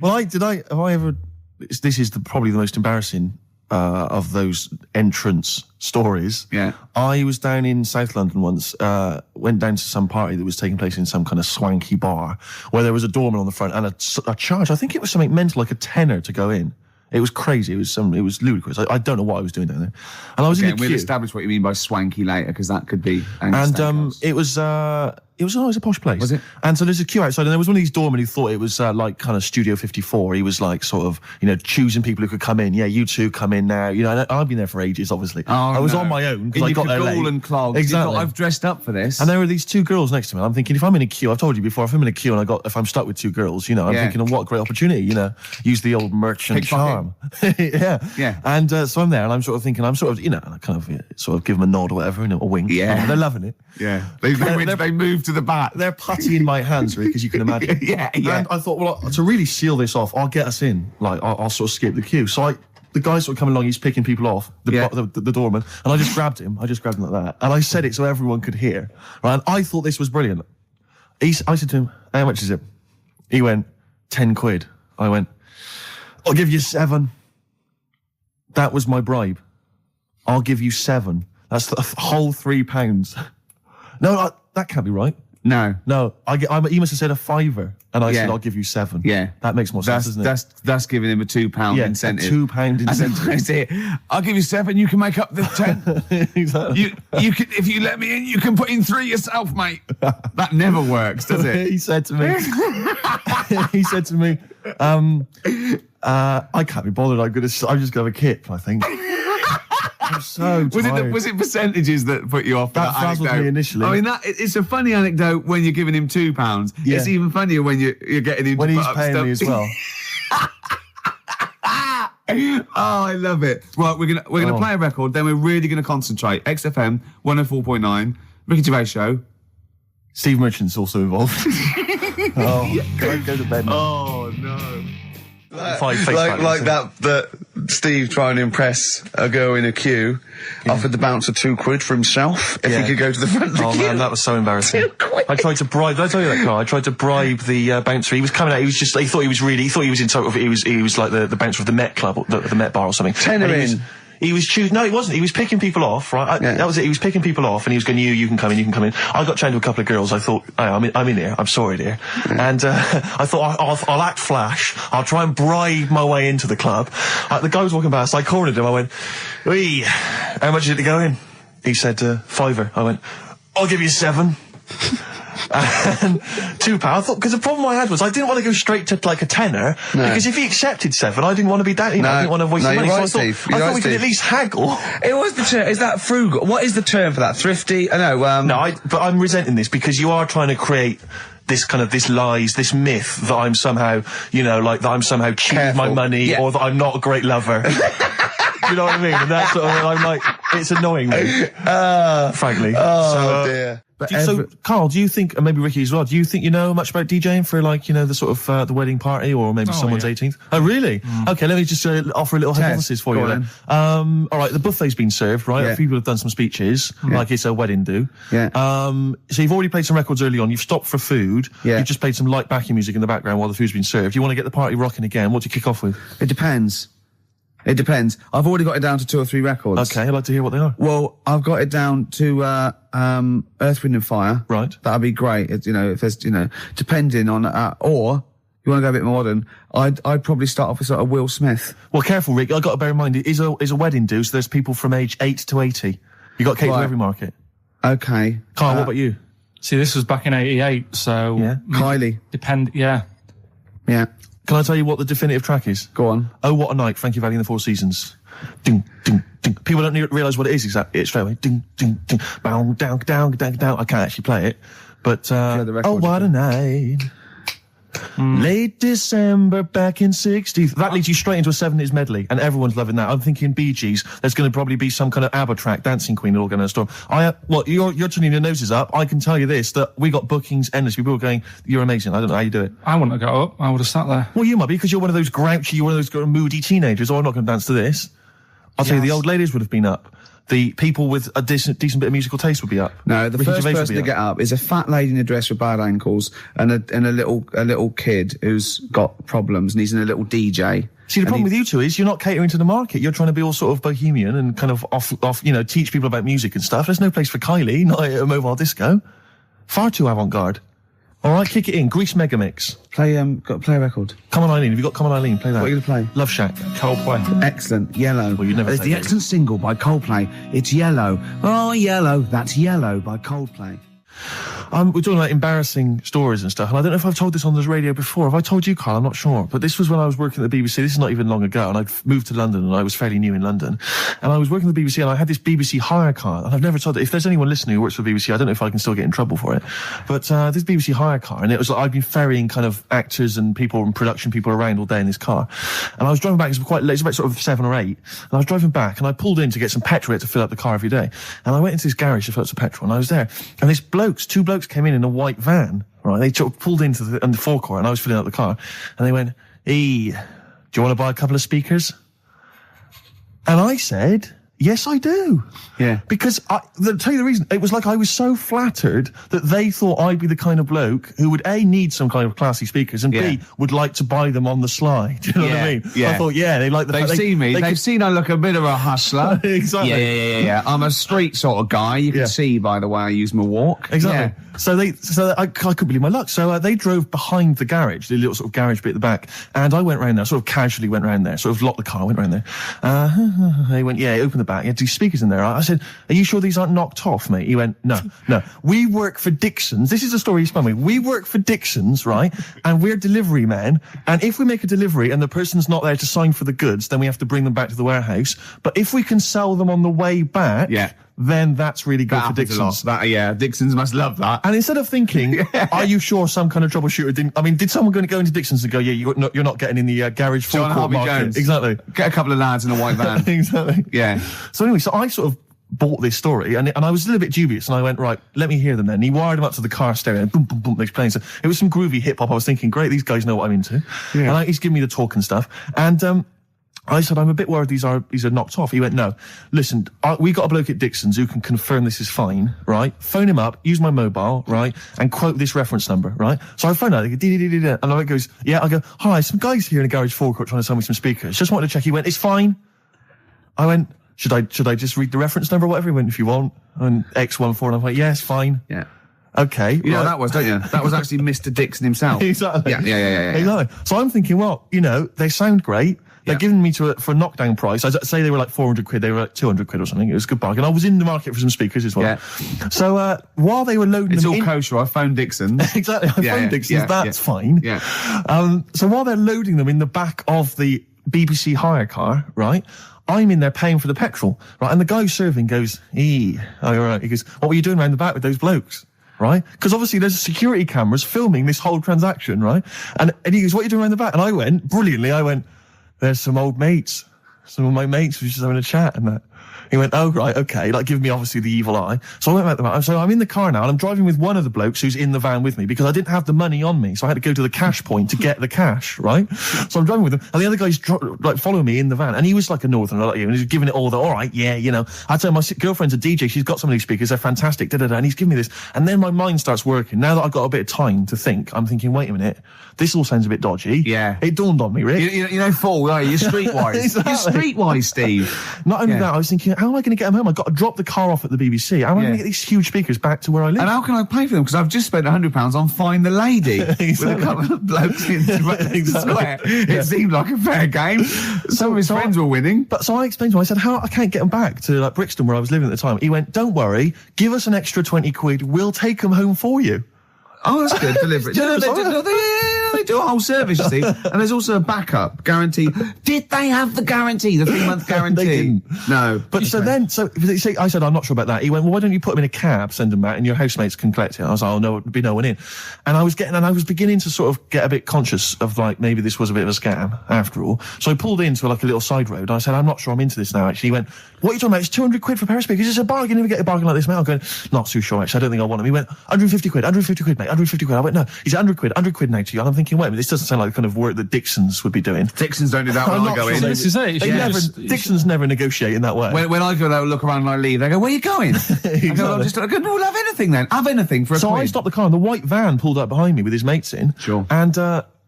Well, have I ever... This is probably the most embarrassing of those entrance stories. Yeah. I was down in South London once, went down to some party that was taking place in some kind of swanky bar where there was a doorman on the front and a charge. I think it was something mental, like a tenner to go in. It was crazy. It was ludicrous. I don't know what I was doing down there. And I was in the queue. We'll establish what you mean by swanky later, because that could be... And it was a posh place. Was it? And so there's a queue outside, and there was one of these doormen who thought it was like kind of Studio 54. He was like sort of, choosing people who could come in. Yeah, you two come in now. And I've been there for ages, obviously. I was on my own because I got there late. And clogs. Exactly. I've dressed up for this. And there were these two girls next to me. I'm thinking, if I'm in a queue, I've told you before, if I'm in a queue and if I'm stuck with two girls, I'm thinking, oh, what a great opportunity, use the old merchant charm. Yeah. And so I'm there, and I'm sort of thinking, sort of give them a nod or whatever, a wink. Yeah. They're loving it. Yeah. They move to the back. They're putty in my hands, Rick, as you can imagine. Yeah. And I thought, well, to really seal this off, I'll get us in. Like, I'll sort of skip the queue. So the guy sort of coming along, he's picking people off, the doorman, and I just grabbed him. I just grabbed him like that. And I said it so everyone could hear. Right? And I thought this was brilliant. I said to him, how much is it? He went, 10 quid. I went, I'll give you 7. That was my bribe. I'll give you 7. That's the whole £3. No, that can't be right. No. He must have said a £5, and I said, I'll give you 7. Yeah. That makes more sense, doesn't it? That's giving him a £2 incentive. A £2 incentive. I say, I'll give you 7, you can make up the 10. Exactly. You can, if you let me in, you can put in 3 yourself, mate. That never works, does it? He said to me, I can't be bothered, I'm just going to have a kip, I think. I'm so tired. Was it percentages that put you off? That frazzled me initially. I mean, it's a funny anecdote when you're giving him £2. Yeah. It's even funnier when you're getting him when to he's put paying up me stuff. as well. Oh, I love it. Well, we're gonna play a record, then we're really gonna concentrate. XFM 104.9, Ricky Gervais Show. Steve Merchant's also involved. Go to bed now. Oh no. Like that Steve trying to impress a girl in a queue offered the bouncer 2 quid for himself if he could go to the front of the queue. Man, that was so embarrassing. 2 quid. I tried to bribe. Did I tell you that, Carl? I tried to bribe the bouncer. He was coming out. He thought he was in total. He was like the bouncer of the Met Club, or the Met Bar or something. Tenner in. He was choosing. No, he wasn't. He was picking people off, right? That was it. He was picking people off, and he was going, you can come in, you can come in. I got chatting to a couple of girls. I thought, I'm in here. I'm sorry, dear. And I thought, I'll act flash. I'll try and bribe my way into the club. The guy was walking past. I cornered him. I went, "Wee, how much is it to go in?" He said, £5. I went, "I'll give you 7." And £2. I thought, because the problem I had was I didn't want to go straight to like a tenner, because if he accepted 7, I didn't want to be down. I didn't want to waste the money. Right, so I thought we could at least haggle. It was the term. Is that frugal? What is the term for that? Thrifty? I know. But I'm resenting this because you are trying to create this this myth that I'm somehow, that I'm somehow cheating my money, or that I'm not a great lover. You know what I mean? And that's sort of, I'm like, it's annoying me, frankly. Oh, dear. So, Carl, do you think, and maybe Ricky as well, do you think you know much about DJing for the sort of the wedding party, or maybe someone's 18th? Oh, really? Okay, let me just offer a little hypothesis for you then. All right, the buffet's been served, right? Yeah. People have done some speeches, like it's a wedding do. Yeah. So you've already played some records early on, you've stopped for food, you've just played some light backing music in the background while the food's been served. You want to get the party rocking again, what do you kick off with? It depends. I've already got it down to 2 or 3 records. Okay, I'd like to hear what they are. Well, I've got it down to Earth, Wind and Fire. Right. That'd be great. If there's, depending on, or you want to go a bit more modern, I'd probably start off with sort of Will Smith. Well, careful, Rick. I've got to bear in mind, it is a wedding do, so there's people from age 8 to 80. You got to cater to every market. Okay. Carl, what about you? See, this was back in 88, so... Yeah. Kylie. Yeah. Can I tell you what the definitive track is? Go on. Oh, What a Night, Frankie Valli and the Four Seasons. Ding, ding, ding. People don't realise what it is exactly. It's straight away. Ding, ding, ding. Bow, down, down, down, down. I can't actually play it. But, Oh, What a Night. Late December back in 60. That leads you straight into a 70s medley, and everyone's loving that. I'm thinking Bee Gees. There's going to probably be some kind of ABBA track, Dancing Queen, all going to storm. You're turning your noses up. I can tell you this, that we got bookings endless. People are going, you're amazing. I don't know how you do it. I wouldn't have got up. I would have sat there. Well, you might be, because you're one of those grouchy, you're one of those moody teenagers. Oh, I'm not going to dance to this. I'll tell you, the old ladies would have been up. the people with a decent bit of musical taste would be up. No, the first person to get up is a fat lady in a dress with bad ankles and a little kid who's got problems and he's in a little DJ. See, the problem with you two is you're not catering to the market. You're trying to be all sort of bohemian and kind of off, teach people about music and stuff. There's no place for Kylie, not at a mobile disco. Far too avant-garde. All right, kick it in. Grease Megamix. Play a record. Come on, Eileen. Have you got Come on, Eileen? Play that. What are you going to play? Love Shack. Coldplay. Excellent. Yellow. Well, you never It's the excellent single by Coldplay. It's Yellow. Oh, Yellow. That's Yellow by Coldplay. We're talking about embarrassing stories and stuff, and I don't know if I've told this on the radio before. Have I told you, Carl? I'm not sure. But this was when I was working at the BBC. This is not even long ago, and I'd moved to London, and I was fairly new in London. And I was working at the BBC, and I had this BBC hire car, and I've never told it. If there's anyone listening who works for the BBC, I don't know if I can still get in trouble for it. But this BBC hire car, and it was like I'd been ferrying kind of actors and people and production people around all day in this car. And I was driving back, it was quite late, it was about sort of 7 or 8, and I was driving back, and I pulled in to get some petrol to fill up the car every day. And I went into this garage to fill up some petrol, and I was there, and two blokes came in a white van, right? They sort of pulled into the forecourt, and I was filling up the car, and they went, "Hey, do you want to buy a couple of speakers?" And I said, "Yes, I do." Yeah. Because I'll tell you the reason. It was like I was so flattered that they thought I'd be the kind of bloke who would A, need some kind of classy speakers, and B, would like to buy them on the sly. Do you know what I mean? Yeah. I thought, they like the They've seen me. They've seen I look a bit of a hustler. Exactly. Yeah. I'm a street sort of guy. You can see by the way I use my walk. Exactly. Yeah. So I couldn't believe my luck. So they drove behind the garage, the little sort of garage bit at the back, and I went round there, sort of casually went round there, sort of locked the car, went round there. They went, open the back. You had 2 speakers in there. I said, "Are you sure these aren't knocked off, mate?" He went, No. We work for Dixon's. This is the story he spun me. We work for Dixon's, right? And we're delivery men. And if we make a delivery and the person's not there to sign for the goods, then we have to bring them back to the warehouse. But if we can sell them on the way back, then that's really good for Dixon's. Dixon's must love that. And instead of thinking, are you sure some kind of troubleshooter didn't... I mean, did someone going to go into Dixon's and go, you're not getting in the garage forecourt market? Jones. Exactly. Get a couple of lads in a white van. Exactly. Yeah. So anyway, I sort of bought this story, and I was a little bit dubious, and I went, right, let me hear them then. And he wired them up to the car stereo, and boom, boom, boom, they're playing. So it was some groovy hip-hop. I was thinking, great, these guys know what I'm into. Yeah. And he's giving me the talk and stuff. And I said, I'm a bit worried these are knocked off. He went, no, listen, we got a bloke at Dixon's who can confirm this is fine, right? Phone him up, use my mobile, right? And quote this reference number, right? So I phone out, they go, and I goes, I go, hi, some guys here in a garage forecourt trying to sell me some speakers. Just wanted to check. He went, it's fine. I went, should I just read the reference number or whatever? He went, if you want. And X14, and I'm like, yes, fine. Yeah. Okay. You know what that was, don't you? That was actually Mr. Dixon himself. Exactly. Yeah. Exactly. So I'm thinking, well, they sound great. They're giving me for a knockdown price. I'd say they were like 400 quid, they were like 200 quid or something. It was a good bargain. I was in the market for some speakers as well. Yeah. So, while they were loading it's them all kosher. I phoned Dixon. Exactly. I phoned Dixon's. That's fine. Yeah. So while they're loading them in the back of the BBC hire car, right? I'm in there paying for the petrol, right? And the guy who's serving goes, all right. He goes, what were you doing around the back with those blokes? Right? Because obviously there's security cameras filming this whole transaction, right? And he goes, what are you doing around the back? And I went, brilliantly, there's some old mates. Some of my mates were just having a chat and that. He went, oh, right, okay, like giving me obviously the evil eye. So I went back to the van. So I'm in the car now and I'm driving with one of the blokes who's in the van with me because I didn't have the money on me. So I had to go to the cash point to get the cash, right? So I'm driving with him and the other guy's following me in the van and he was like a northerner like you and he's giving it all the, all right, yeah, I tell him my girlfriend's a DJ, she's got some of these speakers, they're fantastic, and he's giving me this. And then my mind starts working. Now that I've got a bit of time to think, I'm thinking, wait a minute, this all sounds a bit dodgy. Yeah. It dawned on me, Rick. Fool, are you? You're streetwise. Exactly. You're streetwise, Steve. Not only that, I was thinking, how am I going to get them home? I've got to drop the car off at the BBC. How am I going to get these huge speakers back to where I live? And how can I pay for them? Because I've just spent £100 on Find the Lady with a couple of blokes in the square. It seemed like a fair game. Some of his friends were winning. But so I explained to him, I said, I can't get them back to like Brixton where I was living at the time. He went, don't worry, give us an extra 20 quid, we'll take them home for you. Oh, that's good. Delivery. They do a whole service, you see. And there's also a backup guarantee. Did they have the guarantee, the 3-month guarantee? They didn't. No. But I said, I'm not sure about that. He went, well, why don't you put them in a cab, send them back, and your housemates can collect it? I was like, oh, no, there'd be no one in. And I was beginning to sort of get a bit conscious of like, maybe this was a bit of a scam after all. So I pulled into like a little side road. And I said, I'm not sure I'm into this now, actually. He went, what are you talking about? It's 200 quid for a pair of speakers. It's a bargain. You never get a bargain like this, mate. I'm going, not too sure, actually. I don't think I want them. He went, 150 quid, mate. 150 quid. I went, no. He said, 100 quid now to you. And I'm thinking, thinking, wait a minute, this doesn't sound like the kind of work that Dixons would be doing. Dixons don't do that when I go in. This is it. Dixons never negotiate in that way. When I go there, look around and I leave, they go, where are you going? Exactly. I go, no, we'll have anything then. Have anything for a So quid. I stopped the car and the white van pulled up behind me with his mates in. Sure.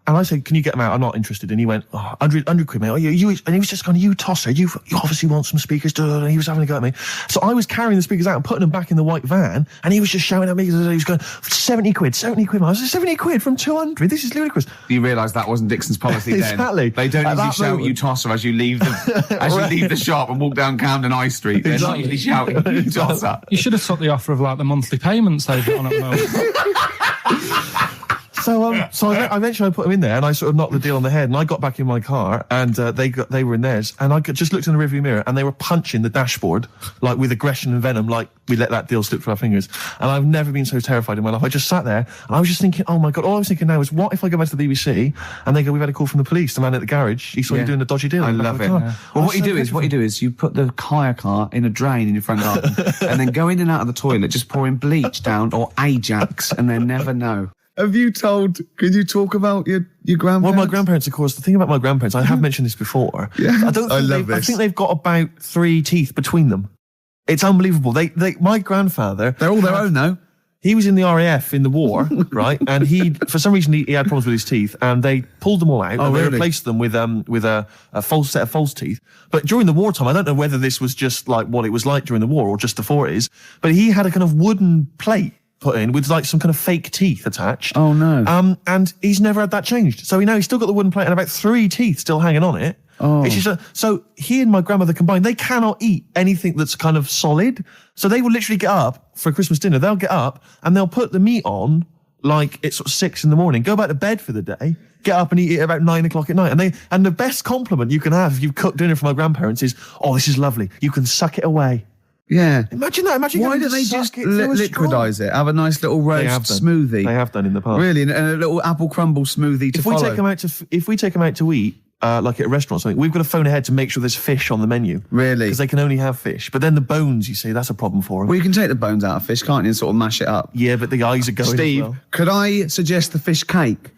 And I said, can you get them out? I'm not interested. And he went, 100 quid, mate. Oh, you, and he was just going, you tosser, you obviously want some speakers. And he was having a go at me. So I was carrying the speakers out and putting them back in the white van. And he was just shouting at me. He was going, 70 quid. I was like, 70 quid from 200. This is ludicrous. You realise that wasn't Dixon's policy then. Exactly. They don't usually shout, you tosser, as you leave the, leave the shop and walk down Camden High Street. They're not usually shouting, you tosser. You should have took the offer of like the monthly payments they've got on at the moment. So I eventually put them in there and I sort of knocked the deal on the head and I got back in my car and they were in theirs and I just looked in the rearview mirror and they were punching the dashboard like with aggression and venom, like we let that deal slip through our fingers. And I've never been so terrified in my life. I just sat there and I was just thinking, oh my God, all I was thinking now is what if I go back to the BBC and they go, we've had a call from the police, the man at the garage, he saw you doing a dodgy deal. I love it. Yeah. Well, what you do is you put the hire car in a drain in your front garden and then go in and out of the toilet, just pouring bleach down or Ajax and they never know. Can you talk about your grandparents? Well, my grandparents, of course, the thing about my grandparents, I have mentioned this before. Yeah, I think they've got about 3 teeth between them. It's unbelievable. My grandfather... They're all their own, though. He was in the RAF in the war, right? And for some reason, he had problems with his teeth, and they pulled them all out, and they replaced them with a false set of false teeth. But during the wartime, I don't know whether this was just like what it was like during the war or just the 40s, but he had a kind of wooden plate put in with like some kind of fake teeth attached. Oh no. And he's never had that changed. So he's still got the wooden plate and about 3 teeth still hanging on it. Oh. It's just so he and my grandmother combined, they cannot eat anything that's kind of solid. So they will literally get up for Christmas dinner. They'll get up and they'll put the meat on like it's sort of 6 a.m, go back to bed for the day, get up and eat it about 9 o'clock at night. And the best compliment you can have if you've cooked dinner for my grandparents is, oh, this is lovely. You can suck it away. Yeah. Imagine that. Why don't they just liquidise it? Have a nice little roast smoothie. They have done in the past. Really, and a little apple crumble smoothie to follow. If we take them out to eat, like at a restaurant or something, we've got to phone ahead to make sure there's fish on the menu. Really? Because they can only have fish. But then the bones, you see, that's a problem for them. Well, you can take the bones out of fish, can't you, and sort of mash it up? Yeah, but the eyes are going Steve, as well. Could I suggest the fish cake?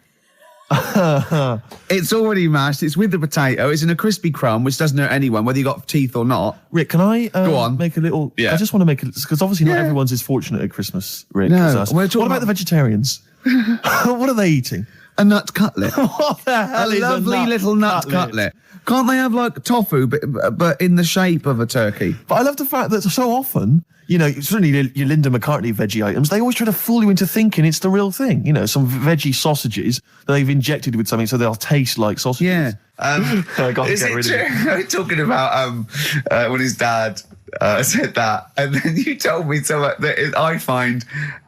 It's already mashed. It's with the potato. It's in a crispy crumb, which doesn't hurt anyone, whether you got teeth or not. Rick, can I go on? Make a little... Yeah. I just want to make it... Because obviously not everyone's as fortunate at Christmas, Rick, no. as us. What about the vegetarians? What are they eating? A nut cutlet. What the hell is a lovely little nut cutlet. Can't they have like tofu, but in the shape of a turkey? But I love the fact that so often, certainly your Linda McCartney veggie items, they always try to fool you into thinking it's the real thing. Some veggie sausages that they've injected with something so they'll taste like sausages. Yeah. Is it true? Talking about when his dad said that, and then you told me something that I find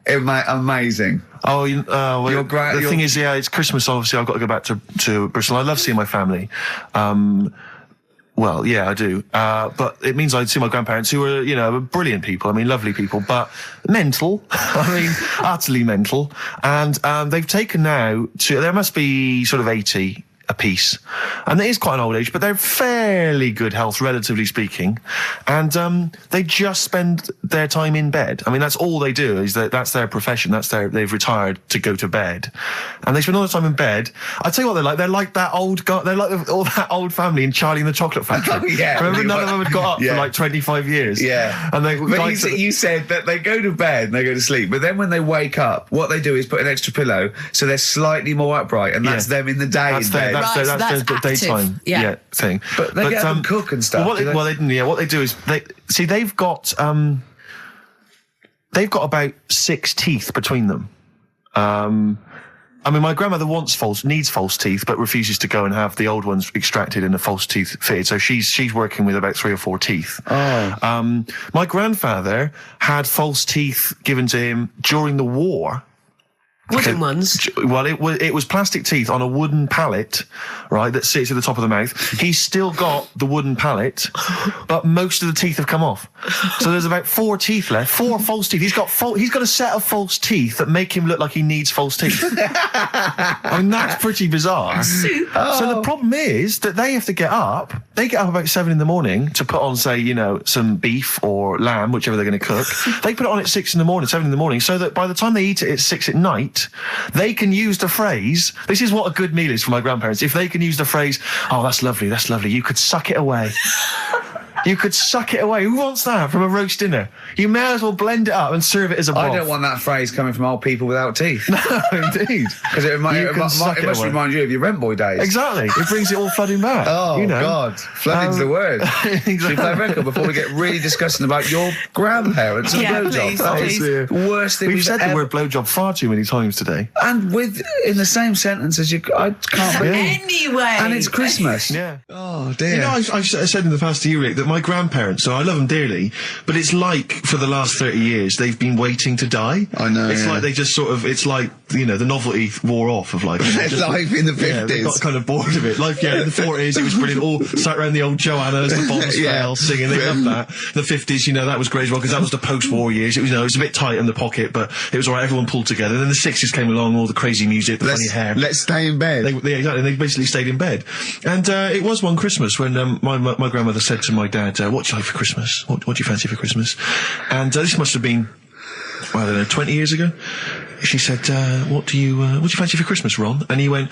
amazing. Oh, the thing is, it's Christmas. Obviously, I've got to go back to Bristol. I love seeing my family. Well, yeah, I do. But it means I'd see my grandparents, who are, brilliant people. I mean, lovely people, but mental. I mean, utterly mental. And they've taken now there must be sort of 80 a piece. And it is quite an old age, but they're fairly good health, relatively speaking. And they just spend their time in bed. I mean, that's all they do, is that's their profession. They've retired to go to bed. And they spend all the time in bed. I tell you what they're like. They're like that old guy, they're like all that old family in Charlie and the Chocolate Factory. Oh, yeah. Remember, none of them had got up for like 25 years. Yeah. And you said that they go to bed and they go to sleep, but then when they wake up, what they do is put an extra pillow so they're slightly more upright, and that's them in the day in bed. That's the daytime thing. But they get up and cook and stuff. What they do is they've got about 6 teeth between them. I mean, my grandmother needs false teeth, but refuses to go and have the old ones extracted and the false teeth fitted. So she's working with about 3 or 4 teeth. Oh. My grandfather had false teeth given to him during the war. Wooden ones? Well, it was plastic teeth on a wooden pallet, right, that sits at the top of the mouth. He's still got the wooden pallet, but most of the teeth have come off. So there's about 4 teeth left, 4 false teeth. He's got a set of false teeth that make him look like he needs false teeth. I mean, that's pretty bizarre. So the problem is that they have to get up. They get up about 7 a.m. to put on, say, some beef or lamb, whichever they're going to cook. They put it on at 6 a.m, 7 a.m, so that by the time they eat it at 6 at night, eat, they can use the phrase, this is what a good meal is for my grandparents, if they can use the phrase, oh, that's lovely, you could suck it away. You could suck it away. Who wants that from a roast dinner? You may as well blend it up and serve it as a broth. I don't want that phrase coming from old people without teeth. No, indeed. Because it must remind you of your rent boy days. Exactly. It brings it all flooding back. Oh, God. Flooding's the word. Exactly. Should we play a record before we get really disgusting about your grandparents and blowjobs? That is the worst thing we've said the word blowjob far too many times today. And in the same sentence as you... I can't believe. Anyway. And it's Christmas. Yeah. Oh, dear. You know, I've said in the past to you, Rick, that my grandparents, so I love them dearly, but it's like for the last 30 years they've been waiting to die. I know. It's like they just sort of, it's like, you know, the novelty wore off of life. Life in the 50s. Yeah, they got kind of bored of it. Life, in the 40s, it was brilliant. All sat around the old Joanna as the bombs fell, singing. They loved that. The 50s, you know, that was great as well, because that was the post-war years. It was, you know, it was a bit tight in the pocket, but it was all right. Everyone pulled together. Then the 60s came along, all the crazy music, the funny hair. Let's stay in bed. Exactly. They basically stayed in bed. And it was one Christmas when my grandmother said to my dad, what do you like for Christmas? What do you fancy for Christmas? And this must have been, well, I don't know, 20 years ago. She said, what do you fancy for Christmas, Ron? And he went,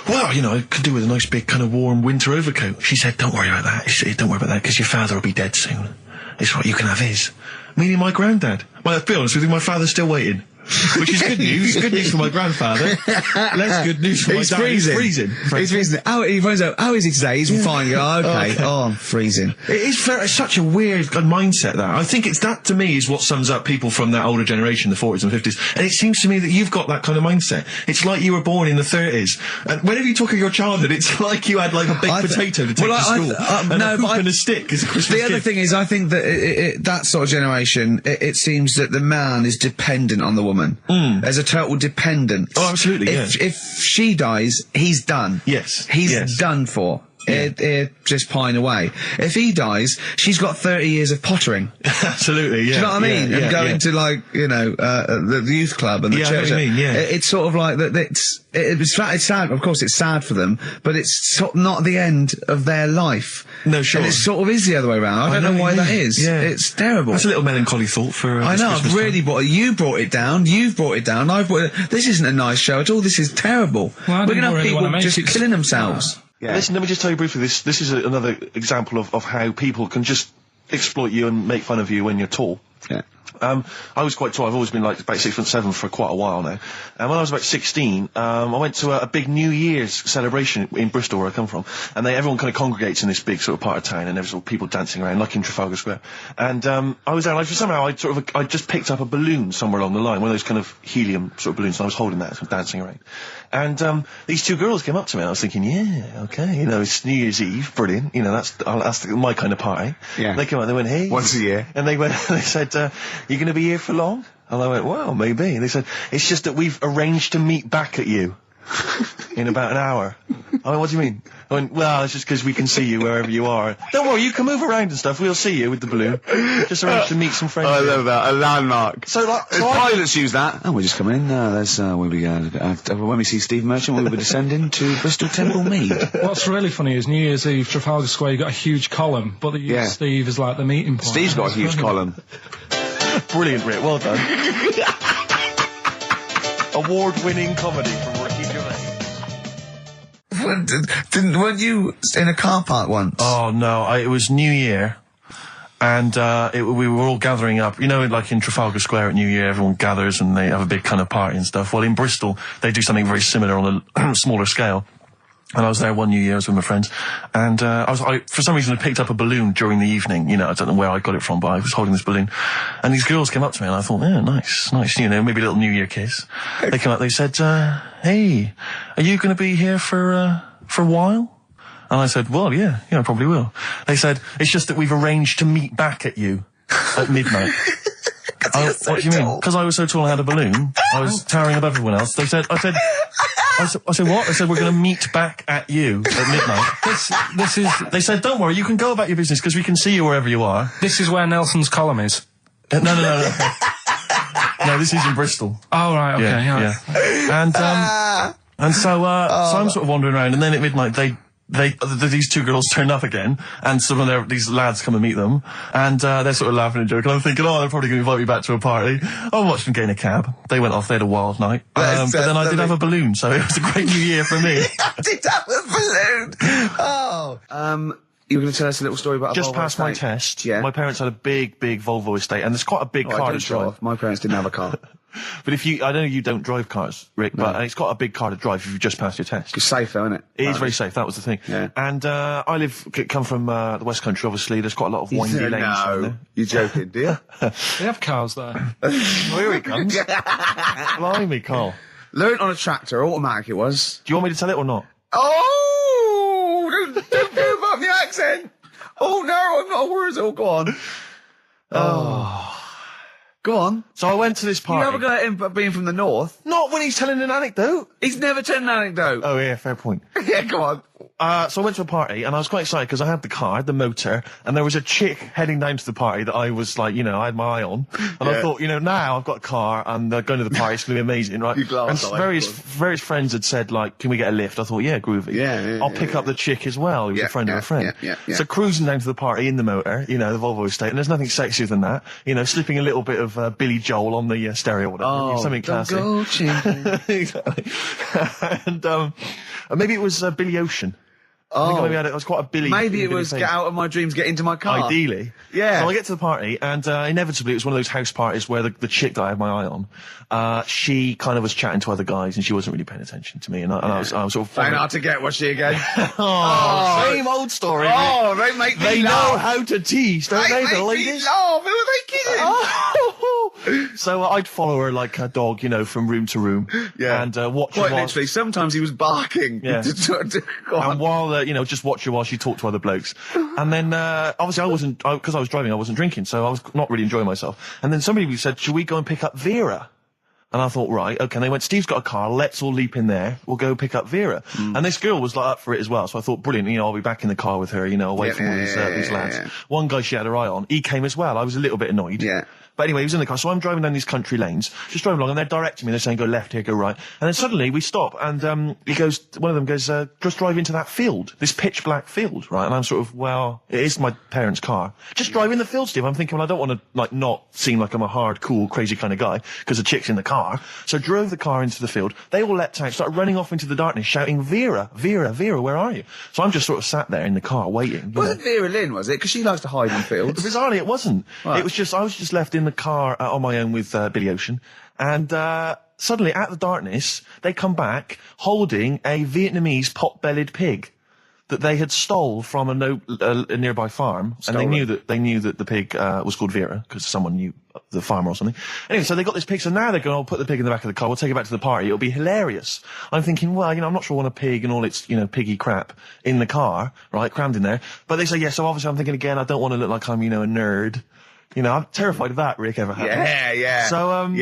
well, you know, I could do with a nice big kind of warm winter overcoat. She said, don't worry about that. She said, don't worry about that, because your father will be dead soon. It's right, you can have his. Meaning my granddad. Well, to be honest with you, my father's still waiting. Which is good news. Good news for my grandfather. Less good news for my dad. He's freezing. He's freezing. He finds out, how is he today? He's fine. Oh, okay. Oh, I'm freezing. It's such a weird mindset, that. I think that, to me, is what sums up people from that older generation, the 40s and 50s. And it seems to me that you've got that kind of mindset. It's like you were born in the 30s. And whenever you talk of your childhood, it's like you had like a baked potato to take to school. And a hoop and a stick as a Christmas gift. The other thing is, I think that that sort of generation, it seems that the man is dependent on the woman. There's a total dependence. Oh, absolutely, If she dies, he's done. Yes. He's done for. Just pine away. If he dies, she's got 30 years of pottering. Absolutely, yeah. Do you know what I mean? Yeah, and going to, like, you know, the youth club and the church. I mean, It's sort of like that. It's sad. Of course, it's sad for them, but it's not the end of their life. No, sure. And it sort of is the other way around. I don't know why that is. Yeah. It's terrible. That's a little melancholy thought for. I know. I've really you brought it down. You've brought it down. I've brought it. This isn't a nice show at all. This is terrible. Well, we're going to have people just killing themselves. Yeah. Listen, let me just tell you briefly, this is another example of how people can just exploit you and make fun of you when you're tall. Yeah. I was quite tall. I've always been like about 6'7" for quite a while now. And when I was about 16, I went to a big New Year's celebration in Bristol, where I come from. And everyone kind of congregates in this big sort of part of town, and there's sort of people dancing around, like in Trafalgar Square. And I was there, like, somehow I just picked up a balloon somewhere along the line, one of those kind of helium sort of balloons, and I was holding that, sort of dancing around. And these two girls came up to me, and I was thinking, yeah, okay, you know, it's New Year's Eve, brilliant, you know, that's my kind of party. Yeah. They came up, they went, hey. Once a year. And they said, you going to be here for long? And I went, well, maybe. And they said, it's just that we've arranged to meet back at you in about an hour. I went, what do you mean? I went, well, it's just because we can see you wherever you are. Don't worry, you can move around and stuff. We'll see you with the balloon. Just arranged to meet some friends. I love that. A landmark. So, like, pilots use that. Oh, we're just coming in. When we see Steve Merchant, we'll be descending to Bristol Temple Mead. What's really funny is New Year's Eve, Trafalgar Square, you got a huge column, but they use Steve as like the meeting point. Steve's got a huge column. Brilliant, Rick. Well done. Award-winning comedy from Ricky Gervais. Weren't you in a car park once? Oh, no. It was New Year. And we were all gathering up. You know, like in Trafalgar Square at New Year, everyone gathers and they have a big kind of party and stuff. Well, in Bristol, they do something very similar on a smaller scale. And I was there one New Year, I was with my friends, and I for some reason I picked up a balloon during the evening. You know, I don't know where I got it from, but I was holding this balloon, and these girls came up to me, and I thought, yeah, nice, you know, maybe a little New Year kiss. They came up, they said, hey, are you going to be here for a while? And I said, well, yeah, I probably will. They said, it's just that we've arranged to meet back at you at midnight. What do you mean? Because I was so tall, I had a balloon. I was towering above everyone else. I said, what? I said, we're going to meet back at you at midnight. They said, don't worry, you can go about your business because we can see you wherever you are. This is where Nelson's column is. No. No, this is in Bristol. Oh, right, okay, yeah. And so I'm sort of wandering around, and then at midnight these two girls turn up again, and some of these lads come and meet them, and they're sort of laughing and joking. I'm thinking, they're probably going to invite me back to a party. I watched them get in a cab. They went off. They had a wild night. But then I did have a balloon, so it was a great New Year for me. I did have a balloon. Oh. You were going to tell us a little story about just a Volvo past my estate? test. Yeah. My parents had a big Volvo estate, and there's quite a big car to drive. My parents didn't have a car. But I know you don't drive cars, Rick, but it's got a big car to drive if you've just passed your test. It's safe though, isn't it? It is very safe, that was the thing. Yeah. And come from the West Country, obviously, there's quite a lot of windy lanes around there. You're joking, do you? They have cars there. Well, here he comes. Blimey, Carl. Learned on a tractor, automatic it was. Do you want me to tell it or not? Oh! Don't give up the accent! Oh no, I'm not a word. Oh, go on. Go on. So I went to this party. You never got him being from the north. Not when he's telling an anecdote. He's never told an anecdote. Oh yeah, fair point. Yeah, go on. So I went to a party, and I was quite excited because I had the car, the motor, and there was a chick heading down to the party that I was like, I had my eye on. And I thought, now I've got a car, and going to the party, it's going to be amazing, right? And various friends had said, like, can we get a lift? I thought, yeah, groovy. Yeah, I'll pick up the chick as well, who was a friend of a friend. Yeah. So cruising down to the party in the motor, the Volvo estate, and there's nothing sexier than that. Slipping a little bit of Billy Joel on the stereo or whatever. Something classic. Exactly. And maybe it was Billy Ocean. I think maybe it was quite a Billy. Maybe it was thing. Get Out of My Dreams, Get Into My Car. Ideally. Yeah. So I get to the party, and inevitably it was one of those house parties where the chick that I had my eye on, she kind of was chatting to other guys, and she wasn't really paying attention to me, and I was sort of... Playing hard to get, was she again? Same old story. Oh, they make me They laugh. know how to tease, don't they, the ladies? They make me laugh. Who are they kidding? So I'd follow her like a dog, from room to room. Yeah. And watch her Quite while... literally. Sometimes he was barking. Yeah. And while, just watch her while she talked to other blokes. And then, obviously because I was driving, I wasn't drinking, so I was not really enjoying myself. And then somebody said, should we go and pick up Vera? And I thought, right, okay. And they went, Steve's got a car, let's all leap in there, we'll go pick up Vera. And this girl was like up for it as well, so I thought, brilliant, I'll be back in the car with her, away from all these lads. Yeah. One guy she had her eye on, he came as well, I was a little bit annoyed. Yeah. But anyway, he was in the car, so I'm driving down these country lanes, just driving along, and they're directing me, they're saying, go left here, go right. And then suddenly we stop, and one of them goes, just drive into that field, this pitch black field, right? And I'm sort of, well, it is my parents' car. Just drive in the field, Steve. I'm thinking, well, I don't want to, not seem like I'm a hard, cool, crazy kind of guy, because the chick's in the car. So drove the car into the field. They all leapt out, started running off into the darkness, shouting, Vera, Vera, Vera, where are you? So I'm just sort of sat there in the car, waiting. Wasn't Vera Lynn, was it? Because she likes to hide in fields. Bizarrely, it wasn't. Right. It was just, I was just left in the car on my own with Billy Ocean, and suddenly, out of the darkness, they come back holding a Vietnamese pot-bellied pig that they had stole from a nearby farm, and they knew that the pig was called Vera because someone knew the farmer or something. Anyway, so they got this pig, so now they're going, I'll put the pig in the back of the car, we'll take it back to the party, it'll be hilarious. I'm thinking, well, I'm not sure I want a pig and all its, piggy crap in the car, right, crammed in there. But they say, yeah, so obviously I'm thinking again, I don't want to look like I'm, a nerd. I'm terrified of that, Rick, ever happened. Yeah. So,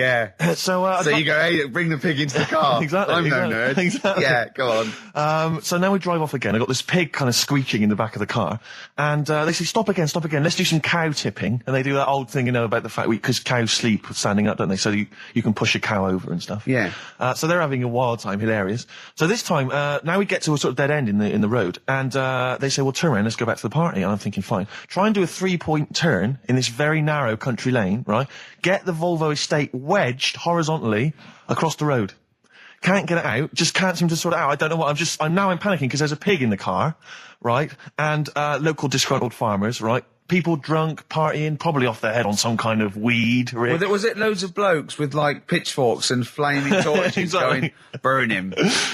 So you go, hey, bring the pig into the car. Exactly. I'm no nerd. Exactly. Yeah, go on. So now we drive off again. I got this pig kind of screeching in the back of the car. And, they say, stop again. Let's do some cow tipping. And they do that old thing, about the fact because cows sleep standing up, don't they? So you can push a cow over and stuff. Yeah. So they're having a wild time, hilarious. So this time, now we get to a sort of dead end in the road. And, they say, well, turn around, let's go back to the party. And I'm thinking, fine. Try and do a 3-point turn in this very narrow country lane, right? Get the Volvo estate wedged horizontally across the road. Can't get it out, just can't seem to sort it out. I don't know what, I'm panicking because there's a pig in the car, right? And, local disgruntled farmers, right? People drunk, partying, probably off their head on some kind of weed. Rick. Was it loads of blokes with pitchforks and flaming torches Exactly. going, burn him.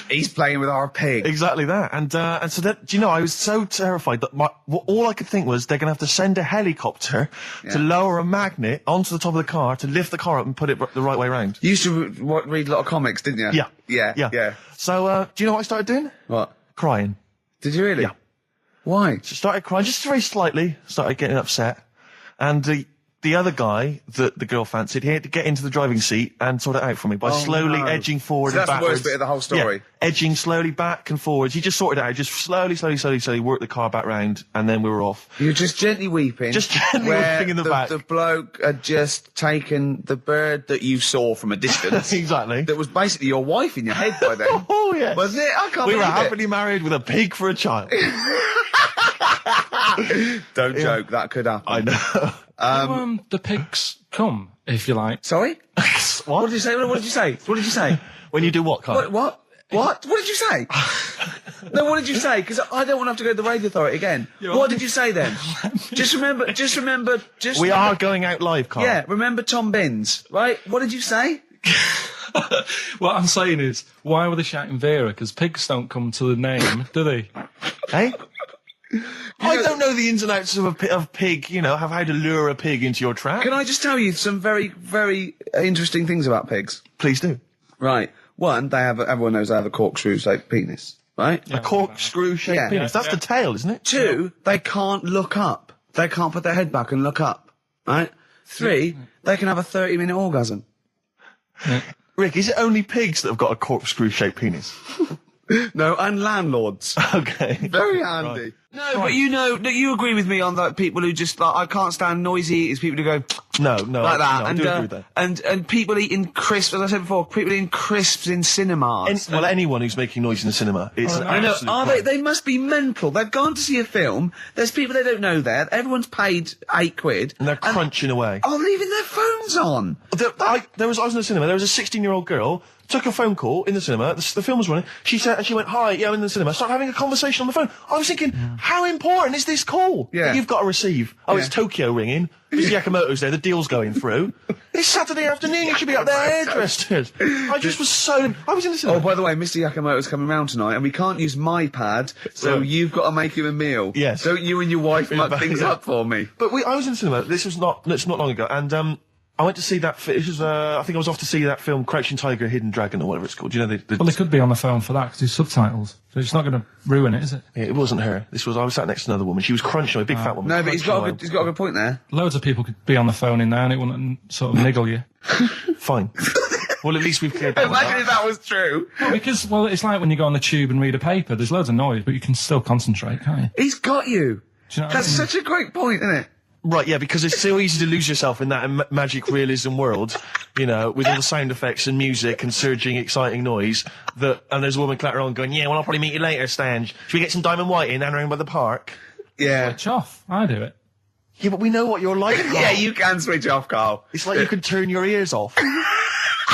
He's playing with our pig. Exactly that. And so that, I was so terrified that all I could think was they're going to have to send a helicopter to lower a magnet onto the top of the car to lift the car up and put it the right way around. You used to read a lot of comics, didn't you? Yeah. So, do you know what I started doing? What? Crying. Did you really? Yeah. Why? So started crying, just very slightly, started getting upset. And the other guy that the girl fancied, he had to get into the driving seat and sort it out for me by slowly edging forward So and that's backwards. the worst bit of the whole story. Yeah, edging slowly back and forwards. He just sorted it out, just slowly worked the car back round, and then we were off. You're just gently weeping. Just gently where weeping in the back. The bloke had just taken the bird that you saw from a distance. Exactly. That was basically your wife in your head by then. Oh, yeah. Wasn't it? I can't We were believe it. happily married with a pig for a child. Don't joke, that could happen. I know. The pigs come, if you like. Sorry? What? What did you say? What did you say? What did you say? When you do what, Carl? What? What did you say? No, what did you say? Because I don't want to have to go to the radio authority again. What did you say then? Just remember. We are going out live, Carl. Yeah, remember Tom Binns, right? What did you say? What I'm saying is, why were they shouting Vera? Because pigs don't come to the name, do they? Hey? I don't know the ins and outs of pig, how to lure a pig into your trap. Can I just tell you some very, very interesting things about pigs? Please do. Right. One, everyone knows they have a corkscrew-shaped penis, right? A corkscrew-shaped penis. That's the tail, isn't it? Two, they can't look up. They can't put their head back and look up, right? Three, they can have a 30-minute orgasm. Rick, is it only pigs that have got a corkscrew-shaped penis? No, and landlords. Okay. Very handy. Right. No, but you agree with me on that. People who just I can't stand noisy eaters. People who go No, like that, I and do agree with that. and people eating crisps. As I said before, people eating crisps in cinemas. Anyone who's making noise in the cinema, it's an I know. absolute Are crime. they must be mental. They've gone to see a film. There's people they don't know there. Everyone's paid £8. And they're crunching away. Oh, leaving their phones on. I was in the cinema. There was a 16-year-old girl. Took a phone call in the cinema. The film was running. She went, "Hi, yeah, I'm in the cinema." Started having a conversation on the phone. I was thinking, how important is this call that you've got to receive? Oh, it's Tokyo ringing. Mr. Yakamoto's there. The deal's going through. It's Saturday afternoon. You should be up there hairdressed. I was in the cinema. Oh, by the way, Mr. Yakamoto's coming round tonight, and we can't use my pad, so you've got to make him a meal. Yes. Don't you and your wife muck things up for me? But I was in the cinema. It's not long ago, and I went to see that. I think I was off to see that film, Crouching Tiger, Hidden Dragon, or whatever it's called. You know, Well, they could be on the phone for that because there's subtitles, so it's not going to ruin it, is it? It wasn't her. I was sat next to another woman. She was crunching, a big fat woman. No, but he's got a good point there. Loads of people could be on the phone in there and it wouldn't sort of niggle you. Fine. Well, at least we've cleared that. Imagine if that was true. No, because, it's like when you go on the tube and read a paper, there's loads of noise, but you can still concentrate, can't you? He's got you. Do you know what That's I mean? such a great point, isn't it? Right, yeah, because it's so easy to lose yourself in that magic realism world, with all the sound effects and music and surging, exciting noise, and there's a woman clattering on going, "Yeah, well, I'll probably meet you later, Stange. Should we get some Diamond White in and around by the park?" Yeah. Switch off. I do it. Yeah, but we know what you're like, Carl. Yeah, you can switch off, Carl. It's like you can turn your ears off.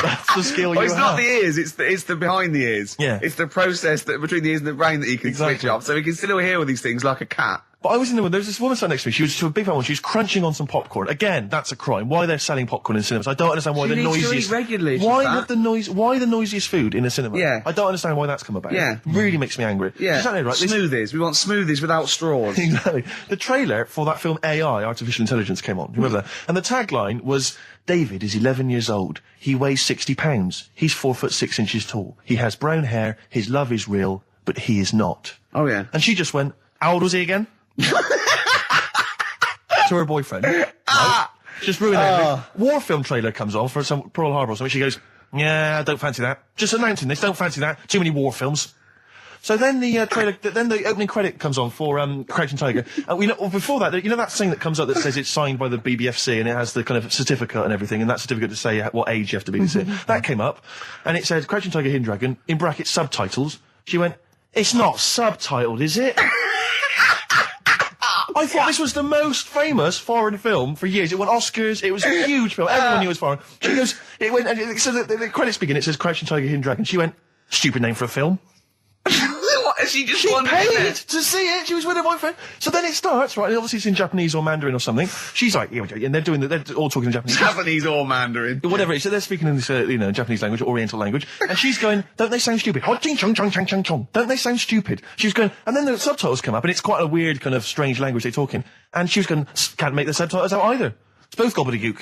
That's the skill you Well, it's have. not the ears, it's the behind the ears. Yeah. It's the process between the ears and the brain that you can switch off, so we can still hear all these things like a cat. But I was in there, there was this woman sat next to me, she was a big fat one, she was crunching on some popcorn. Again, that's a crime. Why they're selling popcorn in cinemas? I don't understand why She the needs to noisiest... eat regularly, she's why fat. the noisiest food in a cinema? Yeah. I don't understand why that's come about. Yeah. Really makes me angry. Yeah. She's right. Smoothies. We want smoothies without straws. Exactly. The trailer for that film AI, Artificial Intelligence, came on. Remember that? And the tagline was, "David is 11 years old. He weighs 60 pounds. He's 4'6" tall. He has brown hair. His love is real, but he is not." Oh, yeah. And she just went, "How old was he again?" To her boyfriend. Right? Just ruined everything. War film trailer comes on for some Pearl Harbor or something. She goes, "Yeah, I don't fancy that. Just announcing this, don't fancy that. Too many war films." So then the trailer, then the opening credit comes on for Crouching Tiger. And before that, that thing that comes up that says it's signed by the BBFC and it has the kind of certificate and everything, and that certificate to say what age you have to be to see it. That came up, and it said Crouching Tiger, Hidden Dragon, in brackets subtitles. She went, "It's not subtitled, is it?" I thought this was the most famous foreign film for years. It won Oscars. It was a huge film. Everyone knew it was foreign. She goes, it went, and so the credits begin. It says Crouching Tiger, Hidden Dragon. She went, "Stupid name for a film." What? She just She wanted paid it. to see it. She was with her boyfriend. So then it starts, right? And obviously it's in Japanese or Mandarin or something. She's like, yeah, and they're all talking in Japanese. Japanese or Mandarin. Whatever it is. So they're speaking in this, Japanese language, Oriental language. And she's going, "Don't they sound stupid? Hot ching chong chong chong chong chong. Don't they sound stupid?" She was going, and then the subtitles come up, and it's quite a weird kind of strange language they're talking. And she was going, "Can't make the subtitles out either. It's both gobbledygook."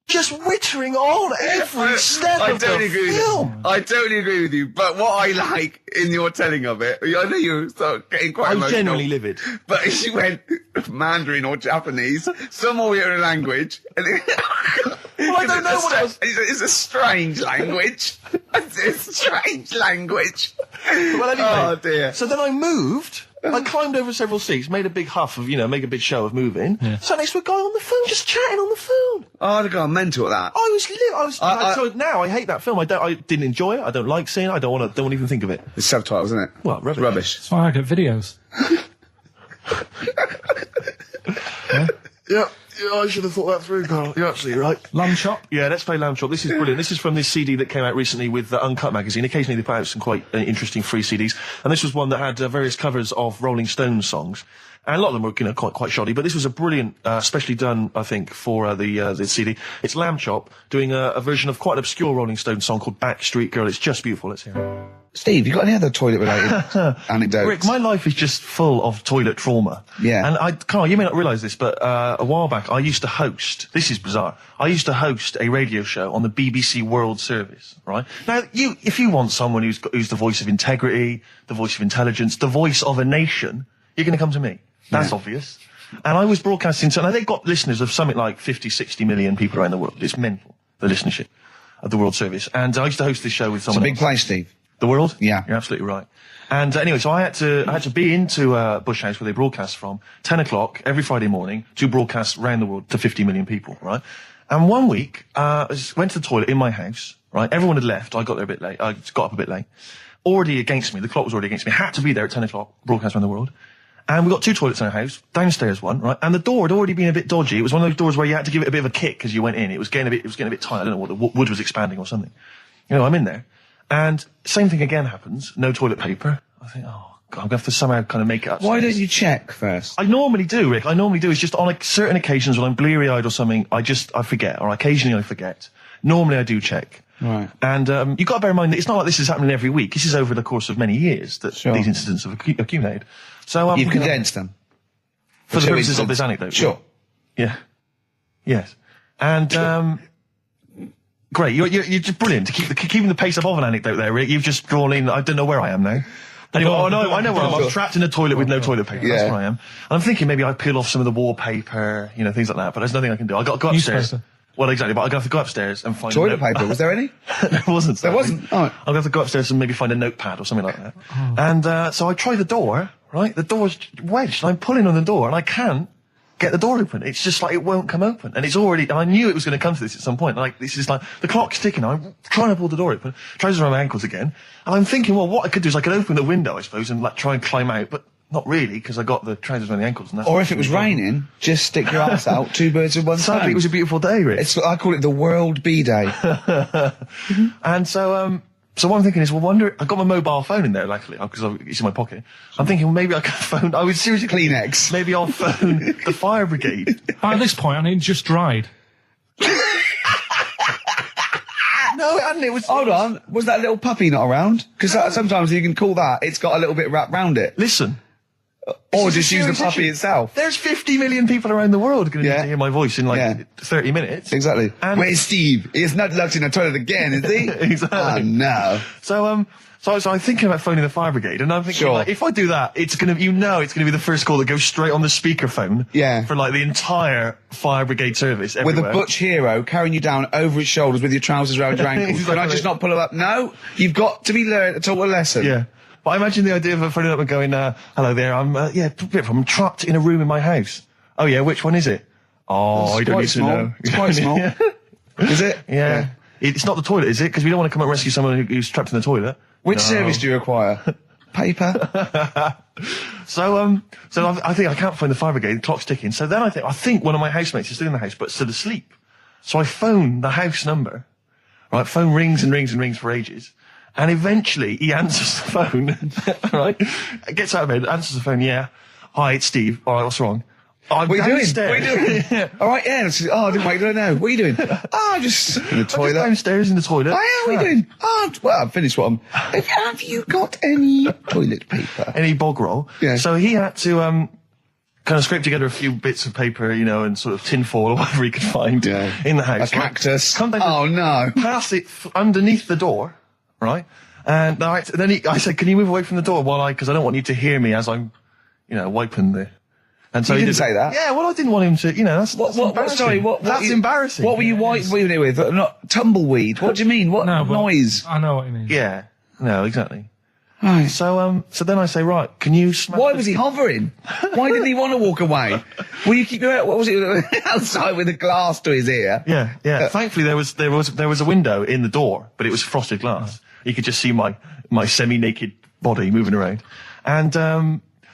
Just wittering on every step of the film. I totally agree with you. But what I like in your telling of it, I know you start getting quite I'm emotional. genuinely livid. But she went, Mandarin or Japanese, some weird language. Well, I don't know what it was. It's a strange language. It's a strange language. Well, anyway. Oh, dear. So then I moved. I climbed over several seats, made a big huff of, make a big show of moving. Yeah. Sat next to a guy on the phone, just chatting on the phone. Oh, I'd have gone mental at that. So now I hate that film. I didn't enjoy it. I don't like seeing it. I don't want to even think of it. It's subtitles, isn't it? Well, rubbish. That's why I get videos. Yeah, I should have thought that through, Carl. You're absolutely right. Lamb Chop? Yeah, let's play Lamb Chop. This is brilliant. This is from this CD that came out recently with Uncut magazine. Occasionally they put out some quite interesting free CDs. And this was one that had various covers of Rolling Stones songs. And a lot of them were, quite shoddy, but this was a brilliant, specially done, I think, for the CD. It's Lamb Chop doing a version of quite an obscure Rolling Stones song called Backstreet Girl. It's just beautiful. Let's hear it. Steve, you got any other toilet-related anecdotes? Rick, my life is just full of toilet trauma. Yeah. And Carl, you may not realise this, but a while back I used to host, this is bizarre, I used to host a radio show on the BBC World Service, right? Now, if you want someone who's the voice of integrity, the voice of intelligence, the voice of a nation, you're going to come to me. That's obvious. And I was broadcasting, so now they've got listeners of something like 50, 60 million people around the world. It's mental, the listenership of the World Service. And I used to host this show with someone It's a big place, Steve. The World? Yeah. You're absolutely right. And anyway, so I had to be into Bush House where they broadcast from 10 o'clock every Friday morning to broadcast around the world to 50 million people, right? And one week, I went to the toilet in my house, right? Everyone had left. I got there a bit late. I got up a bit late. Already against me. The clock was already against me. Had to be there at 10 o'clock, broadcast around the world. And we got 2 toilets in our house, downstairs one, right? And the door had already been a bit dodgy. It was one of those doors where you had to give it a bit of a kick as you went in. It was getting a bit tight. I don't know what the wood was expanding or something. I'm in there. And same thing again happens. No toilet paper. I think, oh, God, I'm going to have to somehow kind of make it up. Why don't you check first? I normally do, Rick. It's just on certain occasions when I'm bleary-eyed or something, I forget, or occasionally I forget. Normally I do check. Right. And you've got to bear in mind that it's not like this is happening every week. This is over the course of many years that these incidents have accumulated. So you've condensed them. For the purposes of this anecdote. Sure. Yeah. Yes. And great. You're just brilliant. Keeping the pace up of an anecdote there, Rick. You've just drawn in. I don't know where I am now. Anyway, I know where I am. I'm trapped in a toilet with no toilet paper. That's where I am. And I'm thinking maybe I peel off some of the wallpaper, things like that. But there's nothing I can do. I got to go upstairs. Well, exactly. But I have to go upstairs and find toilet paper. Was there any? There wasn't. There wasn't. Oh. I'll have to go upstairs and maybe find a notepad or something like that. Oh. And so I try the door. Right, the door's wedged. And I'm pulling on the door, and I can't get the door open. It's just like it won't come open, and it's already. And I knew it was going to come to this at some point. Like this is like the clock's ticking. I'm trying to pull the door open, trousers around my ankles again, and I'm thinking, well, what I could do is I could open the window, I suppose, and try and climb out, but not really because I got the trousers around the ankles. And that's or if it was raining, just stick your ass out. 2 birds with one stone. Sadly, it was a beautiful day, Rick. I call it the World Bee Day. And so. So what I'm thinking is, I got my mobile phone in there, luckily, because it's in my pocket. I'm thinking, well, maybe I can phone, I would seriously... Kleenex. Maybe I'll phone the fire brigade. At this point, I mean, just dried. No, it hadn't. It was... Hold on. Was that little puppy not around? Because sometimes you can call that, it's got a little bit wrapped round it. Listen. Or just use the puppy itself. There's 50 million people around the world going to hear my voice in 30 minutes. Exactly. And where's Steve? He's not locked in a toilet again, is he? Exactly. Oh, no. So I'm thinking about phoning the fire brigade, and I'm thinking, like, if I do that, it's going to be the first call that goes straight on the speakerphone. Yeah. For like the entire fire brigade service everywhere. With a butch hero carrying you down over his shoulders with your trousers around your ankles. Exactly. Can I just not pull him up? No. You've got to be taught a lesson. Yeah. But I imagine the idea of phoning up and going, hello there, I'm trapped in a room in my house. Oh yeah, which one is it? Oh, I don't need to know. It's quite small. Is it? Yeah. It's not the toilet, is it? Because we don't want to come and rescue someone who's trapped in the toilet. Which service do you require? Paper? So I think I can't find the fire brigade, the clock's ticking. So then I think one of my housemates is still in the house, but still asleep. So I phone the house number. Right, phone rings and rings and rings for ages. And eventually he answers the phone, right? Gets out of bed, answers the phone, yeah. Hi, it's Steve. All right, what's wrong? What are you doing? What are you doing? Yeah. All right, yeah. I didn't wait, don't know. What are you doing? Just in the toilet. Just downstairs in the toilet. Oh, yeah, what are you doing? Well, I've finished what I'm... Have you got any toilet paper? Any bog roll? Yeah. So he had to, kind of scrape together a few bits of paper, and sort of tinfoil or whatever he could find in the house. A cactus. Right? Oh, no. Pass it underneath the door. Right? And then I said, can you move away from the door because I don't want you to hear me as I'm, wiping the And so you he didn't say that? Yeah, well, I didn't want him to, that's embarrassing. Sorry, that's embarrassing. What were you wiping it with? Not tumbleweed. What do you mean? What noise? I know what you mean. Yeah. No, exactly. Right. So then I say, right, can you smash Why was he hovering? Why didn't he want to walk away? Will you keep what was it outside with a glass to his ear? Yeah. Thankfully there was a window in the door, but it was frosted glass. You could just see my semi-naked body moving around. And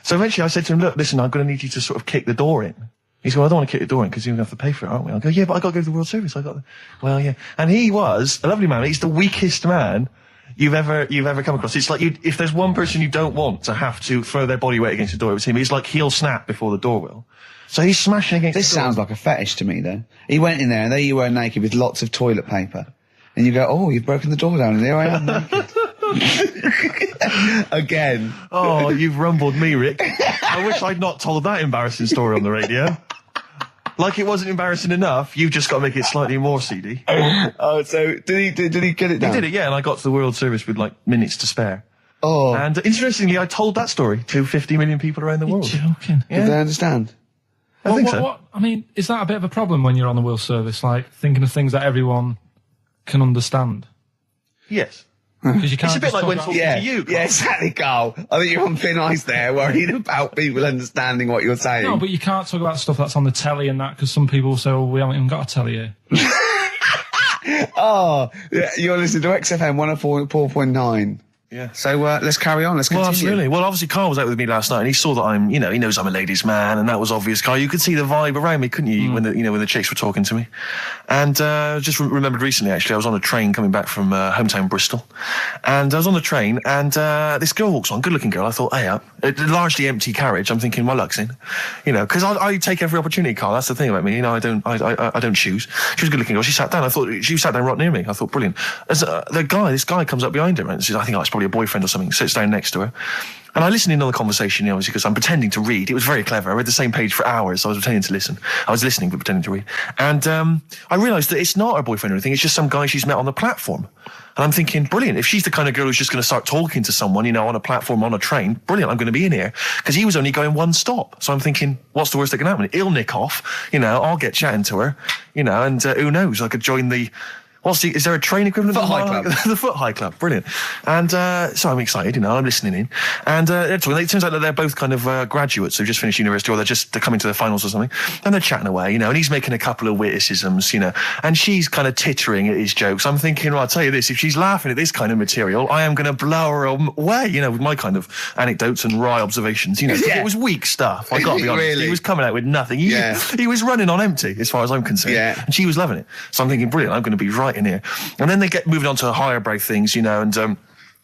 so eventually I said to him, look, listen, I'm going to need you to sort of kick the door in. He said, well, I don't want to kick the door in because you're going to have to pay for it, aren't we? I go, yeah, but I got to go to the World Service. Well, yeah. And he was a lovely man. He's the weakest man you've ever come across. It's like if there's one person you don't want to have to throw their body weight against the door, it was him. He's like he'll snap before the door will. So he's smashing against This the door. sounds like a fetish to me, then. He went in there and there you were naked with lots of toilet paper. And you go, oh, you've broken the door down and there I am naked. Again. Oh, you've rumbled me, Rick. I wish I'd not told that embarrassing story on the radio. Like it wasn't embarrassing enough, you've just got to make it slightly more seedy. Oh, so did he get it down? He did it, yeah, and I got to the World Service with like minutes to spare. Oh. And interestingly, I told that story to 50 million people around the world. You're joking. Yeah. Did they understand? I think so. I mean, is that a bit of a problem when you're on the World Service, like thinking of things that everyone can understand? Yes. Because you can't. It's a bit like when talking to you, Carl. Yeah, exactly, Carl. I think you're on thin ice there, worried about people understanding what you're saying. No, but you can't talk about stuff that's on the telly and that, because some people say, well, we haven't even got a telly here. Oh, yeah, you're listening to XFM 104.9. Yeah. So let's carry on. Let's continue. Well, absolutely. Well, obviously, Carl was out with me last night, and he saw that I'm, he knows I'm a ladies' man, and that was obvious. Carl, you could see the vibe around me, couldn't you? When the chicks were talking to me, and just remembered recently, actually, I was on a train coming back from hometown Bristol, and I was on the train, and this girl walks on, good-looking girl. I thought, hey, a largely empty carriage. I'm thinking, my luck's in, because I take every opportunity, Carl. That's the thing about me, I don't choose. She was a good-looking girl. She sat down. I thought she sat down right near me. I thought, brilliant. As this guy comes up behind her, and says, I think that's probably a boyfriend or something, sits down next to her. And I listened in on the conversation, obviously, because I'm pretending to read. It was very clever. I read the same page for hours, so I was pretending to listen. I was listening, but pretending to read. And I realised that it's not her boyfriend or anything. It's just some guy she's met on the platform. And I'm thinking, brilliant. If she's the kind of girl who's just going to start talking to someone, on a platform, on a train, brilliant, I'm going to be in here. Because he was only going one stop. So I'm thinking, what's the worst that can happen? He'll nick off, I'll get chatting to her, and who knows, I could join the... is there a train equivalent? Foot High Club. The Foot High Club, brilliant. And so I'm excited, I'm listening in. And it turns out that they're both kind of graduates who've just finished university, or they're coming to their finals or something. And they're chatting away, and he's making a couple of witticisms, and she's kind of tittering at his jokes. I'm thinking, well, I'll tell you this, if she's laughing at this kind of material, I am going to blow her away, with my kind of anecdotes and wry observations, It was weak stuff, I got to be honest. Really? He was coming out with nothing. He was running on empty, as far as I'm concerned. Yeah. And she was loving it. So I'm thinking, brilliant, I'm going to be right in here. And then they get moving on to higher brow things, and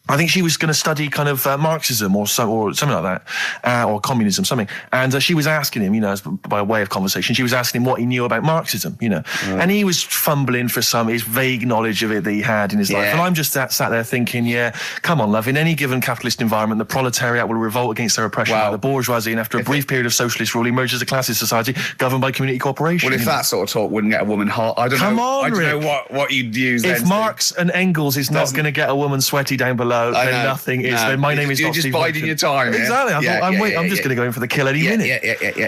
I think she was going to study kind of Marxism or something like that, or communism, something. And she was asking him, by way of conversation, she was asking him what he knew about Marxism, And he was fumbling for his vague knowledge of it that he had in his life. And I'm just sat there thinking, come on, love, in any given capitalist environment, the proletariat will revolt against their oppression by the bourgeoisie, and after a brief period of socialist rule, emerges a classist society governed by community cooperation. Well, if that sort of talk wouldn't get a woman hot, I don't know what you'd use then. If Marx and Engels is not going to get a woman sweaty down below, then nothing is. Then my name is You're not just Steve biding your time. Exactly. I'm just going to go in for the kill any minute.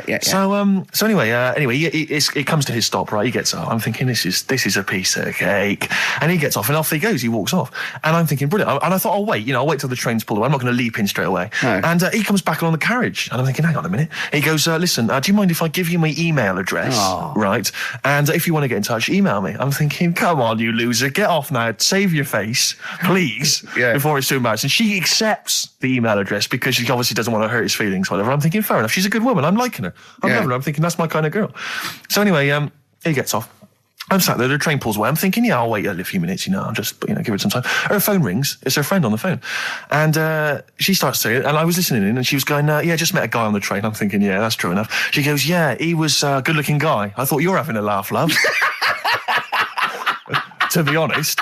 Yeah. So anyway, it comes to his stop. Right, he gets up. I'm thinking this is a piece of cake, and he gets off, and off he goes. He walks off, and I'm thinking brilliant. And I thought, I'll wait. I'll wait till the train's pulled away. I'm not going to leap in straight away. No. And he comes back along the carriage, and I'm thinking, hang on a minute. He goes, listen, do you mind if I give you my email address? Oh. Right, and if you want to get in touch, email me. I'm thinking, come on, you loser, get off now. Save your face, please, before it's too embarrassing. She accepts the email address because she obviously doesn't want to hurt his feelings, whatever. I'm thinking, fair enough. She's a good woman. I'm liking her. I'm loving her. I'm thinking that's my kind of girl. So anyway, he gets off. I'm sat there, the train pulls away. I'm thinking, I'll wait a few minutes, I'll just, give it some time. Her phone rings. It's her friend on the phone. And she starts saying it, and I was listening in, and she was going, just met a guy on the train. I'm thinking, that's true enough. She goes, he was a good-looking guy. I thought, you're having a laugh, love. To be honest.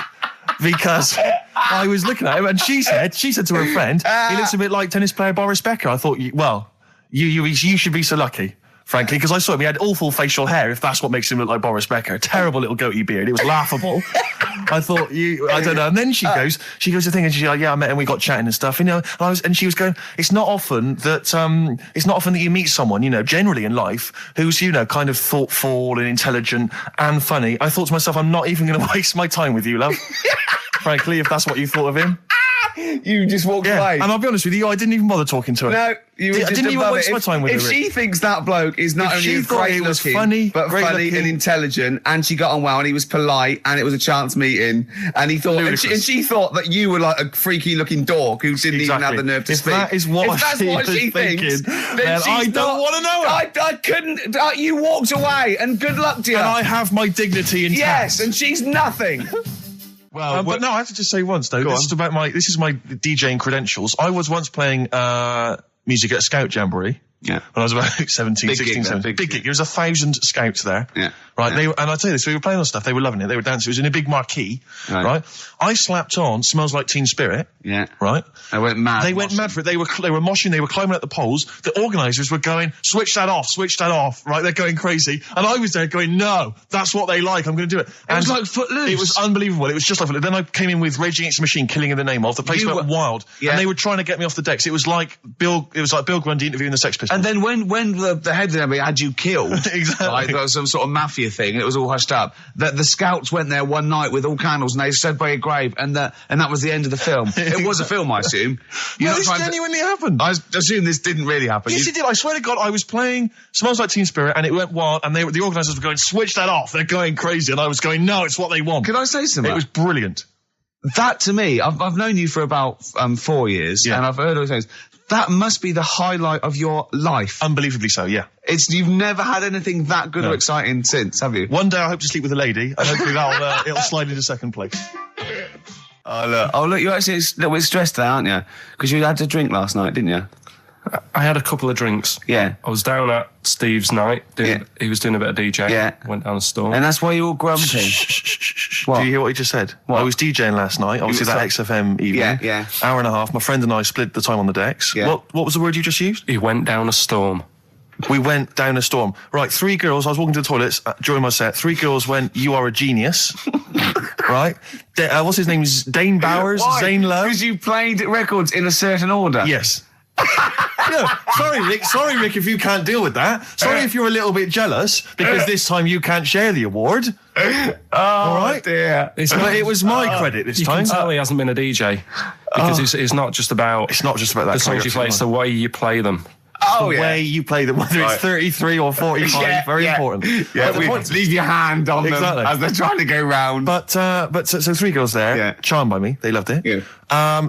Because I was looking at him, and she said to her friend, he looks a bit like tennis player Boris Becker. I thought, you should be so lucky frankly, because I saw him. He had awful facial hair, if that's what makes him look like Boris Becker. Terrible little goatee beard. It was laughable. I thought, I don't know. And then she goes to the thing, and she's like, yeah, I met him, we got chatting and stuff. You know, and she was going, it's not often that you meet someone, you know, generally in life, who's, you know, kind of thoughtful and intelligent and funny. I thought to myself, I'm not even going to waste my time with you, love. Frankly, if that's what you thought of him. You just walked away. And I'll be honest with you, I didn't even bother talking to her. No, you were just didn't even waste my time with her. If she thinks that bloke is not only great looking, but funny and intelligent, and she got on well, and he was polite, and it was a chance meeting, and he thought, and she thought that you were like a freaky looking dork who didn't even have the nerve to speak. That is what she thinks, then I don't want to know her. I couldn't. You walked away, and good luck to you. And I have my dignity intact. Yes, and she's nothing. Well, but no, I have to just say once though. This is my DJing credentials. I was once playing music at a Scout Jamboree. Yeah. When I was about 17, 16, 17. Big gig. There was 1,000 scouts there. Yeah. Right. Yeah. And I tell you this, we were playing on stuff. They were loving it. They were dancing. It was in a big marquee. Right. I slapped on Smells Like Teen Spirit. Yeah. Right. They went mad. They went mad for it. They were moshing. They were climbing up the poles. The organisers were going, switch that off. Right. They're going crazy. And I was there going, no, that's what they like. I'm going to do it. And it was like Footloose. It was unbelievable. It was just like Footloose. Then I came in with Rage Against the Machine, Killing in the Name of. The place went wild. Yeah. And they were trying to get me off the decks. It was like Bill Grundy interviewing the Sex Pistols. And then when the head of them had you killed, exactly, like there was some sort of mafia thing, and it was all hushed up. That the scouts went there one night with all candles, and they stood by a grave, and that was the end of the film. It was a film, I assume. This genuinely happened. I assume this didn't really happen. Yes, it did. I swear to God, I was playing Smells Like Teen Spirit, and it went wild, and the organisers were going, switch that off. They're going crazy, and I was going, no, it's what they want. Could I say something? It was brilliant. That to me, I've known you for about 4 years, and I've heard all things. That must be the highlight of your life. Unbelievably so, yeah. You've never had anything that good or exciting since, have you? One day I hope to sleep with a lady, and hopefully it'll slide into second place. Oh look, you're actually a little bit stressed there, aren't you? Because you had to drink last night, didn't you? I had a couple of drinks. Yeah. I was down at Steve's night. He was doing a bit of DJ. Yeah. Went down the store. And that's why you're all grumpy. What? Do you hear what he just said? What? I was DJing last night. Obviously that XFM evening. Yeah. Hour and a half. My friend and I split the time on the decks. Yeah. What was the word you just used? He went down a storm. We went down a storm. Right, 3 girls. I was walking to the toilets during my set. 3 girls went, you are a genius. Right? What's his name? Dane Bowers? Why? Zane Lowe? Because you played records in a certain order. Yes. No, sorry, Rick, if you can't deal with that. Sorry if you're a little bit jealous, because this time you can't share the award. All right? Dear. But it was my credit this time. You can tell he hasn't been a DJ. Because it's not just about... It's not just about that. The songs you play, it's the way you play them. The way you play them, whether it's 33 or 45, very important. Yeah, leave your hand on them as they're trying to go round. But so 3 girls there, charmed by me, they loved it. Yeah.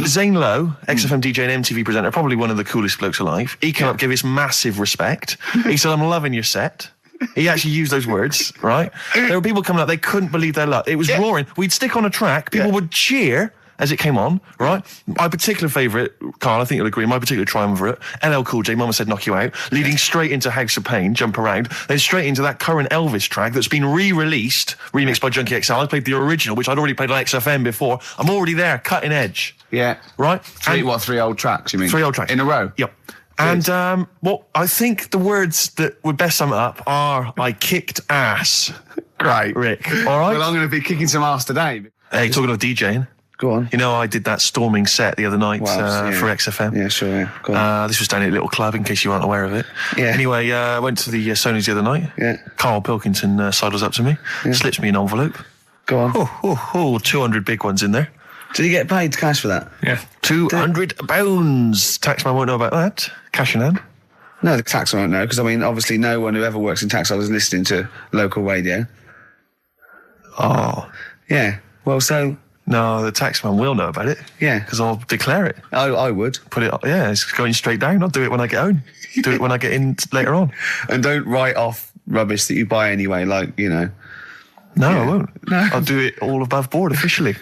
Zane Lowe, XFM DJ and MTV presenter, probably one of the coolest blokes alive. He came up, gave us massive respect. He said, I'm loving your set. He actually used those words, right? There were people coming up, they couldn't believe their luck. It was roaring. We'd stick on a track, people would cheer as it came on, right? My particular favourite, Carl, I think you'll agree, my particular triumvirate, LL Cool J, Mama Said Knock You Out, leading straight into House of Pain, Jump Around, then straight into that current Elvis track that's been re-released, remixed by Junkie XL. I played the original, which I'd already played on XFM before. I'm already there, cutting edge. Yeah. Right? 3 old tracks, you mean? 3 old tracks. In a row? Yep. And I think the words that would best sum it up are, I kicked ass. Great. Rick. All right? Well, I'm going to be kicking some ass today. Hey, talking of DJing. Go on. You know, I did that storming set the other night for XFM. Yeah, sure, yeah. Go on. This was down at a little club, in case you weren't aware of it. Yeah. Anyway, I went to the Sony's the other night. Yeah. Karl Pilkington sidles up to me, slips me an envelope. Go on. 200 big ones in there. Did you get paid cash for that? Yeah. £200. Taxman won't know about that. Cash in hand. No, the tax won't know, because, I mean, obviously no one who ever works in tax is listening to local radio. Oh. Yeah. Well, so... No, the taxman will know about it. Yeah. Because I'll declare it. I would. Put it, it's going straight down. I'll do it when I get home. Do it when I get in later on. And don't write off rubbish that you buy anyway, like, you know. No, I won't. No. I'll do it all above board officially.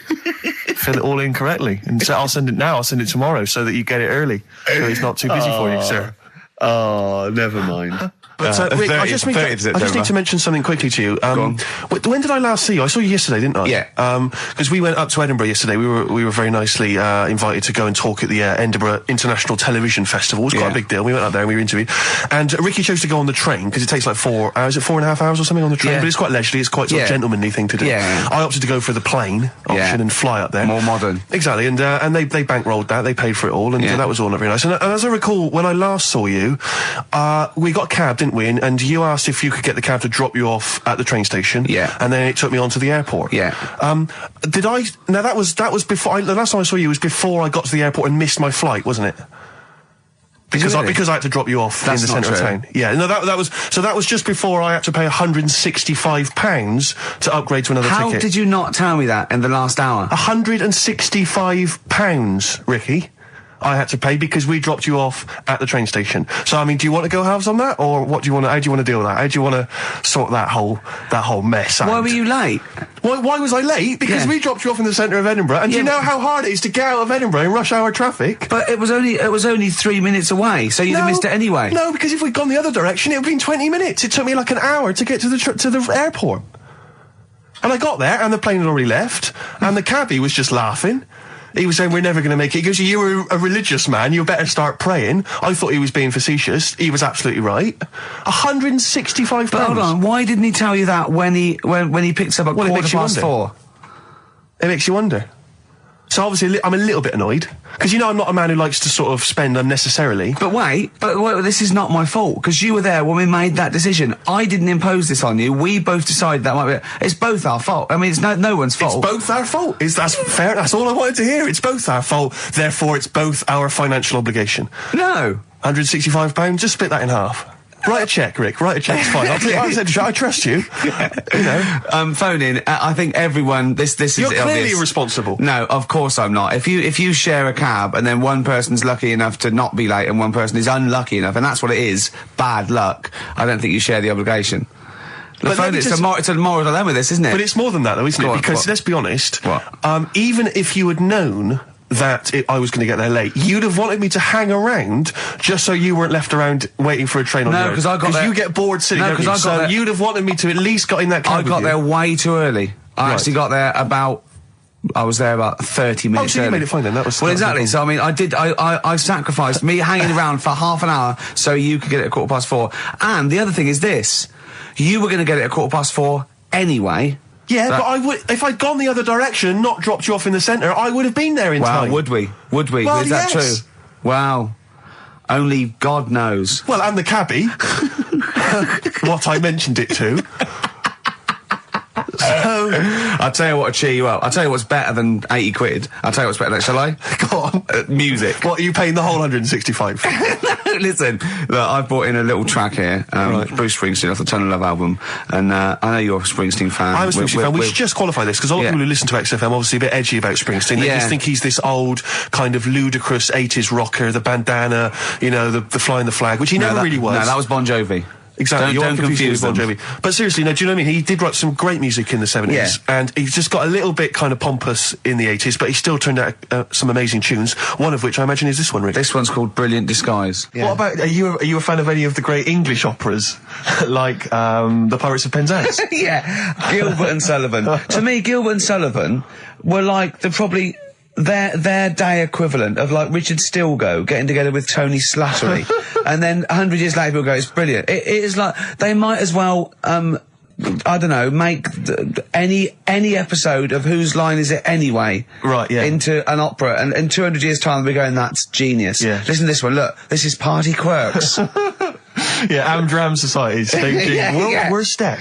Fill it all in correctly. And so I'll send it now, I'll send it tomorrow so that you get it early. So it's not too busy for you, sir. Oh, never mind. But Rick, I just need to mention something quickly to you. When did I last see you? I saw you yesterday, didn't I? Yeah. Because we went up to Edinburgh yesterday. We were very nicely invited to go and talk at the Edinburgh International Television Festival. It was quite a big deal. We went up there and we were interviewed. And Ricky chose to go on the train because it takes like 4 hours. Is it 4.5 hours or something on the train? But it's quite leisurely. It's quite sort of gentlemanly thing to do. Yeah. I opted to go for the plane option and fly up there. More modern. Exactly. And they bankrolled that. They paid for it all, and that was all not very nice. And as I recall, when I last saw you, we got a cab, didn't we? And you asked if you could get the cab to drop you off at the train station. Yeah. And then it took me on to the airport. Yeah. Did I? Now that was before. The last time I saw you was before I got to the airport and missed my flight, wasn't it? Because I had to drop you off in the centre of town. Yeah, no, that was just before I had to pay £165 to upgrade to another ticket. How did you not tell me that in the last hour? £165, Ricky. I had to pay because we dropped you off at the train station. So, I mean, do you want to go halves on that, or how do you want to deal with that? How do you want to sort that whole mess out? Why were you late? Why was I late? Because we dropped you off in the centre of Edinburgh, and do you know how hard it is to get out of Edinburgh in rush hour traffic? But it was only 3 minutes away, so you'd have missed it anyway. No, because if we'd gone the other direction, it would have been 20 minutes. It took me like an hour to get to the airport. And I got there, and the plane had already left, and the cabbie was just laughing. He was saying, we're never going to make it. He goes, you were a religious man, you better start praying. I thought he was being facetious. He was absolutely right. £165. But hold on, why didn't he tell you that when he picked up at 4:15? It makes you wonder. So obviously I'm a little bit annoyed, because you know I'm not a man who likes to sort of spend unnecessarily. But wait, this is not my fault, because you were there when we made that decision. I didn't impose this on you. We both decided that might be. It's both our fault. I mean, it's no one's fault. It's both our fault. That's fair. That's all I wanted to hear. It's both our fault. Therefore, it's both our financial obligation. No. £165. Just split that in half. Write a cheque, Rick. Write a cheque. It's fine. I trust you. You know. Phone in. I think everyone. This is. You're clearly obvious. irresponsible. No, of course I'm not. If you share a cab and then one person's lucky enough to not be late and one person is unlucky enough, and that's what it is, bad luck. I don't think you share the obligation. It's a moral dilemma, this, isn't it? But it's more than that, though, isn't it? Because let's be honest. Even if you had known that I was going to get there late, you'd have wanted me to hang around just so you weren't left around waiting for a train on your own. No, because you get bored sitting there. So you'd have wanted me to at least got in that cab. I got there way too early. I actually got there I was there about 30 minutes early. You made it fine then. That was exactly. So I mean, I sacrificed me hanging around for half an hour so you could get it at 4:15. And the other thing is this: you were going to get it at 4:15 anyway. Yeah, but I would, if I'd gone the other direction and not dropped you off in the centre, I would have been there in time. Would we? Well, is that true? Well, only God knows. Well, and the cabbie. What I mentioned it to. So, I'll tell you what to cheer you up. I'll tell you what's better than 80 quid. I'll tell you what's better than, shall I? Go on. Music. What, are you paying the whole 165? Listen, look, I've brought in a little track here, Bruce Springsteen off the Tunnel Love album, and I know you're a Springsteen fan. I'm a Springsteen fan. We should just qualify this, because a lot of people who listen to XFM are obviously a bit edgy about Springsteen. They just think he's this old, kind of ludicrous 80s rocker, the bandana, you know, the flying the flag, which he never really was. No, that was Bon Jovi. Exactly, don't confuse Bon Jovi. But seriously, no, do you know what I mean? He did write some great music in the 70s, and he's just got a little bit kind of pompous in the 80s, but he still turned out some amazing tunes, one of which I imagine is this one, Rick. This one's called Brilliant Disguise. Yeah. What about, are you a fan of any of the great English operas, like The Pirates of Penzance? Yeah, Gilbert and Sullivan. To me, Gilbert and Sullivan were like probably their day equivalent of like Richard Stilgoe getting together with Tony Slattery. And then 100 years later, people go, it's brilliant. It is like, they might as well, I don't know, make any episode of Whose Line Is It Anyway? Right, yeah. Into an opera. And in 200 years' time, we're going, that's genius. Yeah. Listen to this one. Look, this is Party Quirks. Yeah, Amdram Society. We're step.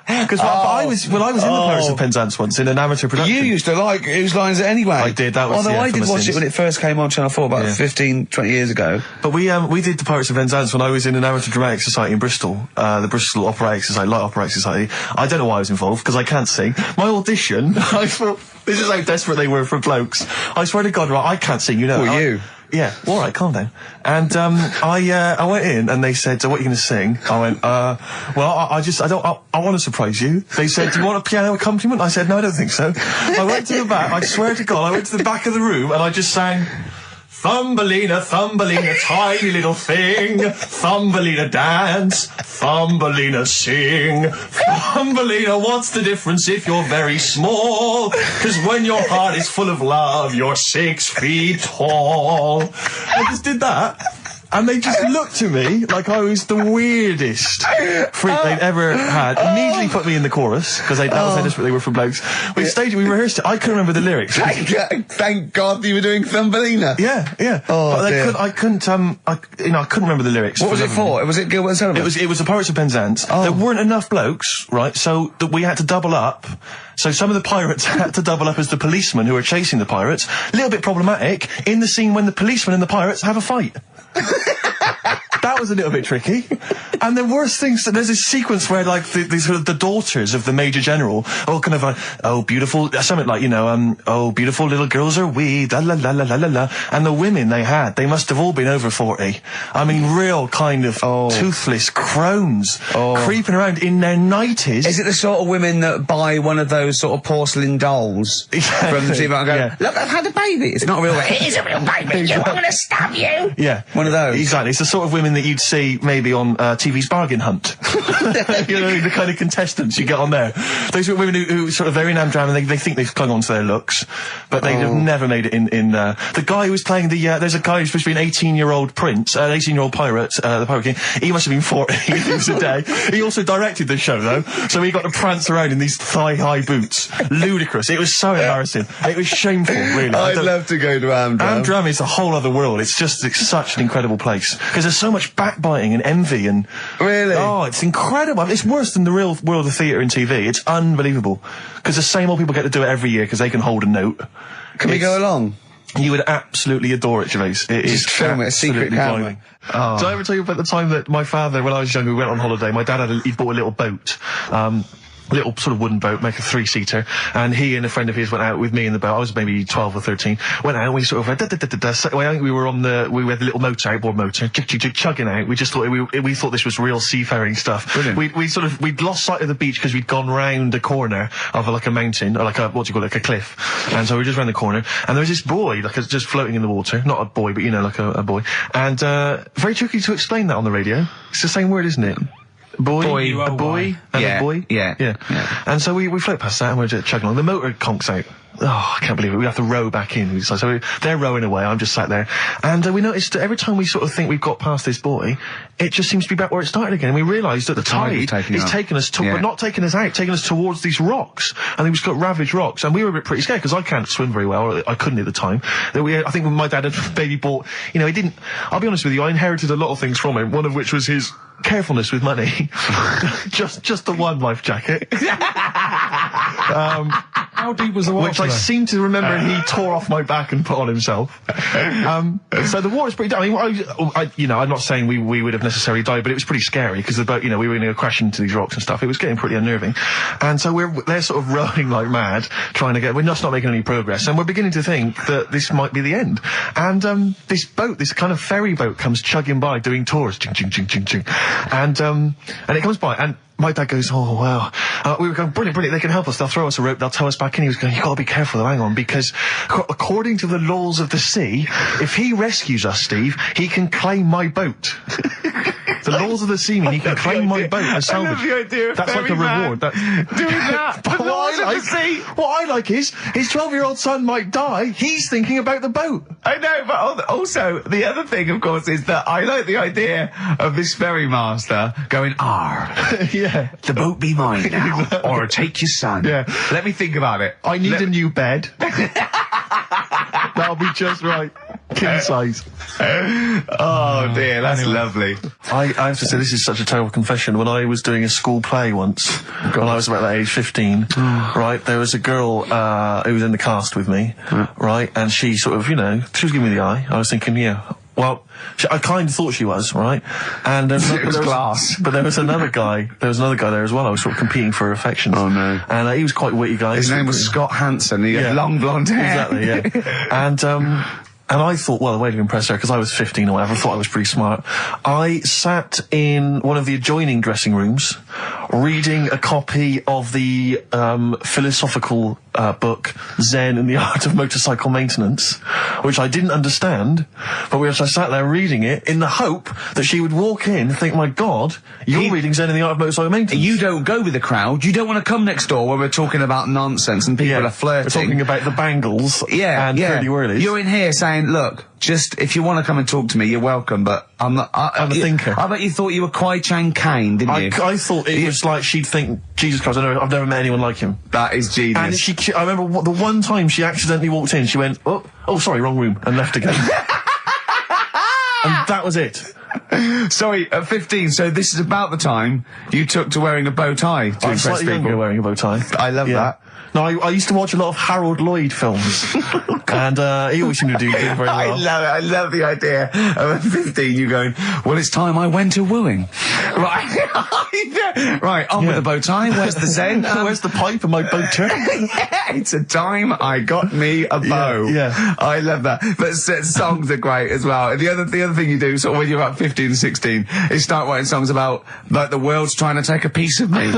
Because I was in the Pirates of Penzance once in an amateur production. You used to like Whose Line Is It Anyway? I did. That was. Although I did watch it when it first came on Channel 4 about 15, 20 years ago. But we did the Pirates of Penzance when I was in an amateur dramatic society in Bristol, the Bristol Operatic Society, Light Operatic Society. I don't know why I was involved, because I can't sing. My audition, I thought, this is how desperate they were for blokes. I swear to God, right, I can't sing, you know. Well, you? Yeah, all right, calm down. And I went in and they said, "So what are you going to sing?" I went, "Well, I want to surprise you." They said, "Do you want a piano accompaniment?" I said, "No, I don't think so." I went to the back. I swear to God, I went to the back of the room and I just sang Thumbelina, Thumbelina, tiny little thing. Thumbelina dance, Thumbelina sing. Thumbelina, what's the difference if you're very small? 'Cause when your heart is full of love, you're 6 feet tall. I just did that. And they just looked at me like I was the weirdest freak they'd ever had. Immediately put me in the chorus, because that was how desperate they were for blokes. We rehearsed it. I couldn't remember the lyrics. Thank God you were doing Thumbelina. Yeah. Oh, but I couldn't remember the lyrics. What was it for? Was it Gilbert and Sullivan? It was the Pirates of Penzance. There weren't enough blokes, right? So that we had to double up. So some of the pirates had to double up as the policemen who were chasing the pirates. A little bit problematic in the scene when the policemen and the pirates have a fight. That was a little bit tricky. And the worst thing, so there's this sequence where, like, the daughters of the Major General all kind of like, oh, beautiful, something like, oh, beautiful little girls are we, la la la la la la la. And the women they must have all been over 40. I mean, real kind of toothless crones creeping around in their 90s. Is it the sort of women that buy one of those sort of porcelain dolls from the TV and go, look, I've had a baby. It's not a real baby. It is a real baby. I'm going to stab you. Yeah. One of those. Exactly. It's the sort of women that you'd see maybe on TV's Bargain Hunt. The kind of contestants you get on there. Those are women who sort of, they're in Amdram and they think they've clung on to their looks, but they have never made it in the guy who was playing there's a guy who's supposed to be an 18-year-old prince, an 18-year-old pirate, the Pirate King. He must have been 40 years a day. He also directed the show, though, so he got to prance around in these thigh-high boots. Ludicrous. It was so embarrassing. It was shameful, really. I'd love to go to Amdram. Amdram is a whole other world. It's such an incredible place, because there's so much backbiting and envy and... Really? Oh, it's incredible. It's worse than the real world of theatre and TV. It's unbelievable. Because the same old people get to do it every year because they can hold a note. Can we go along? You would absolutely adore it, Gervais. It is film it, a secret camera. Did I ever tell you about the time that my father, when I was younger, we went on holiday? My dad he'd bought a little boat. Little sort of wooden boat, make a 3-seater, and he and a friend of his went out with me in the boat. I was maybe 12 or 13. Went out and we sort of went, I think we were we had the little motor, outboard motor, chugging out. We just thought, we thought this was real seafaring stuff. Brilliant. We'd lost sight of the beach because we'd gone round a corner of like a mountain, or like a cliff. And so we were just round the corner, and there was this boy, just floating in the water. Not a boy, but like a boy. And, very tricky to explain that on the radio. It's the same word, isn't it? Boy, a boy, and a boy. Yeah. And so we float past that and we're just chugging along. The motor conks out. Oh, I can't believe it. We have to row back in. So they're rowing away. I'm just sat there. And we noticed that every time we sort of think we've got past this buoy, it just seems to be back where it started again. And we realised that the tide is taking us but not taking us out, taking us towards these rocks. And we've just got ravaged rocks. And we were a bit pretty scared because I can't swim very well. Or I couldn't at the time. I think when my dad had maybe bought, he didn't, I'll be honest with you, I inherited a lot of things from him. One of which was his carefulness with money. just the one life jacket. How deep was the water? Which I seem to remember he tore off my back and put on himself. So the water's pretty down. I'm not saying we would have necessarily died, but it was pretty scary because the boat, we were going to go crash into these rocks and stuff. It was getting pretty unnerving. And so they're sort of rowing like mad, we're just not making any progress. And we're beginning to think that this might be the end. And this boat, this kind of ferry boat, comes chugging by doing tours. Ching, ching, ching, ching, ching. And it comes by and my dad goes, oh, wow. We were going, brilliant, they can help us. They'll throw us a rope, they'll tow us back in. He was going, you've got to be careful, hang on, because according to the laws of the sea, if he rescues us, Steve, he can claim my boat. The laws of the sea mean he can claim my boat as salvage. I love the idea of that's like a reward. Doing that. But what I like is, his 12-year-old son might die, he's thinking about the boat. I know, but also, the other thing, of course, is that I like the idea of this ferrymaster going, Yeah. The boat be mine now, or take your son. Yeah. Let me think about it. I need a new bed. That'll be just right. King size. Oh dear, that's lovely. I have to say, this is such a terrible confession. When I was doing a school play once, when I was about that age, 15, right, there was a girl who was in the cast with me, right, and she sort of, she was giving me the eye. I was thinking, well, I kind of thought she was, right? And it was class. But there was another guy. There as well. I was sort of competing for affections. Oh no! And he was quite a witty guy. His name was Scott Hansen. He had long blonde hair. Exactly. Yeah. And I thought, well, the way to impress her, because I was 15 or whatever, I thought I was pretty smart. I sat in one of the adjoining dressing rooms, reading a copy of the philosophical book Zen and the Art of Motorcycle Maintenance, which I didn't understand, but I sat there reading it in the hope that she would walk in and think, my God, you're reading Zen and the Art of Motorcycle Maintenance. You don't go with the crowd. You don't want to come next door where we're talking about nonsense and people are flirting. We're talking about the bangles and curly-whirlies. You're in here saying, look, just, if you want to come and talk to me, you're welcome, but I'm not... I'm a thinker. I bet you thought you were Kwai Chang Kane, didn't you? I thought it was like she'd think, Jesus Christ, I've never met anyone like him. That is genius. And I remember the one time she accidentally walked in, she went, oh, sorry, wrong room, and left again. And that was it. Sorry, at 15, so this is about the time you took to wearing a bow tie to impress slightly people. Younger wearing a bow tie. I love that. No, I used to watch a lot of Harold Lloyd films, and he always seemed to do very well. I love it. I love the idea of at 15 you going, well, it's time I went to wooing. Right, right, on with the bow tie. Where's the Zen? Where's the pipe and my boater? It's a time I got me a bow. Yeah. I love that. But songs are great as well. The other thing you do, sort of when you're about 15 and 16, is start writing songs about, like, the world's trying to take a piece of me.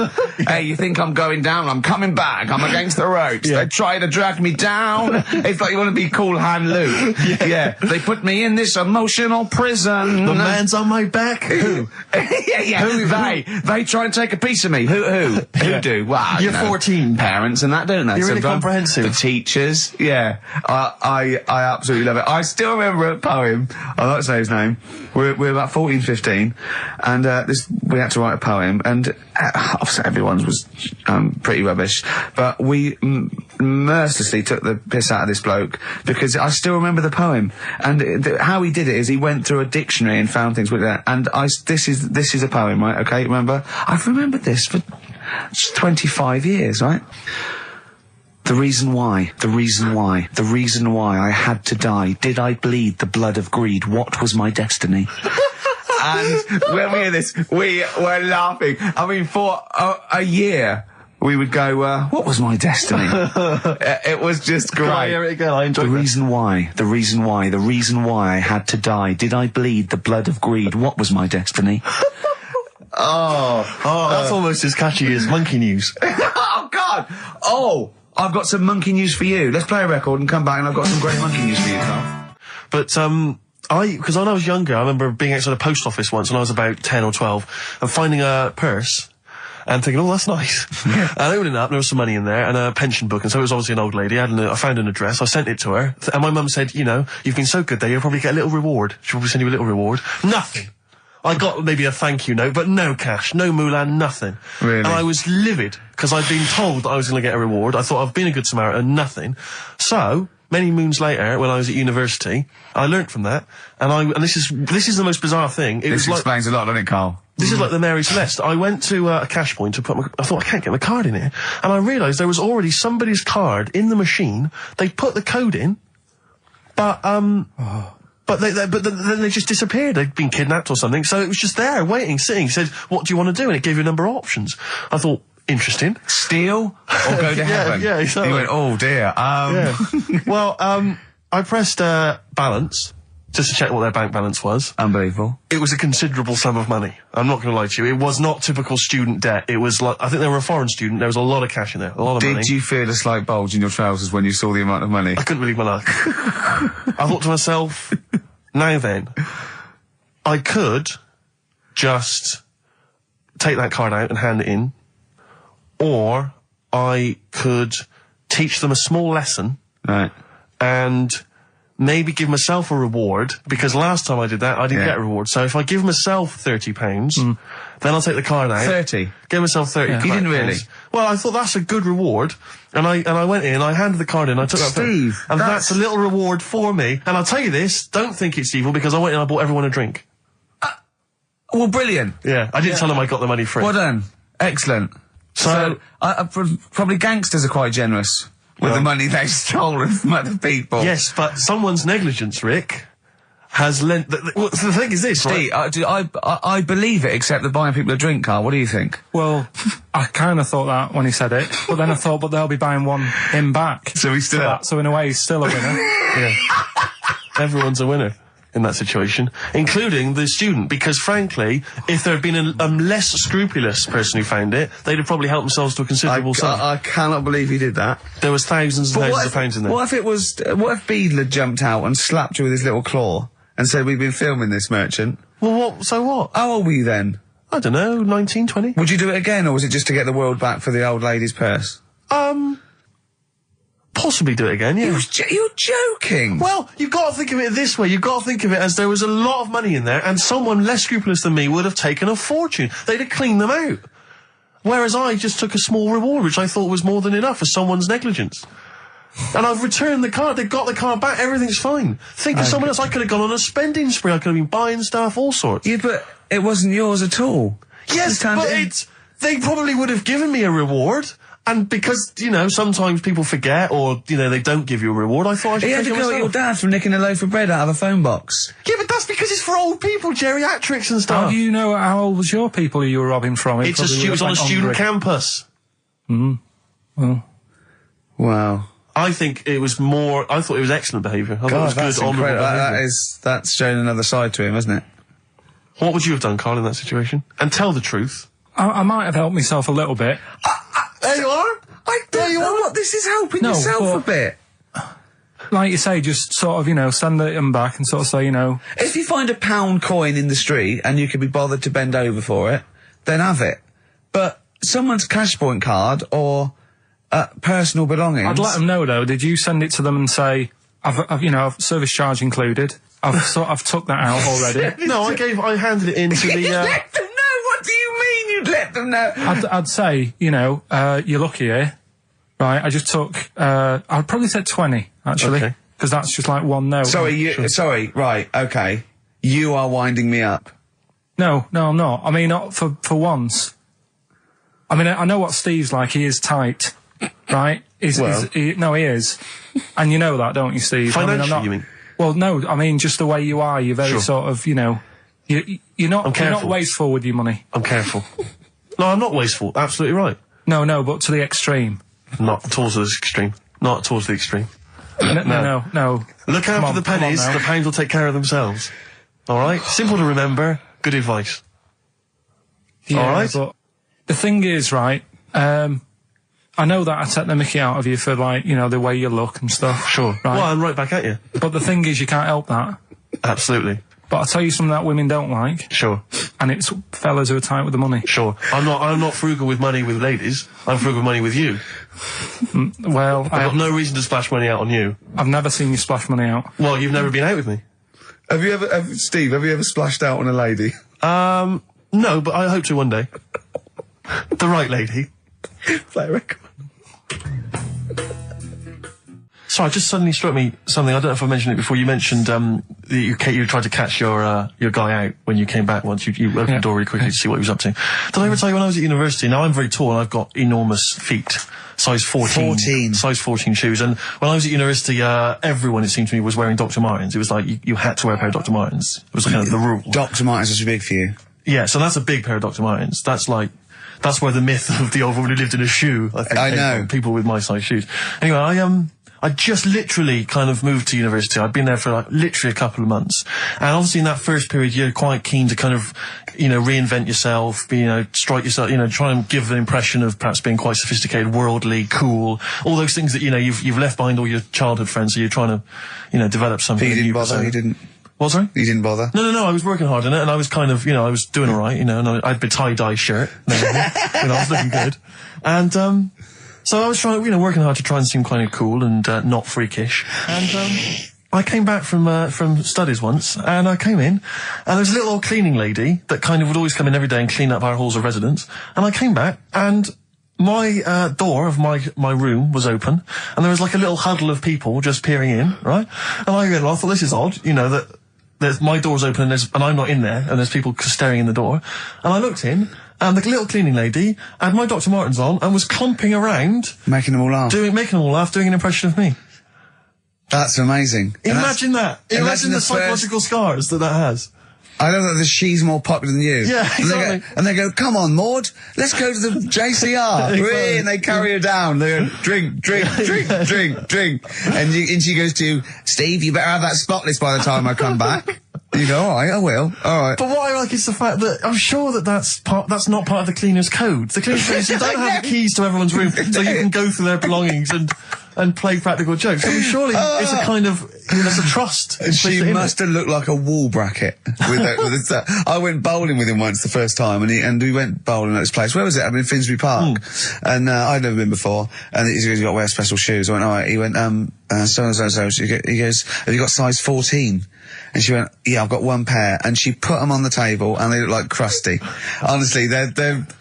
Hey, you think I'm going down? I'm coming back. I'm against the ropes. They try to drag me down. It's like you want to be Cool Hand Luke. Yeah. They put me in this emotional prison. The man's on my back. Who? They try and take a piece of me. Who do? Well, you're 14. Parents and that, don't they? You're really comprehensive. The teachers. Yeah. I absolutely love it. I still remember a poem. I'll not say his name. We're about 14, 15, and we had to write a poem, and obviously everyone's was pretty rubbish, but we mercilessly took the piss out of this bloke because I still remember the poem, and how he did it is he went through a dictionary and found things with that, and this is a poem, right? Okay, remember? I've remembered this for 25 years, right? The reason why I had to die. Did I bleed the blood of greed? What was my destiny? And when we hear this, we were laughing. I mean, for a year, we would go, what was my destiny? It was just great. Can I hear it again? I enjoyed the reason why I had to die. Did I bleed the blood of greed? What was my destiny? That's almost as catchy as Monkey News. Oh, God! Oh! I've got some monkey news for you. Let's play a record and come back, and I've got some great monkey news for you, Carl. But, because when I was younger, I remember being outside a post office once when I was about 10 or 12, and finding a purse, and thinking, oh, that's nice. And opening it up, there was some money in there, and a pension book, and so it was obviously an old lady. I found an address, I sent it to her, and my mum said, you know, you've been so good there, you'll probably get a little reward. She'll probably send you a little reward. Nothing. I got maybe a thank you note, but no cash, no moolah, nothing. Really? And I was livid, because I'd been told that I was going to get a reward. I thought I've been a good Samaritan, nothing. So, many moons later, when I was at university, I learnt from that, and this is the most bizarre thing. This explains a lot, doesn't it, Carl? This is like the Mary Celeste. I went to a cash point to I thought, I can't get my card in here. And I realised there was already somebody's card in the machine. They put the code in, but then they just disappeared. They'd been kidnapped or something. So it was just there, waiting, sitting. It said, what do you want to do? And it gave you a number of options. I thought, interesting. Steal or go to heaven? Yeah, exactly. You went, oh dear. Well, I pressed balance just to check what their bank balance was. Unbelievable. It was a considerable sum of money. I'm not going to lie to you. It was not typical student debt. It was like, I think they were a foreign student. There was a lot of cash in there. A lot of money. Did you feel a slight bulge in your trousers when you saw the amount of money? I couldn't believe my luck. I thought to myself, now then, I could just take that card out and hand it in, or I could teach them a small lesson. Right. And maybe give myself a reward, because last time I did that, I didn't get a reward. So if I give myself £30, then I'll take the card out. 30? Give myself 30. You didn't really? Well, I thought that's a good reward. And I went in, I handed the card in, I took that. Steve, and that's a little reward for me. And I'll tell you this, don't think it's evil, because I went in and I bought everyone a drink. Well, brilliant. Yeah, I didn't tell them I got the money free. Well done. Excellent. So probably gangsters are quite generous with the money they've stolen from other people. Yes, but someone's negligence, Rick, has lent... the thing is this, Steve, right? I believe it, except that buying people a drink, Carl. What do you think? Well, I kind of thought that when he said it, but then I thought, but they'll be buying him back. So he's still... So in a way, he's still a winner. Yeah. Everyone's a winner. in that situation, including the student, because frankly, if there had been a less scrupulous person who found it, they'd have probably helped themselves to a considerable sum. I cannot believe he did that. There was thousands and thousands of pounds in there. What if Beadle had jumped out and slapped you with his little claw and said, we've been filming this, merchant? Well, so what? How old were you then? I don't know, 19, 20. Would you do it again, or was it just to get the world back for the old lady's purse? Possibly do it again, yeah. You're joking. Well, you've got to think of it this way. You've got to think of it as there was a lot of money in there, and someone less scrupulous than me would have taken a fortune. They'd have cleaned them out. Whereas I just took a small reward, which I thought was more than enough for someone's negligence. And I've returned the card. They've got the card back. Everything's fine. Think of someone else. I could have gone on a spending spree. I could have been buying stuff, all sorts. Yeah, but it wasn't yours at all. Yes, but they probably would have given me a reward. And because, you know, sometimes people forget or, you know, they don't give you a reward, I thought I should take it myself. You had to go at your dad for nicking a loaf of bread out of a phone box. Yeah, but that's because it's for old people, geriatrics and stuff. How do you know how old was your people who you were robbing from? It was on a student campus. Well. Wow. I think it was I thought it was excellent behaviour. I thought it was that's good, honourable behaviour. That's showing another side to him, isn't it? What would you have done, Karl, in that situation? And tell the truth. I might have helped myself a little bit. There you are. I don't know what this is helping yourself a bit. Like you say, just sort of, you know, send them back and sort of say, you know... If you find a £1 coin in the street and you can be bothered to bend over for it, then have it. But someone's cash point card or personal belongings... I'd let them know, though. Did you send it to them and say, I've service charge included. I've took that out already. No, I handed it in to the... You let them know? What do you mean you'd let them know? I'd say, you know, you're lucky here. Right, I just took, I'd probably said 20, actually. Because that's just like one note. Sorry, right, okay. You are winding me up. No, I'm not. I mean, not for once. I mean, I know what Steve's like. He is tight, right? He is. And you know that, don't you, Steve? Financially, you mean? Well, no, I mean, just the way you are. You're very sort of, you know, you're not wasteful with your money. I'm careful. No, I'm not wasteful. Absolutely right. No, but to the extreme. Not towards the extreme. Not towards the extreme. No. Look after the pennies. The pounds will take care of themselves. All right? Simple to remember. Good advice. Yeah, all right? But the thing is, right, I know that I take the mickey out of you for, like, you know, the way you look and stuff. Sure. Right? Well, I'm right back at you. But the thing is, you can't help that. Absolutely. But I'll tell you something that women don't like. Sure. And it's fellas who are tight with the money. Sure. I'm not frugal with money with ladies. I'm frugal with money with you. Well, I've got no reason to splash money out on you. I've never seen you splash money out. Well, you've never been out with me. Steve, have you ever splashed out on a lady? No, but I hope to one day. The right lady. Play a record. Sorry, just suddenly struck me something. I don't know if I mentioned it before. You mentioned you tried to catch your guy out when you came back once. You opened the door really quickly to see what he was up to. Did I ever tell you when I was at university? Now, I'm very tall and I've got enormous feet. Size 14. Size 14 shoes. And when I was at university, everyone, it seemed to me, was wearing Dr. Martens. It was like you had to wear a pair of Dr. Martens. It was kind of the rule. Dr. Martens was big for you? Yeah, so that's a big pair of Dr. Martens. That's where the myth of the old woman who lived in a shoe, I think, came from. People with my size shoes. Anyway, I just literally kind of moved to university. I'd been there for like literally a couple of months. And obviously in that first period, you're quite keen to kind of, you know, reinvent yourself, strike yourself, you know, try and give an impression of perhaps being quite sophisticated, worldly, cool, all those things that, you know, you've left behind all your childhood friends, so you're trying to, you know, develop something. But you didn't bother, you didn't? What, sorry? You didn't bother? No, I was working hard on it, and I was kind of, you know, I was doing alright, you know, and I had a tie-dye shirt, and I was looking good. And, so I was trying, you know, working hard to try and seem kind of cool and not freakish. And I came back from studies once, and I came in, and there was a little old cleaning lady that kind of would always come in every day and clean up our halls of residence. And I came back, and my door of my room was open, and there was like a little huddle of people just peering in, right? And I thought, this is odd, you know, that my door's open and I'm not in there, and there's people staring in the door. And I looked in, and the little cleaning lady had my Dr. Martens on and was clumping around. Making them all laugh. Making them all laugh, doing an impression of me. That's amazing. Imagine that. Imagine the psychological scars that has. I don't know that she's more popular than you. Yeah, exactly. And they go, come on, Maud, let's go to the JCR. Exactly. And they carry her down. They go, drink. And she goes to, Steve, you better have that spotless by the time I come back. You go, all right, I will. All right. But what I like is the fact that I'm sure that's not part of the cleaner's code. The cleaner's code is you don't have the keys to everyone's room so you can go through their belongings and play practical jokes. I mean, surely it's a kind of, there's a trust. She must have looked like a wall bracket. I went bowling with him once the first time, and we went bowling at this place. Where was it? I mean, Finsbury Park. And I'd never been before. And he goes, you got to wear special shoes. I went, all right. He went, so. He goes, have you got size 14? And she went, yeah, I've got one pair. And she put them on the table, and they look like crusty. Honestly,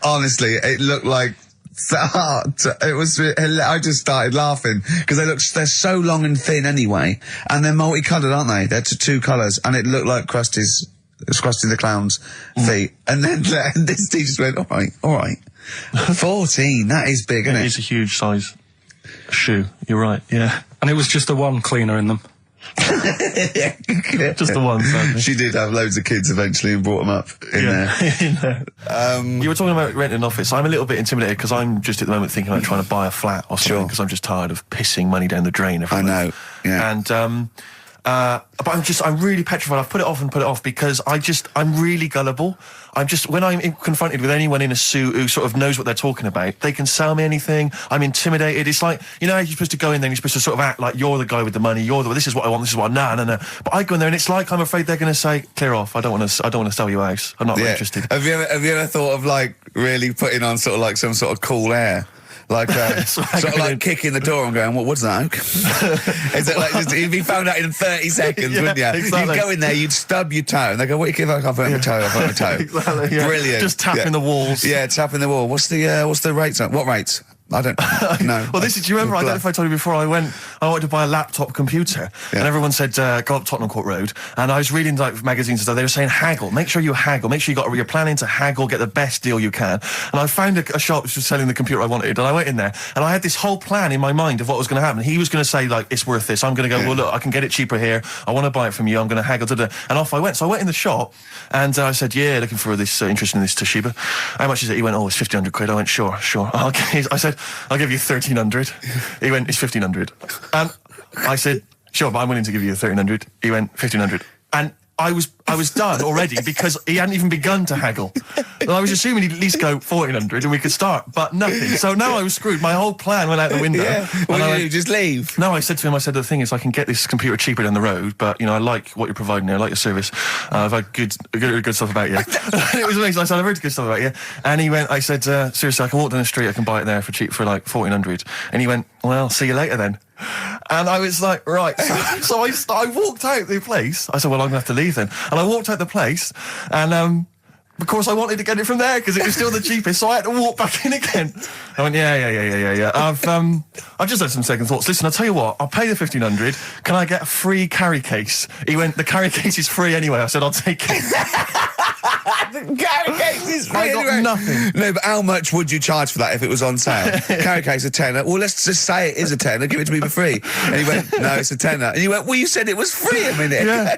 honestly, it looked like. It was. I just started laughing because they're so long and thin anyway, and they're multicoloured, aren't they? They're two colours, and it looked like Krusty the Clown's feet. And then this teacher just went, all right, 14. That is big, isn't it? It is a huge size shoe. You're right. Yeah, and it was just the one cleaner in them. Just the one, sadly. She did have loads of kids eventually and brought them up in there. You were talking about renting an office. I'm a little bit intimidated because I'm just at the moment thinking about trying to buy a flat or something because I'm just tired of pissing money down the drain every month. I know, yeah. And, but I'm really petrified. I've put it off because I'm really gullible. When I'm confronted with anyone in a suit who sort of knows what they're talking about, they can sell me anything. I'm intimidated. It's like, you know, you're supposed to go in there and you're supposed to sort of act like you're the guy with the money. This is what I want. This is what, no. But I go in there and it's like, I'm afraid they're going to say, clear off. I don't want to sell you a house. I'm not really interested. Have you ever thought of like really putting on sort of like some sort of cool air? Like, sort of like kicking the door and going, what's that? Is it like, you'd be found out in 30 seconds, wouldn't you? Exactly. You'd go in there, you'd stub your toe, and they go, what do you give? I've got my toe, Exactly, yeah. Brilliant. Just tapping the walls. Yeah, tapping the wall. What's the rates? What rates? I don't know. Well, do you remember, I don't know if I told you before, I wanted to buy a laptop computer, and everyone said, go up Tottenham Court Road, and I was reading like magazines and stuff, they were saying haggle, make sure you haggle, make sure you're planning to haggle, get the best deal you can. And I found a shop which was selling the computer I wanted, and I went in there, and I had this whole plan in my mind of what was going to happen. He was going to say, like, it's worth this. I'm going to go, well, look, I can get it cheaper here, I want to buy it from you, I'm going to haggle, and off I went. So I went in the shop, and I said, yeah, looking for this, interested in this Toshiba. How much is it? He went, it's 1,500 quid. I went, sure. Okay. I said, I'll give you 1,300. He went, it's 1,500. And I said, sure, but I'm willing to give you 1,300. He went, 1,500. And I was done already because he hadn't even begun to haggle. And I was assuming he'd at least go 1,400 and we could start, but nothing. So now I was screwed. My whole plan went out the window. Yeah. What did you just leave? No, I said to him, the thing is I can get this computer cheaper down the road, but, you know, I like what you're providing there. I like your service. I've had good stuff about you. It was amazing. I said, I've heard good stuff about you. And he went, I said, seriously, I can walk down the street, I can buy it there for cheap for like 1,400. And he went, well, see you later then. And I was like, right. So I walked out the place. I said, well, I'm going to have to leave then. And I walked out the place, and of course I wanted to get it from there because it was still the cheapest, so I had to walk back in again. I went, yeah. I've just had some second thoughts. Listen, I'll tell you what, I'll pay the 1,500. Can I get a free carry case? He went, the carry case is free anyway. I said, I'll take it. The carry case is free I got nothing. No, but how much would you charge for that if it was on sale? Carry case a tenner. Well, let's just say it is a tenner. Give it to me for free. And he went, no, it's a tenner. And you went, well, you said it was free a minute. Yeah.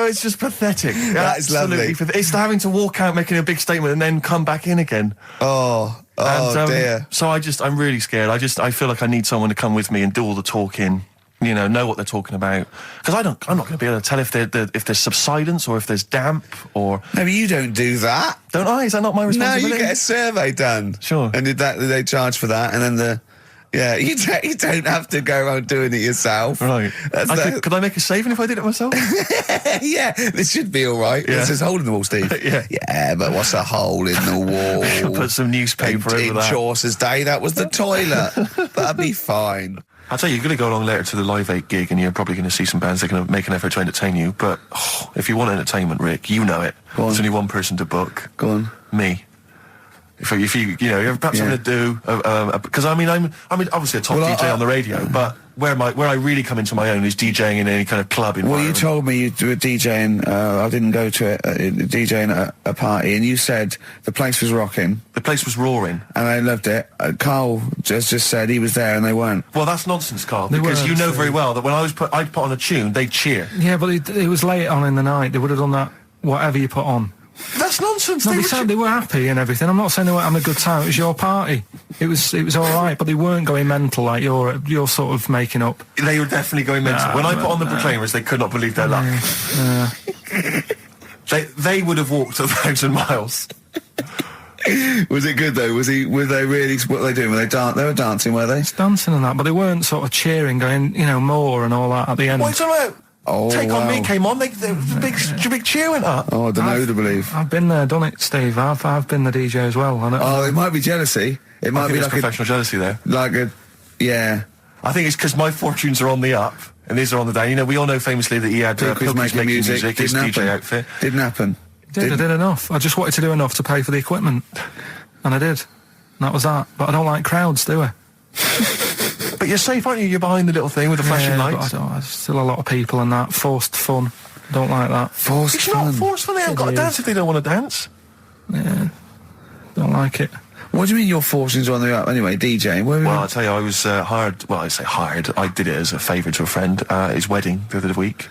It's just pathetic. That is lovely. It's having to walk out making a big statement and then come back in again. Oh, dear. So I'm really scared. I feel like I need someone to come with me and do all the talking. You know what they're talking about. Because I'm not going to be able to tell if there's subsidence or if there's damp or... No, but you don't do that. Don't I? Is that not my responsibility? No, you get a survey done. Sure. And they charge for that, and then you don't have to go around doing it yourself. Right. Could I make a saving if I did it myself? Yeah, this should be over. Yeah. There's a hole in the wall, Steve. Yeah, but what's a hole in the wall? Put some newspaper over that. In Chaucer's day, that was the toilet. That'd be fine. I'll tell you, you're going to go along later to the Live 8 gig and you're probably going to see some bands that are going to make an effort to entertain you, but if you want entertainment, Rick, you know it. There's only one person to book. Go on. Me. If you perhaps I'm going to do, because I'm obviously a top DJ on the radio, but where I really come into my own is DJing in any kind of club environment. Well, you told me you were DJing, I didn't go to it, DJing at a party, and you said the place was rocking. The place was roaring. And I loved it. Carl just said he was there and they weren't. Well, that's nonsense, Carl, because you know very well that when I'd put on a tune, they'd cheer. Yeah, but it was late on in the night. They would have done that whatever you put on. That's nonsense. No, they were happy and everything. I'm not saying they weren't having a good time. It was your party. It was all right, but they weren't going mental like you're sort of making up. They were definitely going mental. When I put on the Proclaimers, they could not believe their luck. They would have walked 1,000 miles. Was it good though? Were they really? What were they doing? They were dancing, were they? Dancing and that, but they weren't sort of cheering, going, more and all that at the end. What are you talking about? Take On Me came on. The big cheer went up. Oh, I don't know who to believe. I've been there, done it, Steve. I've been the DJ as well. It might be jealousy. It might be like professional jealousy there. Yeah. I think it's because my fortunes are on the up and these are on the down. We all know famously that he had Pilkington making music, his DJ outfit. Didn't happen. I did enough. I just wanted to do enough to pay for the equipment, and I did. And that was that. But I don't like crowds, do I? But you're safe, aren't you? You're behind the little thing with the flashing lights. But there's still a lot of people and that. Forced fun. Don't like that. Forced fun? It's not forced fun. They haven't got to dance if they don't want to dance. Yeah. Don't like it. What do you mean your fortunes are on the up? Anyway, DJing. Well, I'll tell you, I was hired. Well, I say hired. I did it as a favour to a friend. His wedding the other week.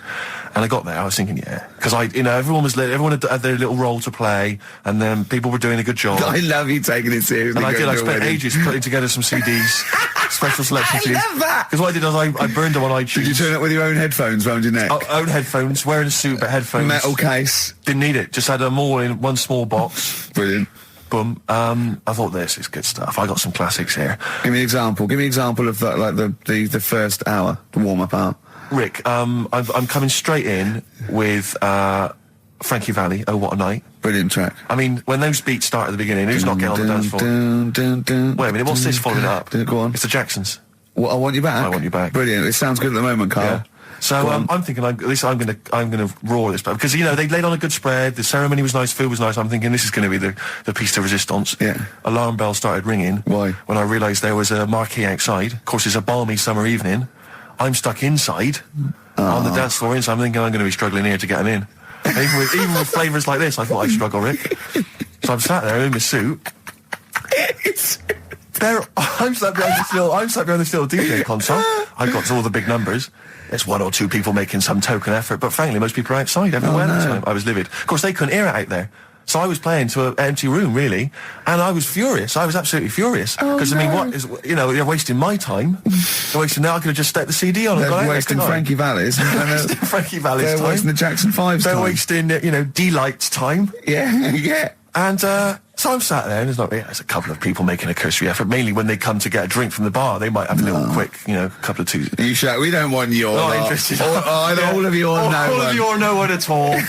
And I got there, I was thinking, because everyone had their little role to play, and then people were doing a good job. I love you taking it seriously. And I spent ages putting together some CDs, special selection CDs. I love that! Because what I did was I burned them on iTunes. Did you turn up with your own headphones round your neck? Own headphones, wearing a suit, but headphones. Metal case. Didn't need it, just had them all in one small box. Brilliant. Boom. I thought this is good stuff. I got some classics here. Give me an example. Give me an example of the first hour, the warm-up hour. Rick, I'm coming straight in with Frankie Valli, Oh What a Night. Brilliant track. I mean, when those beats start at the beginning, who's not getting on the dance floor? Wait a minute, what's this following up? Go on. It's the Jacksons. What, I Want You Back? I Want You Back. Brilliant. It sounds good at the moment, Carl. Yeah. So I'm thinking, I'm going to roar this, because they laid on a good spread. The ceremony was nice, food was nice. I'm thinking this is going to be the piece de resistance. Yeah. Alarm bell started ringing. Why? When I realised there was a marquee outside. Of course, it's a balmy summer evening. I'm stuck inside on the dance floor, so I'm thinking I'm going to be struggling here to get them in. And even with flavours like this, I thought I'd struggle, Rick. So I'm sat there in my suit. I'm sat behind this little DJ console. I've got all the big numbers. There's one or two people making some token effort, but frankly, most people are outside everywhere at the time. I was livid. Of course, they couldn't hear it out there. So I was playing to an empty room, really, and I was furious. I was absolutely furious. Because, I mean, what is, they're wasting my time. They're wasting, now I could have just stuck the CD on and gone out. They're wasting Frankie Valli's. Frankie Valli's time. They're wasting the Jackson 5's time. They're wasting, D-Light's time. Yeah, yeah. And, so I'm sat there, and there's a couple of people making a cursory effort. Mainly when they come to get a drink from the bar, they might have a little quick, couple of twos. You shout, we don't want your not interested. All of your no one. All of your no one at all.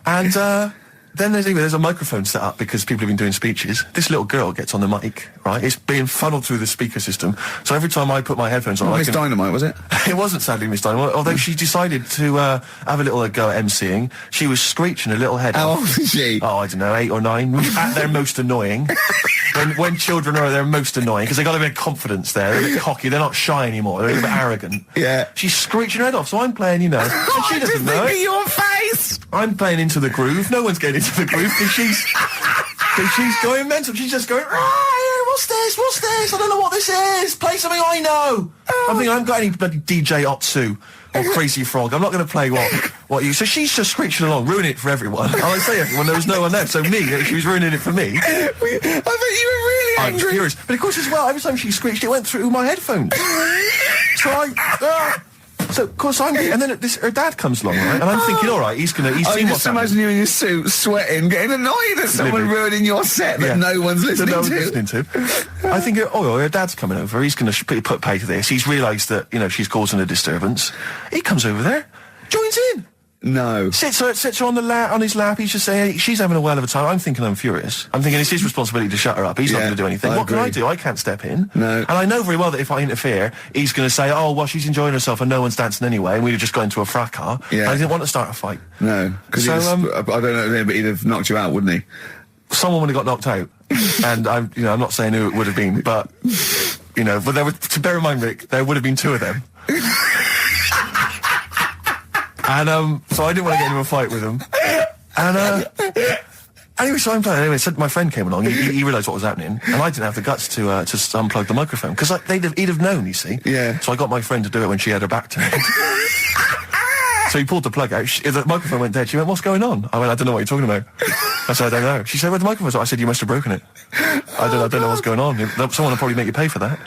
And, then there's a microphone set up because people have been doing speeches. This little girl gets on the mic, right? It's being funneled through the speaker system. So every time I put my headphones on, Miss Dynamite, was it? It wasn't, sadly, Miss Dynamite. Although she decided to have a little go at MCing. She was screeching her little head off. How old is she? Oh, I don't know, 8 or 9. At their most annoying. when children are at their most annoying, because they got a bit of confidence there. They're a bit cocky. They're not shy anymore. They're a bit arrogant. Yeah. She's screeching her head off. So I'm playing, and she doesn't know. Look at your face. I'm playing into the groove. No one's getting into the groove because she's going mental. She's just going, what's this? I don't know what this is. Play something I know. I'm thinking I haven't got any bloody DJ Otsu or Crazy Frog. I'm not going to play what you... So she's just screeching along, ruining it for everyone. I say everyone, there was no one there. So me, she was ruining it for me. I bet you were really angry. I'm furious. But of course as well, every time she screeched, it went through my headphones. So So, of course, and then her dad comes along, right? And I'm thinking, all right, he's seen what's happening. Just imagine you in your suit, sweating, getting annoyed at someone ruining your set that no one's listening to. I think, her dad's coming over. He's going to put pay to this. He's realised that, she's causing a disturbance. He comes over there, joins in. No. Sits her on his lap. He's just saying, she's having a well of a time. I'm thinking I'm furious. I'm thinking it's his responsibility to shut her up. He's not going to do anything. What can I do? I can't step in. No. And I know very well that if I interfere, he's going to say, oh, well, she's enjoying herself and no one's dancing anyway, and we'd have just got into a fracas. Yeah. And I didn't want to start a fight. No. Because I don't know, but he'd have knocked you out, wouldn't he? Someone would have got knocked out. And I'm not saying who it would have been, but, but to bear in mind, Rick, there would have been 2 of them. And, so I didn't want to get into a fight with him. And, anyway, so I'm playing. Anyway, so my friend came along. He realised what was happening. And I didn't have the guts to unplug the microphone. Because he'd have known, you see. Yeah. So I got my friend to do it when she had her back turned. So he pulled the plug out. The microphone went dead. She went, "What's going on?" I went, "I don't know what you're talking about." I said, "I don't know." She said, "Where the microphone's at?" I said, "You must have broken it." I don't know what's going on. Someone will probably make you pay for that.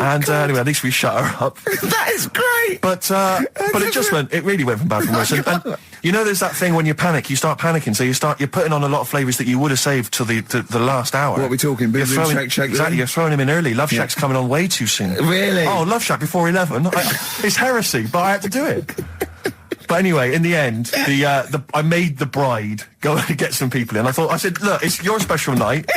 Anyway, at least we shut her up. That is great. But it really went from bad to worse. And you know, there's that thing when you panic, you start panicking, so you're putting on a lot of flavours that you would have saved to the last hour. What are we talking? Boom, boom, shake, shake. Exactly, you're throwing him in early. Love Shack's coming on way too soon. Really? Oh, Love Shack before 11. It's heresy, but I had to do it. But anyway, in the end, I made the bride go and get some people in. I said, look, it's your special night,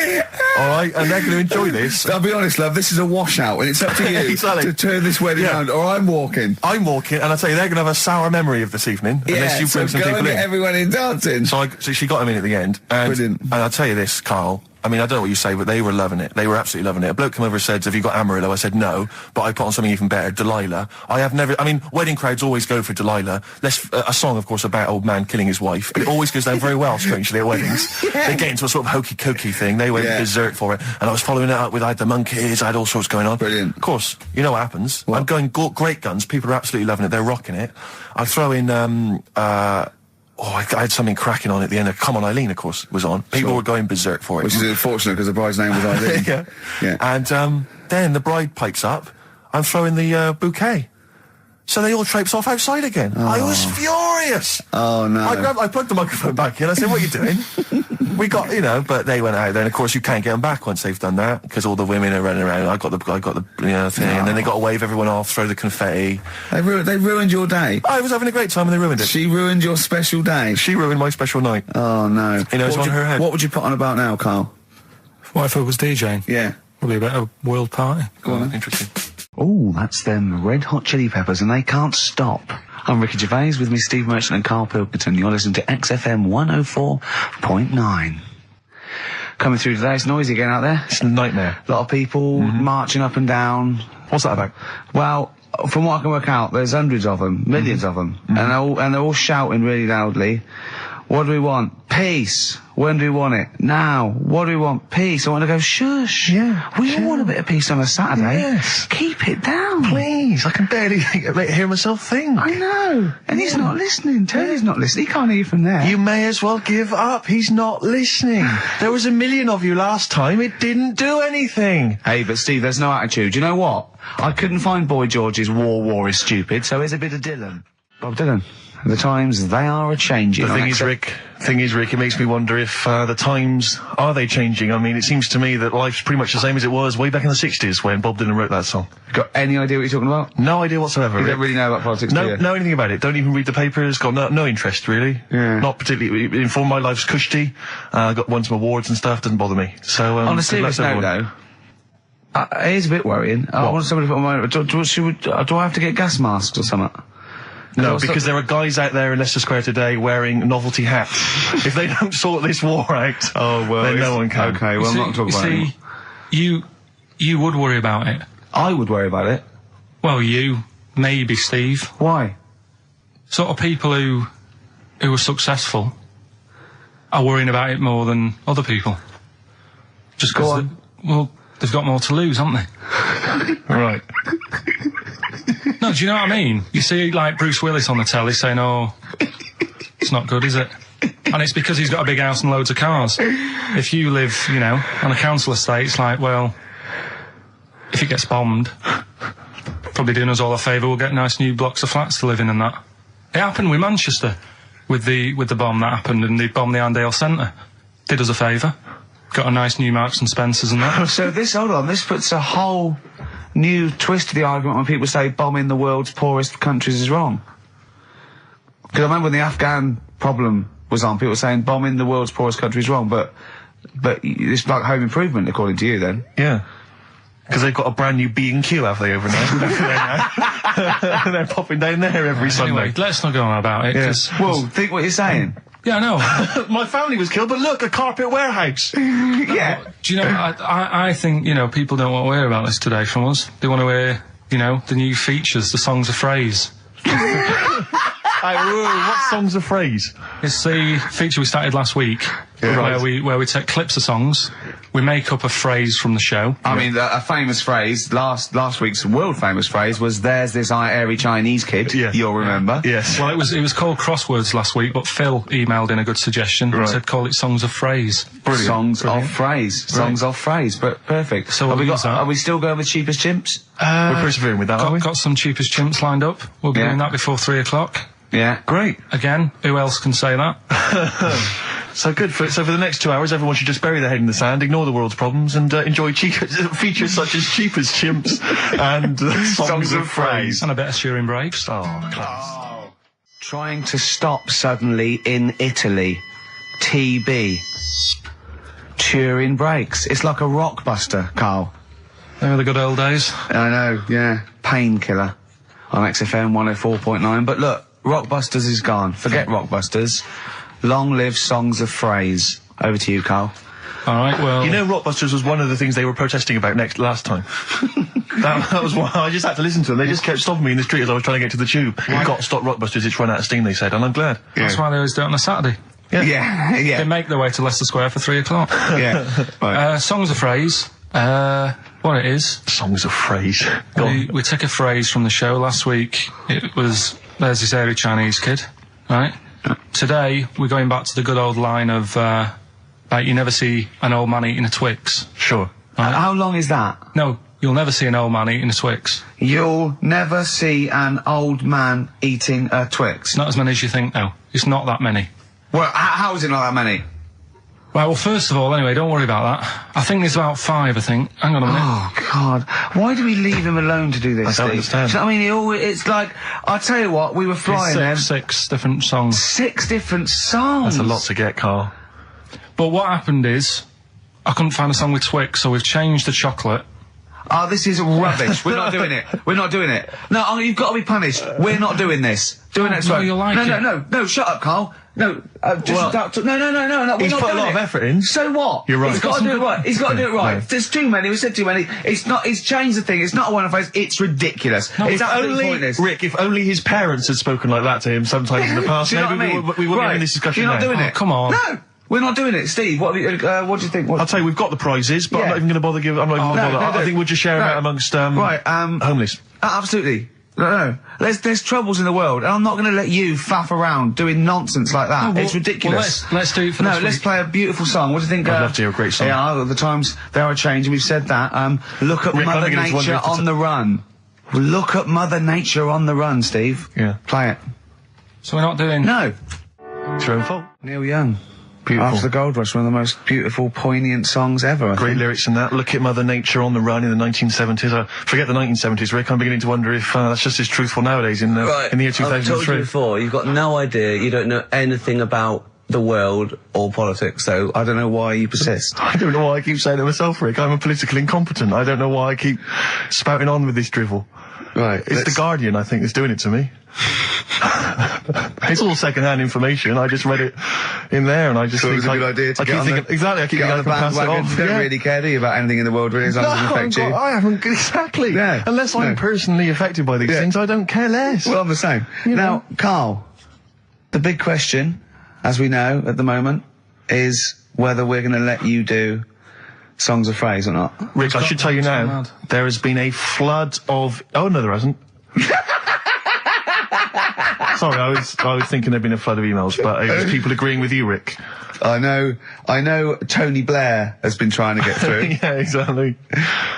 all right, and they're going to enjoy this. I'll be honest, love, this is a washout, and it's up to you to turn this wedding around, or I'm walking. I'm walking, and I tell you, they're going to have a sour memory of this evening, unless you bring some people in. Get everyone in dancing. So she got them in at the end, and I'll tell you this, Carl. I mean, I don't know what you say, but they were loving it. They were absolutely loving it. A bloke came over and said, "Have you got Amarillo?" I said, "No," but I put on something even better, Delilah. Wedding crowds always go for Delilah. A song, of course, about old man killing his wife, but it always goes down very well, strangely, at weddings. They get into a sort of hokey-cokey thing. They went berserk for it. And I was following it up with, I had the Monkeys, I had all sorts going on. Brilliant. Of course, you know what happens. What? I'm going great guns. People are absolutely loving it. They're rocking it. I throw in, I had something cracking on at the end. Come On Eileen, of course, was on. People were going berserk for it. Which is unfortunate because the bride's name was Eileen. Yeah. And then the bride pipes up. I'm throwing the bouquet. So they all traipse off outside again. I was furious. Oh, no. I plugged the microphone back in. I said, "What are you doing?" We got, but they went out there. And, of course, you can't get them back once they've done that because all the women are running around. I got the thing. And then they got to wave everyone off, throw the confetti. They ruined your day. I was having a great time and they ruined it. She ruined your special day. She ruined my special night. Oh, no. It's on her head. What would you put on about now, Carl? What if I was DJing? Yeah. Probably about a world party. Go on. Interesting. Oh, that's them Red Hot Chili Peppers, and they can't stop. I'm Ricky Gervais with me, Steve Merchant and Karl Pilkington. You're listening to XFM 104.9. Coming through today, it's noisy again out there. It's a nightmare. A lot of people marching up and down. What's that about? Well, from what I can work out, there's hundreds of them, millions of them, and they're all shouting really loudly. What do we want? Peace. When do we want it? Now. What do we want? Peace. I want to go, shush. Yeah. We all want a bit of peace on a Saturday. Yes. Keep it down. Please. I can barely hear myself think. I know. And he's not listening. Tony's not listening. He can't hear you from there. You may as well give up. He's not listening. There was 1 million of you last time. It didn't do anything. Hey, but Steve, there's no attitude. You know what? I couldn't find Boy George's War is Stupid, so here's a bit of Dylan. Bob Dylan. The times, they are a-changing. The thing is, Rick, it makes me wonder if the times, are they changing? I mean, it seems to me that life's pretty much the same as it was way back in the 60s when Bob Dylan wrote that song. Got any idea what you're talking about? No idea whatsoever, You Rick. don't really know about politics, do you? Know anything about it. Don't even read the papers. Got no interest, really. Yeah. Not particularly informed. My life's cushy. Won some awards and stuff. Doesn't bother me. So, on a serious note, though, it is a bit worrying. I want somebody to put my... Do I have to get gas masks or something? No, because there are guys out there in Leicester Square today wearing novelty hats. If they don't sort this war out, then no one can. Okay, well, I'm not talking about it. You would worry about it. I would worry about it. Well, maybe, Steve. Why? Sort of people who are successful are worrying about it more than other people. Just because, they've got more to lose, haven't they? Right. No, do you know what I mean? You see, like, Bruce Willis on the telly saying, "Oh, it's not good, is it?" And it's because he's got a big house and loads of cars. If you live, on a council estate, it's like, well, if it gets bombed, probably doing us all a favour, we'll get nice new blocks of flats to live in and that. It happened with Manchester, with the bomb that happened, and they bombed the Arndale Centre. Did us a favour. Got a nice new Marks and Spencers and that. So this puts a whole new twist to the argument when people say bombing the world's poorest countries is wrong. Because I remember when the Afghan problem was on, people were saying bombing the world's poorest country is wrong, but it's like home improvement, according to you, then. Yeah. Because they've got a brand new B&Q, have they, overnight? They're popping down there every Sunday. Anyway, let's not go on about it. Yes. Well, think what you're saying. Yeah, I know. My family was killed, but look, a carpet warehouse. Yeah. Do you know, I think, people don't want to hear about this today from us. They want to hear, the new features, the songs of phrase. What songs of phrase? It's the feature we started last week, where we take clips of songs, we make up a phrase from the show. I mean, a famous phrase, last week's world famous phrase was, "There's this airy Chinese kid." Yeah. You'll remember. Yes. Well, it was called Crosswords last week, but Phil emailed in a good suggestion. Right. He said call it Songs of Phrase. Brilliant. Songs of phrase. Songs of phrase. But perfect. So are we still going with Cheapest Chimps? We're persevering with that, aren't we? Got some Cheapest Chimps lined up. We'll be doing that before 3 o'clock. Yeah. Great. Again, who else can say that? So good. So for the next 2 hours, everyone should just bury their head in the sand, ignore the world's problems, and enjoy features such as Cheapest Chimps and Songs of Phrase. And a bit of Shearing Braves. Oh, class. Trying to stop suddenly in Italy. TB. Turin Brakes. It's like a rockbuster, Carl. They were the good old days. I know, yeah. Painkiller on XFM 104.9. But look, Rockbusters is gone. Forget Rockbusters. Long live Songs of Phrase. Over to you, Carl. All right, well... You know, Rockbusters was one of the things they were protesting about last time. that was why I just had to listen to them. They just kept stopping me in the street as I was trying to get to the tube. We've got to stop Rockbusters, it's run out of steam, they said, and I'm glad. Yeah. That's why they always do it on a Saturday. Yeah. They make their way to Leicester Square for 3 o'clock. Yeah. Right. Songs of Phrase. What it is... Songs of Phrase. We take a phrase from the show. Last week, it was, "There's this airy Chinese kid," right? Today, we're going back to the good old line of, like, you never see an old man eating a Twix. Sure. Right? How long is that? No, you'll never see an old man eating a Twix. You'll never see an old man eating a Twix. Not as many as you think, though. It's not that many. Well, how is it not that many? Right, well, first of all, anyway, don't worry about that. I think there's about 5, I think. Hang on a minute. Oh, God. Why do we leave him alone to do this, I don't Steve? understand. Do you know what I mean? It's like, I'll tell you what, we were flying there. 6 different songs. 6 different songs. That's a lot to get, Carl. But what happened is, I couldn't find a song with Twix, so we've changed the chocolate. Oh, this is rubbish. We're not doing it. We're not doing it. No, you've got to be punished. We're not doing this. Do it next no, week. you'll like it. No, shut up, Carl. No, just no. We're He's not put a doing lot it. of effort in. So what? You're right. He's got to do it right. He's got to do it right. No. There's too many. We said too many. It's not. He's changed the thing. It's not a one-off phrase. It's ridiculous. No, it's if absolutely only, pointless. Rick, if only his parents had spoken like that to him sometimes in the past, Do you know maybe what I mean? we wouldn't be having this discussion You're not now. doing Oh, it. come on. No, we're not doing it. Steve, what do you think? I'll tell you, we've got the prizes, but I'm Yeah. not even going to bother giving. I'm not even going to bother. I think we'll just share them out amongst homeless. Absolutely. No. There's troubles in the world, and I'm not going to let you faff around doing nonsense like that. No, well, it's ridiculous. Well, let's do it for this let's week. play a beautiful song. What do you think? I'd love to hear a great song. Yeah, the times they are changing. We've said that. Look at Rick, Mother I'm beginning to wonder Nature if it's on the run. Look at Mother Nature on the run, Steve. Yeah. Play it. So we're not doing... No. It's your own fault. Neil Young. Beautiful. After the Gold Rush, one of the most beautiful, poignant songs ever. I Great think. lyrics in that. Look at Mother Nature on the run in the 1970s. Forget the 1970s, Rick. I'm beginning to wonder if that's just as truthful nowadays in the year 2003. I've told you before, you've got no idea, you don't know anything about the world or politics, so I don't know why you persist. I don't know why I keep saying it myself, Rick. I'm a political incompetent. I don't know why I keep spouting on with this drivel. Right. It's The Guardian, I think, that's doing it to me. It's all second-hand information. I just read it in there, and I just So think it was a good idea to I get keep on thinking, the, exactly. I keep get on thinking the I can pass it bandwagon. off. You don't Yeah. really care, do you, about anything in the world, really, as long as it doesn't affect you? I haven't exactly. Yeah. Unless I'm No. personally affected by these things, I don't care less. Well, I'm the same. Now, Carl, the big question, as we know at the moment, is whether we're going to let you do Songs of Phrase or not. Rick, I should tell you now, mad. there has been a flood of... Oh, no, there hasn't. Sorry, I was thinking there'd been a flood of emails, but it was people agreeing with you, Rick. I know Tony Blair has been trying to get through. Yeah, exactly.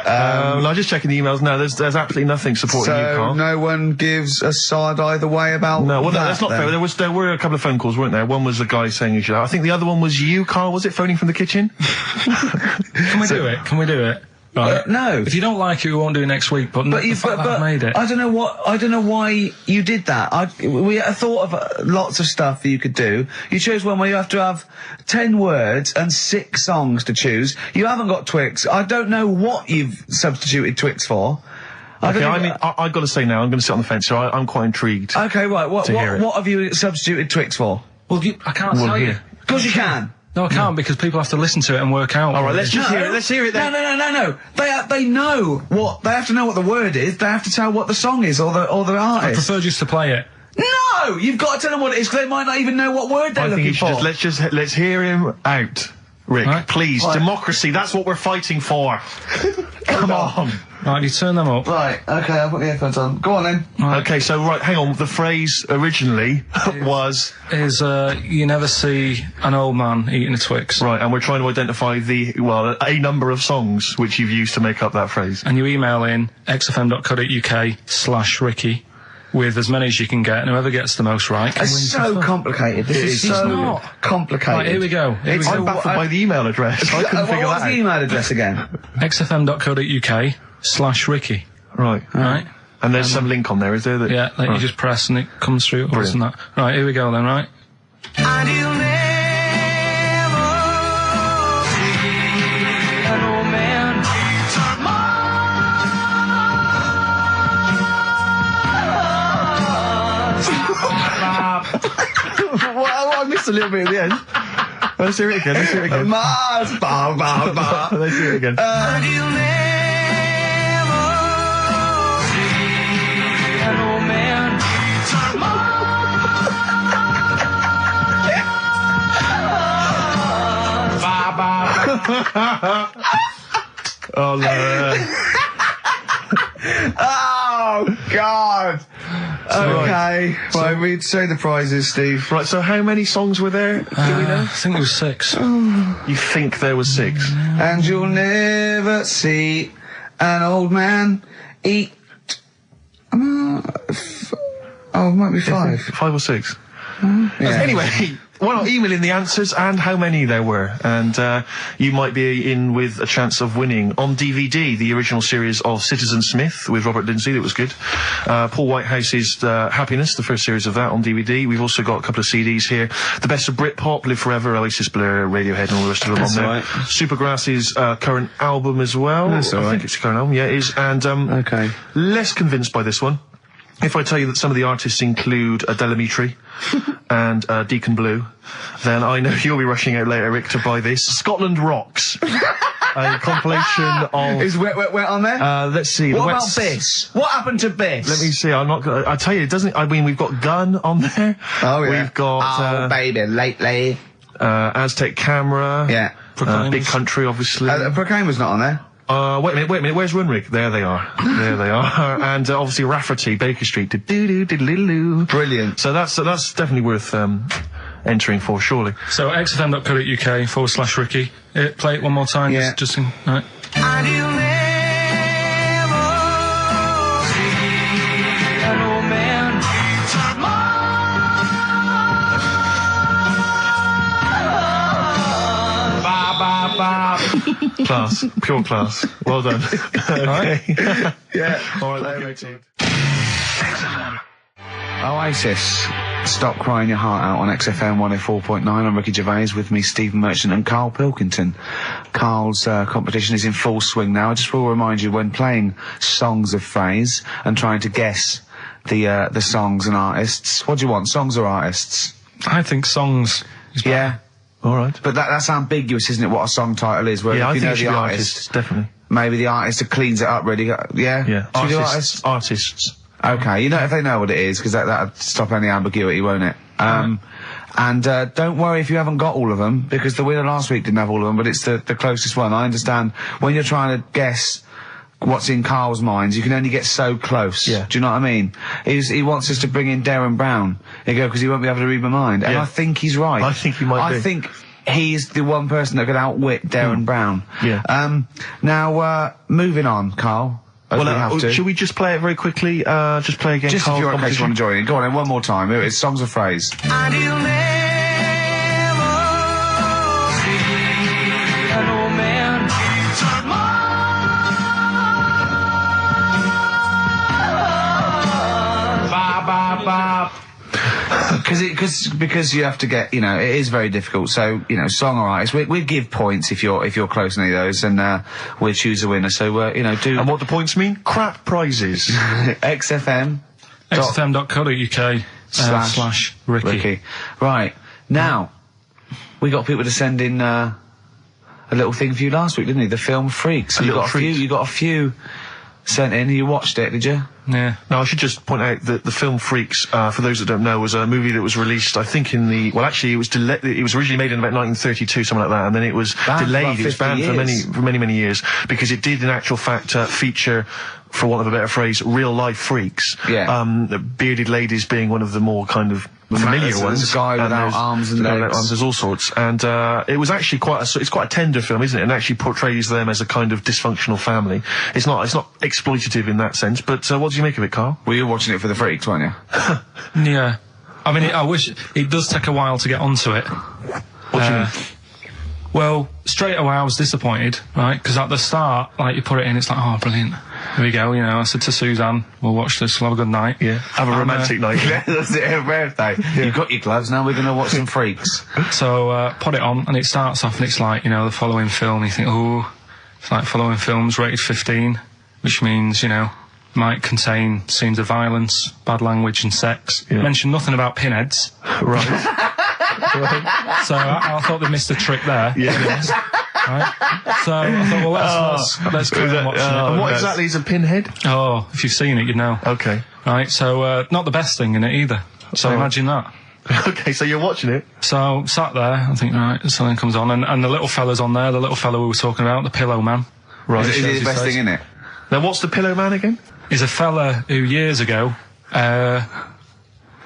I'm just checking the emails now. There's absolutely nothing supporting you, So Carl. no one gives a side either way about No, well, that, that's not then. fair. There were a couple of phone calls, weren't there? One was a guy saying you should. I think the other one was you, Carl. Was it phoning from the kitchen? Can we do it? Can we do it? Right. No. If you don't like it, we won't do it next week, but the fact that I've made it... I don't know why you did that. We thought of lots of stuff that you could do. You chose one where you have to have 10 words and 6 songs to choose. You haven't got Twix. I don't know what you've substituted Twix for. Okay, I've got to say now, I'm going to sit on the fence, so I'm quite intrigued. Okay, right. What hear it. have you substituted Twix for? Well, I can't tell you. Of course you can. No, I can't, because people have to listen to it and work out. All right, let's just hear it. Let's hear it then. No. They know what they have to know what the word is. They have to tell what the song is or the I artist. prefer just to play it. No, you've got to tell them what it is because they might not even know what word they're I think looking you should for. let's hear him out. Rick, please, democracy, that's what we're fighting for. Come on. Right, you turn them up. Right, okay, I'll put the headphones on. Go on then. Right. Okay, so, hang on, the phrase originally is, you never see an old man eating a Twix. Right, and we're trying to identify a number of songs which you've used to make up that phrase. And you email in xfm.co.uk/Ricky. With as many as you can get, and whoever gets the most right. It's so complicated. This is so complicated. Right, here we go. I'm baffled by the email address. I couldn't figure that out. What's the email address again? xfm.co.uk/Ricky. Right. And there's some link on there, is there? Yeah, that you just press and it comes through. Brilliant. That. Right, here we go then, right? And you'll never see an old man Well, I missed a little bit at the end. Let's hear it again. Mars, ba, ba, ba. Let's hear it again. And you'll never see an old man Oh, no. Oh, God. Okay. Right, we'd say the prizes, Steve. Right, so how many songs were there? Do we know? I think it was 6. You think there was 6? And you'll never see an old man eat... it might be 5. 5 or 6. Yeah. Anyway, email in the answers and how many there were, and you might be in with a chance of winning on DVD the original series of Citizen Smith with Robert Lindsay. That was good. Paul Whitehouse's Happiness, the first series of that on DVD. We've also got a couple of CDs here. The Best of Britpop, Live Forever, Oasis, Blur, Radiohead, and all the rest of them on there. Right. Supergrass's current album as well. That's all right. I think it's a current album. Yeah, it is. And okay. Less convinced by this one. If I tell you that some of the artists include Delamitri and Deacon Blue, then I know you'll be rushing out later, Rick, to buy this. Scotland Rocks. A compilation of... Is Wet on there? Let's see. What about Biss? What happened to Biss? Let me see. I'm not gonna... I tell you, it doesn't... I mean, we've got Gun on there. Oh, yeah. We've got... baby, lately. Aztec Camera. Yeah. Big Country, obviously. Proclaimer's not on there. Wait a minute, where's Runrig? There they are. And obviously Rafferty, Baker Street. Brilliant. So that's definitely worth entering for, surely. So xfm.co.uk/Ricky. Play it one more time. Yeah. Just in, right. And you'll never see an old man Class. Pure class. Well done. Okay. Yeah. All right, there we go. Oasis. Stop Crying Your Heart Out on XFM 104.9. I'm Ricky Gervais, with me Stephen Merchant and Karl Pilkington. Karl's competition is in full swing now. I just will remind you, when playing songs of phrase and trying to guess the songs and artists, what do you want, songs or artists? I think songs. Yeah. All right. But that's ambiguous, isn't it, what a song title is? Where yeah, if you I think know the artists, definitely. Maybe the artist cleans it up really. Yeah? Yeah. Should we do artists? Artists. Okay, you know, if they know what it is, because that'll stop any ambiguity, won't it? And don't worry if you haven't got all of them, because the winner last week didn't have all of them, but it's the closest one. I understand when you're trying to guess what's in Karl's mind, you can only get so close. Yeah. Do you know what I mean? He wants us to bring in Darren Brown. He go, because he won't be able to read my mind. And I think he's right. I think he might be. I think he's the one person that could outwit Darren Brown. Yeah. Now, moving on, Karl. Well, should we just play it very quickly? Just play again. Just if you're okay, you want to join in. Go on then, one more time. It's songs of phrase. And you'll never see an old man because you have to get, you know, it is very difficult. So, you know, song or artist, we'd give points if you're close to any of those, and we'll choose a winner. So, you know, do. And what do points mean? Crap prizes. XFM. xfm.co.uk/Ricky. Right. Now, we got people to send in a little thing for you last week, didn't we? The film Freaks. You got a few sent in. You watched it, did you? Yeah. Now, I should just point out that the film Freaks, for those that don't know, was a movie that was released, I think, it was it was originally made in about 1932, something like that, and then it was delayed. It was banned for many years, because it did, in actual fact, feature, for want of a better phrase, real-life freaks. Yeah. Bearded ladies being one of the more kind of familiar ones. There's a guy without arms and legs. There's all sorts. And it was actually it's quite a tender film, isn't it? And actually portrays them as a kind of dysfunctional family. It's not exploitative in that sense, but what did you make of it, Carl? Well, you were watching it for the freaks, weren't you? Yeah. I mean, I wish... It does take a while to get onto it. What do you mean? Well, straight away I was disappointed, right? Because at the start, like, you put it in, it's like, oh, brilliant. Here we go, you know. I said to Suzanne, we'll watch this, we'll have a good night. Yeah, have a romantic night. That's it, her birthday. Yeah. You've got your gloves, now we're going to watch some freaks. So, put it on, and it starts off, and it's like, you know, the following film, you think, oh, it's like following films rated 15, which means, you know, might contain scenes of violence, bad language and sex. Yeah. Mention nothing about pinheads. Right. So I thought they missed a trick there. Yeah. Right? So I thought, well, let's carry on watching it. And what exactly is a pinhead? Oh, if you've seen it, you'd know. Okay. Right, so not the best thing in it either. So imagine that. Okay, so you're watching it. So sat there, I think, right, something comes on, and the little fella's on there, the little fella we were talking about, the Pillow Man. Right. Is it the best thing in it? Now, what's the Pillow Man again? He's a fella who years ago,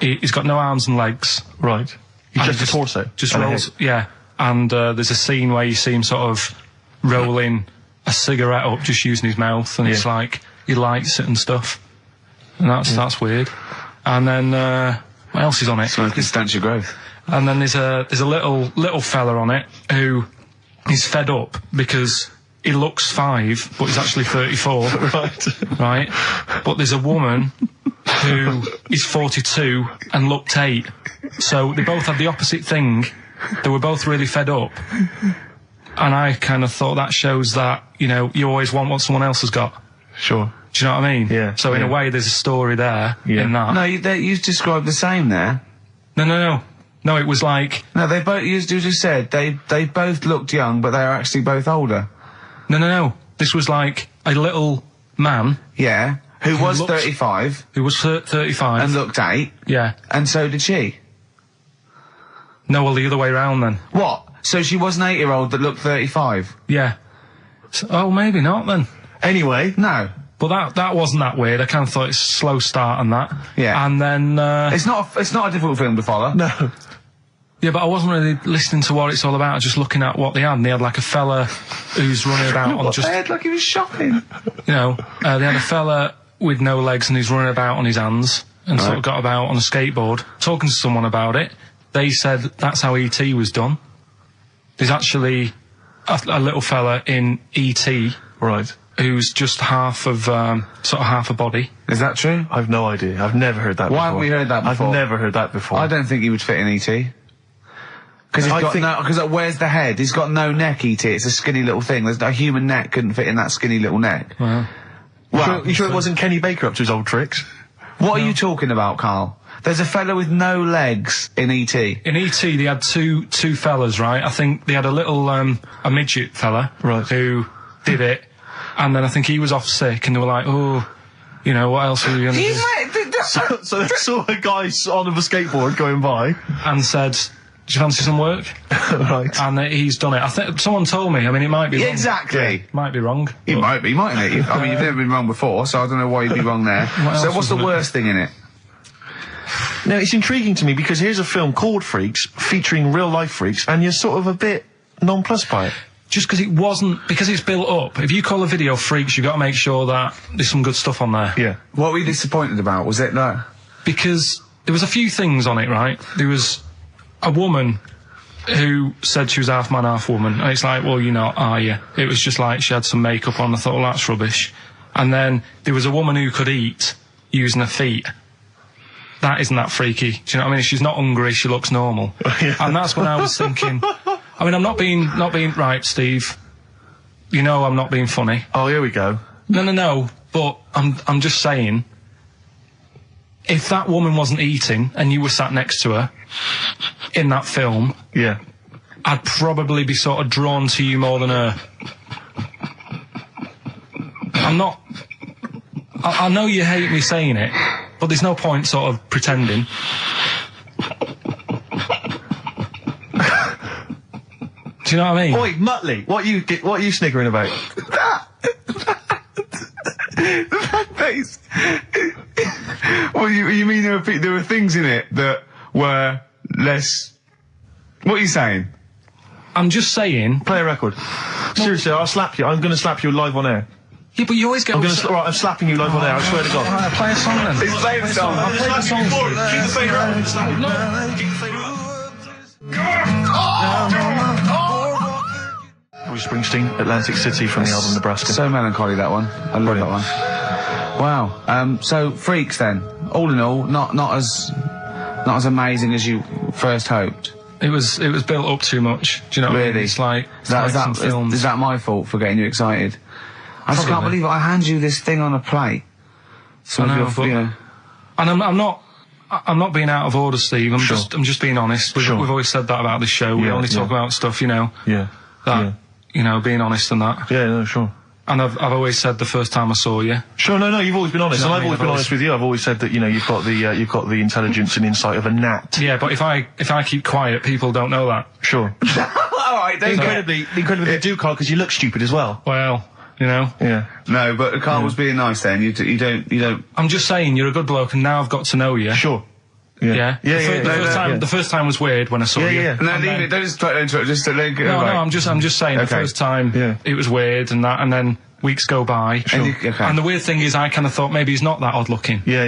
he's got no arms and legs. Right. He's just a torso. Just rolls, yeah. And there's a scene where you see him sort of rolling a cigarette up, just using his mouth, and it's like he lights it and stuff. And that's weird. And then what else is on it? Smoking stunts your growth. And then there's a little fella on it who is fed up because he looks 5, but he's actually 34. Right. Right. But there's a woman who is 42 and looked 8. So they both had the opposite thing. They were both really fed up. And I kind of thought that shows that, you know, you always want what someone else has got. Sure. Do you know what I mean? Yeah. So in a way, there's a story there in that. No, you described the same there. No. No, it was like... No, they both, you just said, they both looked young, but they are actually both older. No. This was like a little man. Yeah. Who was 35. Who was 35. And looked 8. Yeah. And so did she. No, well, the other way round then. What? So she was an 8-year-old that looked 35? Yeah. So, maybe not then. Anyway. No. But that wasn't that weird. I kind of thought it's a slow start on that. Yeah. And then... It's not a difficult film to follow. No. Yeah, but I wasn't really listening to what it's all about, just looking at what they had. And they had like a fella who's running about on just... They had like he was shopping. You know, they had a fella with no legs and he's running about on his hands and sort of got about on a skateboard, talking to someone about it. They said that's how E.T. was done. There's actually a little fella in E.T. Right. Who's just half of, sort of half a body. Is that true? I've no idea. I've never heard that before. Why haven't we heard that before? I've never heard that before. I don't think he would fit in E.T. Because where's the head? He's got no neck, E.T. It's a skinny little thing. There's no human neck couldn't fit in that skinny little neck. Well, you sure it wasn't Kenny Baker up to his old tricks? What are you talking about, Carl? There's a fella with no legs in E.T. In E.T. they had two fellas, right? I think they had a little, a midget fella. Right. Who did it. And then I think he was off sick and they were like, oh, you know, what else are we going to do? So they saw a guy on a skateboard going by. And said, do you fancy some work? Right. And he's done it. I think someone told me. I mean, it might be wrong. Exactly. Might be wrong. It might be, mightn't it? I mean, you've never been wrong before, so I don't know why you'd be wrong there. So what's the worst thing in it? Now, it's intriguing to me because here's a film called Freaks, featuring real-life freaks, and you're sort of a bit nonplussed by it. Just because it wasn't... Because it's built up. If you call a video Freaks, you've got to make sure that there's some good stuff on there. Yeah. What were you disappointed about? Was it that? Because there was a few things on it, right? There was a woman who said she was half man, half woman. And it's like, well, you're not, are you? It was just like she had some makeup on. I thought, well, that's rubbish. And then there was a woman who could eat using her feet. That isn't that freaky. Do you know what I mean? She's not hungry, she looks normal. Yeah. And that's when I was thinking, I mean, I'm not being right, Steve. You know I'm not being funny. Oh, here we go. No, but I'm just saying, if that woman wasn't eating and you were sat next to her in that film, yeah, I'd probably be sort of drawn to you more than her. I'm not I know you hate me saying it, but there's no point sort of pretending. Do you know what I mean? Oi, Muttley, what are you sniggering about? That face. Well, you mean there were things in it that were less... What are you saying? I'm just saying... Play a record. Seriously, I'll slap you. I'm going to slap you live on air. Yeah, but you always get... Right, I'm slapping you live on air, I swear to God. Alright, play a song then. He's playing a song. I'll play the song for you. Keep the fader up. Bruce Springsteen, Atlantic City from the album Nebraska. So melancholy, that one. I love that one. Wow. So Freaks then, all in all, not as amazing as you first hoped. It was built up too much. Do you know what I mean? Really? It's like some films. Is that my fault for getting you excited? I just can't believe it. I hand you this thing on a plate. So I know, and I'm not being out of order, Steve. I'm just being honest. We've always said that about this show. We only talk about stuff, you know. Yeah. You know, being honest and that. Yeah, no, sure. And I've always said the first time I saw you. Sure, no, you've always been honest, and I've always been honest with you. I've always said that, you know, you've got the intelligence and insight of a gnat. Yeah, but if I keep quiet, people don't know that. Sure. Alright, incredibly they do, Carl, because you look stupid as well. Well, you know. Yeah. No, but Carl was being nice then. You don't... I'm just saying, you're a good bloke, and now I've got to know you. Sure. Yeah. The first time was weird when I saw you. Yeah. No, leave it. Don't just try to interrupt. Just let it go. No, I'm just saying. Okay. The first time it was weird and that, and then weeks go by. Sure. And the weird thing is, I kind of thought maybe he's not that odd looking. Yeah.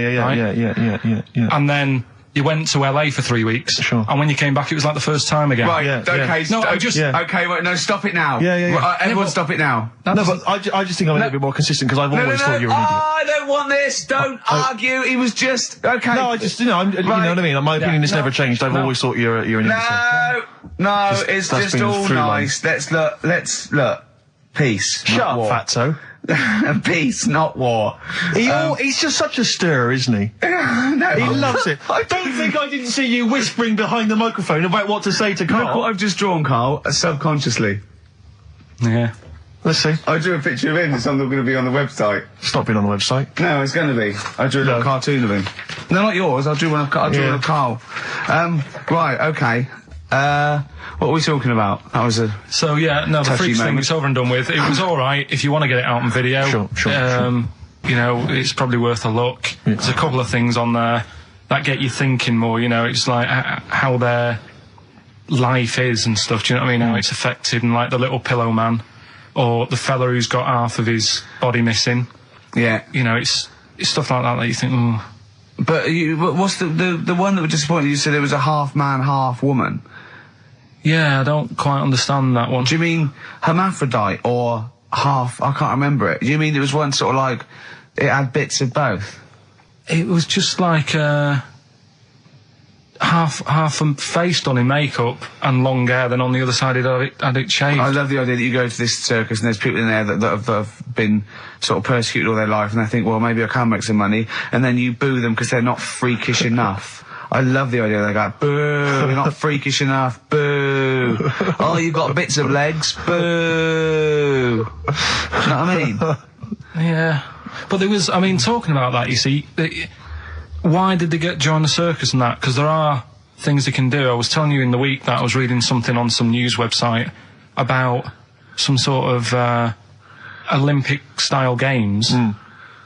And then you went to LA for 3 weeks. Sure. And when you came back, it was like the first time again. Right. Okay. No, Okay. Wait. No. Stop it now. Yeah. Right, everyone, stop it now. No, but I just think I'm a little bit more consistent because I've always thought you were an idiot. I don't want this. Don't argue. He was just okay. No, I just you know what I mean. My opinion has never changed. I've always thought you're an idiot. No. It's just all nice. Let's look. Peace. Shut up, fatso. Peace, not war. He's just such a stirrer, isn't he? No, he loves it. I don't think I didn't see you whispering behind the microphone about what to say to Carl. Look what I've just drawn, Carl, subconsciously. Yeah. Let's see. I drew a picture of him. It's something going to be on the website. It's not been on the website. No, it's going to be. I drew a little cartoon of him. No, not yours. I drew one of Carl. Right, okay. What were we talking about? That was a So the Freaks thing was over and done with. It was alright if you want to get it out on video. Sure. You know, it's probably worth a look. Yeah. There's a couple of things on there that get you thinking more, you know, it's like how their life is and stuff, do you know what I mean? How it's affected, and like the little pillow man, or the fella who's got half of his body missing. Yeah. You know, it's stuff like that you think, oh. But what's the one that was disappointing? You said it was a half man, half woman. Yeah, I don't quite understand that one. Do you mean hermaphrodite or half? I can't remember it. Do you mean it was one sort of like it had bits of both? It was just like half face done in makeup and long hair, then on the other side had it shaved. I love the idea that you go to this circus and there's people in there that have been sort of persecuted all their life, and they think, well, maybe I can make some money, and then you boo them because they're not freakish enough. I love the idea. They go, boo, you're not freakish enough, boo. Oh, you've got bits of legs, boo. Do you know what I mean? Yeah. But there was, I mean, talking about that, you see, why did they join the circus and that? Because there are things they can do. I was telling you in the week that I was reading something on some news website about some sort of Olympic-style games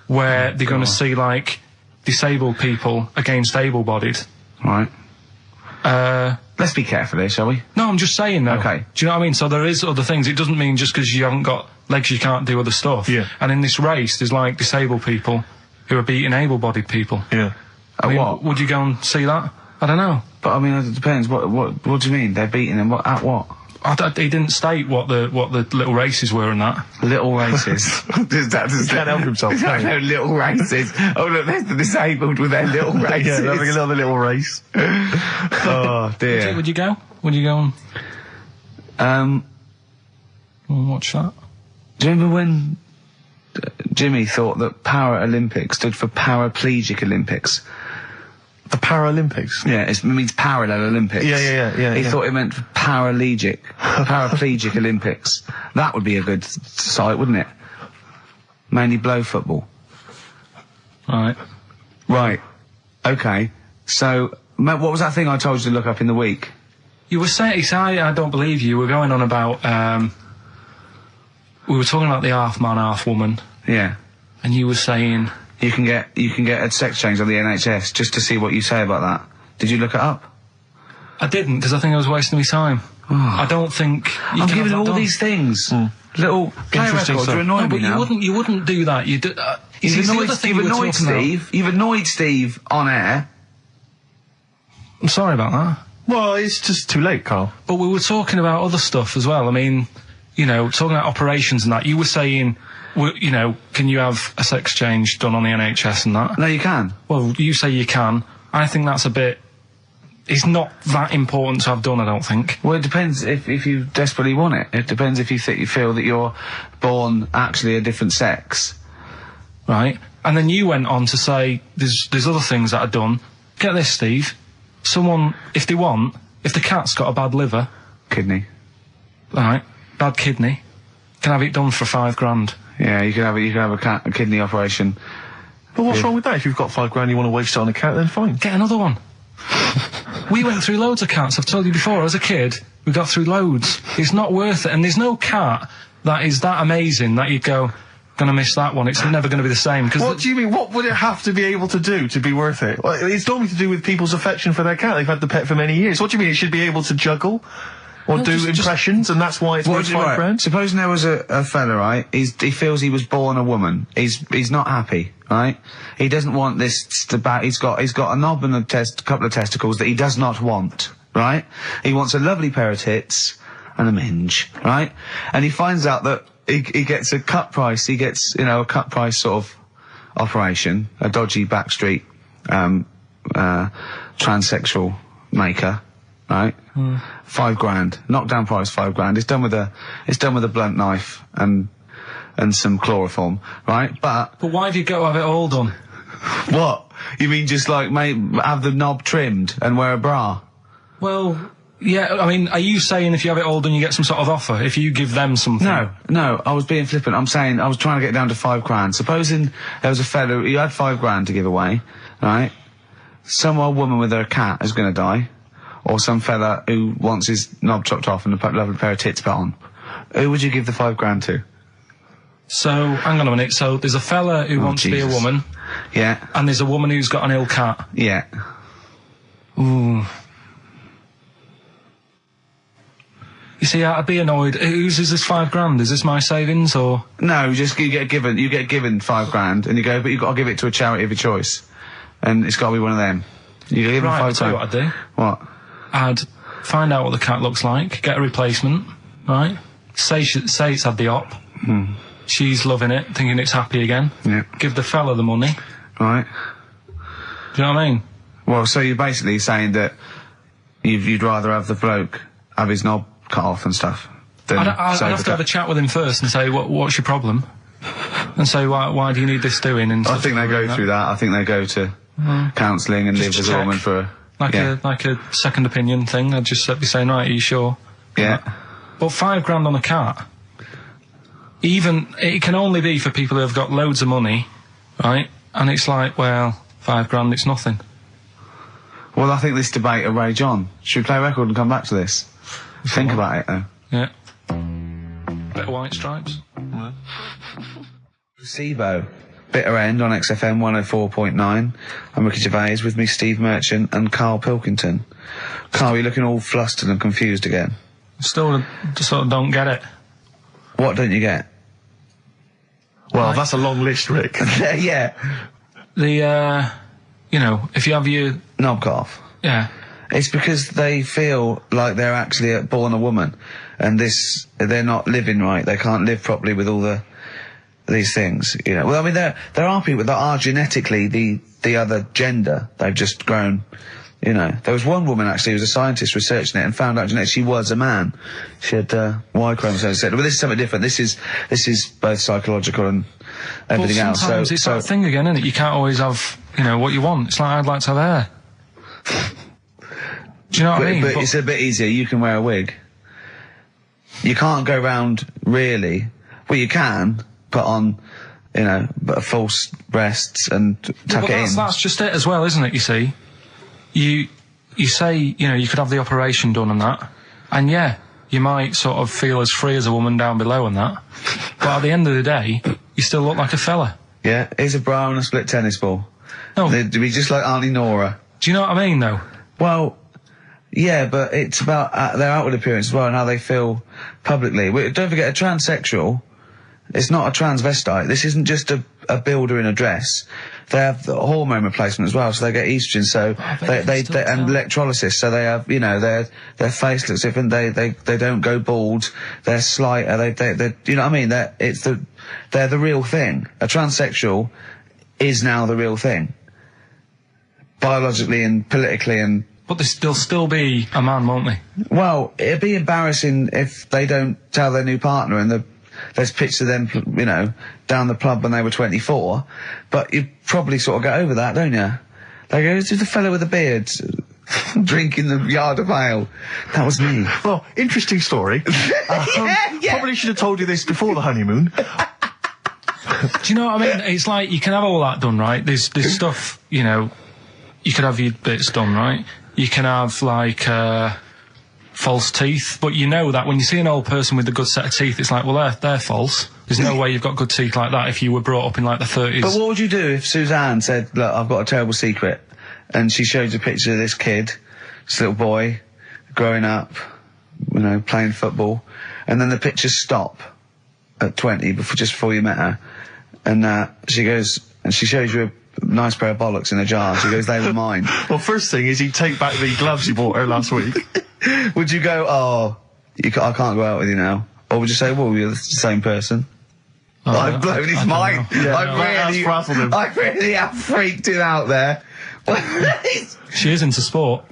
where they're going to see, like, disabled people against able-bodied. Right. Let's be careful here, shall we? No, I'm just saying, though. Okay. Do you know what I mean? So there is other things. It doesn't mean just because you haven't got legs you can't do other stuff. Yeah. And in this race, there's, like, disabled people who are beating able-bodied people. Yeah. I mean, what? Would you go and see that? I don't know. But, I mean, it depends. What do you mean? They're beating them? At what? He didn't state what the little races were and that. Little races. He can't help himself. No, little races. Oh, look, there's the disabled with their little races. Yeah, having another little race. Oh, dear. Would you go? Would you go and watch that? Do you remember when Jimmy thought that Paralympics stood for Paraplegic Olympics? The Paralympics? Yeah, it means Parallel Olympics. Yeah. He thought it meant Paraplegic Olympics. That would be a good site, wouldn't it? Mainly blow football. Right. Okay. So, what was that thing I told you to look up in the week? You were saying, I don't believe you. We're going on about, we were talking about the half man, half woman. Yeah. And you were saying... You can get a sex change on the NHS, just to see what you say about that. Did you look it up? I didn't, because I think I was wasting my time. Oh. I don't think you I'm can giving have that all done. these things. Little play records are annoying me now. You wouldn't do that. You've annoyed Steve on air. I'm sorry about that. Well, it's just too late, Carl. But we were talking about other stuff as well. I mean, you know, talking about operations and that. You were saying, you know, can you have a sex change done on the NHS and that? No, you can. Well, you say you can. I think that's a bit... It's not that important to have done, I don't think. Well, it depends if you desperately want it. It depends if you feel that you're born actually a different sex. Right. And then you went on to say there's other things that are done. Get this, Steve. Someone, if the cat's got a bad liver... Kidney. Right. Bad kidney. Can have it done for $5,000. Yeah, you can have a kidney operation. But what's wrong with that? If you've got $5,000 you want to waste it on a cat, then fine. Get another one. We went through loads of cats. I've told you before, as a kid, we got through loads. It's not worth it. And there's no cat that is that amazing that you'd go, gonna miss that one. It's never gonna be the same. What do you mean? What would it have to be able to do to be worth it? Well, it's normally to do with people's affection for their cat. They've had the pet for many years. What do you mean? It should be able to juggle? Or do impressions, and that's why it's worth $5,000? Supposing there was a fella, right? He feels he was born a woman. He's not happy, right? He doesn't want this he's got a knob and a couple of testicles that he does not want, right? He wants a lovely pair of tits and a minge, right? And he finds out that he gets a cut price. He gets, you know, a cut price sort of operation, a dodgy backstreet transsexual maker. Right, $5,000, knockdown price $5,000. It's done with a blunt knife and some chloroform, right? But why have you got to have it all done? What? You mean just like have the knob trimmed and wear a bra? Well, yeah. I mean, are you saying if you have it all done, you get some sort of offer if you give them something? No. I was being flippant. I'm saying I was trying to get down to $5,000. Supposing there was a fellow who had $5,000 to give away, right? Some old woman with her cat is going to die. Or some fella who wants his knob chopped off and a lovely pair of tits put on. Who would you give the $5,000 to? So, hang on a minute. So, there's a fella who wants to be a woman. Yeah. And there's a woman who's got an ill cat. Yeah. Ooh. You see, I'd be annoyed. Is this $5,000? Is this my savings, or...? No, just you get given $5,000 and you go, but you've got to give it to a charity of your choice. And it's got to be one of them. You give them $5,000. I'll tell you what I'd do. What? I'd find out what the cat looks like, get a replacement, right? Say it's had the op. She's loving it, thinking it's happy again. Yeah. Give the fella the money. Right. Do you know what I mean? Well, so you're basically saying that you'd rather have the bloke have his knob cut off and stuff than I'd have to have a chat with him first and say, what's your problem? And say, why do you need this doing? And I think they go through that. I think they go to counselling and live as a woman for like a second opinion thing. I'd just be saying, right, are you sure? Yeah. But $5,000 on a cat, it can only be for people who have got loads of money, right? And it's like, well, $5,000, it's nothing. Well, I think this debate will rage on. Should we play a record and come back to this? Think about it, though. Yeah. Bit of White Stripes. SIBO. Bitter End on XFM 104.9. I'm Ricky Gervais, with me Steve Merchant and Karl Pilkington. Karl, you're looking all flustered and confused again. Still sort of don't get it. What don't you get? Well, that's a long list, Rick. Yeah. If you have your... knob cut off. Yeah. It's because they feel like they're actually born a woman, and they're not living right. They can't live properly with all these things, you know. Well, I mean, there are people that are genetically the other gender. They've just grown, you know. There was one woman, actually, who was a scientist researching it and found out genetically she was a man. She had Y chromosomes. But this is something different. This is both psychological and everything else. Sometimes it's that thing again, isn't it? You can't always have, what you want. It's like, I'd like to have hair. Do you know what I mean? But it's a bit easier. You can wear a wig. You can't go round, really. Well, you can put on but false breasts and tuck it in. That's just it as well, isn't it? You see, you say, you could have the operation done and that, and yeah, you might sort of feel as free as a woman down below and that, but at the end of the day, you still look like a fella. Yeah, here's a bra and a split tennis ball. No. They'd be just like Auntie Nora. Do you know what I mean, though? Well, yeah, but it's about their outward appearance as well and how they feel publicly. Don't forget, a transsexual, it's not a transvestite. This isn't just a builder in a dress. They have the hormone replacement as well, so they get estrogen, so they and electrolysis, so they have, their face looks different, they don't go bald, they're slighter, they you know what I mean? They're the real thing. A transsexual is now the real thing. Biologically and politically and... But they'll still be a man, won't they? Well, it'd be embarrassing if they don't tell their new partner and there's pictures of them, down the pub when they were 24, but you probably sort of get over that, don't you? They go, it's the fellow with the beard drinking the yard of ale. That was me. Well, interesting story. Probably should have told you this before the honeymoon. Do you know what I mean? It's like, you can have all that done, right? There's stuff, you could have your bits done, right? You can have, like, false teeth, but you know that when you see an old person with a good set of teeth, it's like, well, they're false. There's no way you've got good teeth like that if you were brought up in, like, the 30s. But what would you do if Suzanne said, look, I've got a terrible secret, and she showed you a picture of this kid, this little boy, growing up, playing football, and then the pictures stop at 20, just before you met her, and she goes, and she shows you a nice pair of bollocks in a jar, she goes, they were mine. Well, first thing is you take back the gloves you bought her last week. Would you go, I can't go out with you now? Or would you say, well, you're the same person? I've blown his mind. Yeah, I really have freaked him out there. She is into sport.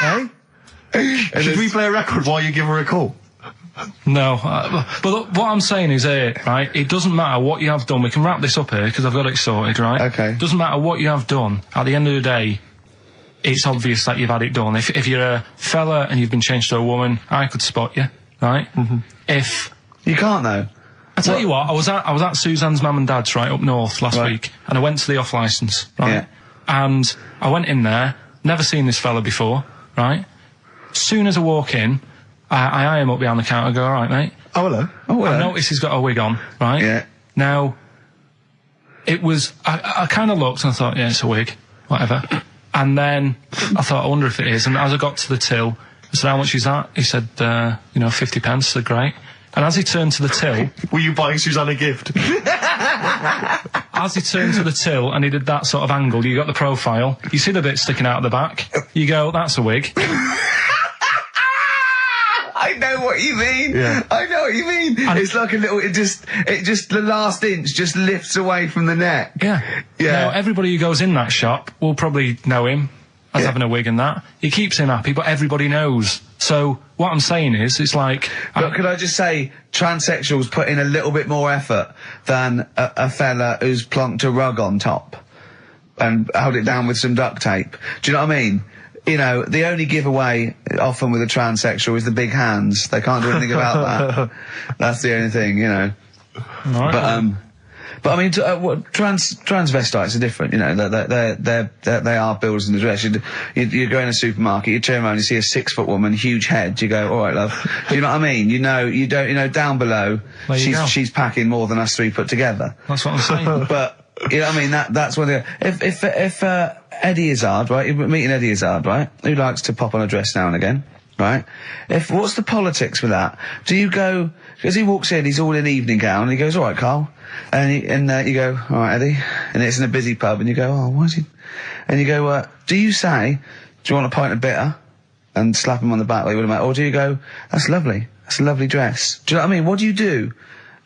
Hey? Should we play a record while you give her a call? No, but look, what I'm saying is right, it doesn't matter what you have done. We can wrap this up here, because I've got it sorted, right? Okay. It doesn't matter what you have done. At the end of the day, it's obvious that you've had it done. If you're a fella and you've been changed to a woman, I could spot you, right? Mm-hmm. If... You can't, though. I tell you what, I was at Suzanne's mum and dad's, right, up north last week, and I went to the off-licence, right? Yeah. And I went in there, never seen this fella before, right? As soon as I walk in, I eye him up behind the counter and go, all right, mate. Oh, hello. Oh, hello. I notice he's got a wig on, right? Yeah. Now, it was... I kind of looked and I thought, yeah, it's a wig, whatever. And then I thought, I wonder if it is. And as I got to the till, I said, how much is that? He said, 50 pence. I said, great. And as he turned to the till... Were you buying Suzanne a gift? As he turned to the till and he did that sort of angle, you got the profile, you see the bit sticking out of the back, you go, that's a wig. I know what you mean. Yeah. I know what you mean. And it's like a little, it just the last inch just lifts away from the neck. Yeah. Yeah. Now, everybody who goes in that shop will probably know him as having a wig and that. He keeps him happy, but everybody knows. So, what I'm saying is, it's like... But could I just say, transsexuals put in a little bit more effort than a fella who's plonked a rug on top and held it down with some duct tape. Do you know what I mean? The only giveaway often with a transsexual is the big hands. They can't do anything about that. That's the only thing, Right. But I mean, transvestites are different. They are builders in the dress. You go in a supermarket, you turn around, you see a 6 foot woman, huge head. You go, all right, love. Do you know what I mean? Down below, she's packing more than us 3 put together. That's what I'm saying. But you know what I mean? That's what they. If Eddie Izzard, right? You're meeting Eddie Izzard, right? Who likes to pop on a dress now and again, right? What's the politics with that? Do you go, because he walks in, he's all in evening gown, and he goes, all right, Carl. And you go, all right, Eddie. And it's in a busy pub, and you go, oh, why is he? And you go, do you say, do you want a pint of bitter? And slap him on the back like you would a mate? Or do you go, that's lovely. That's a lovely dress. Do you know what I mean? What do you do?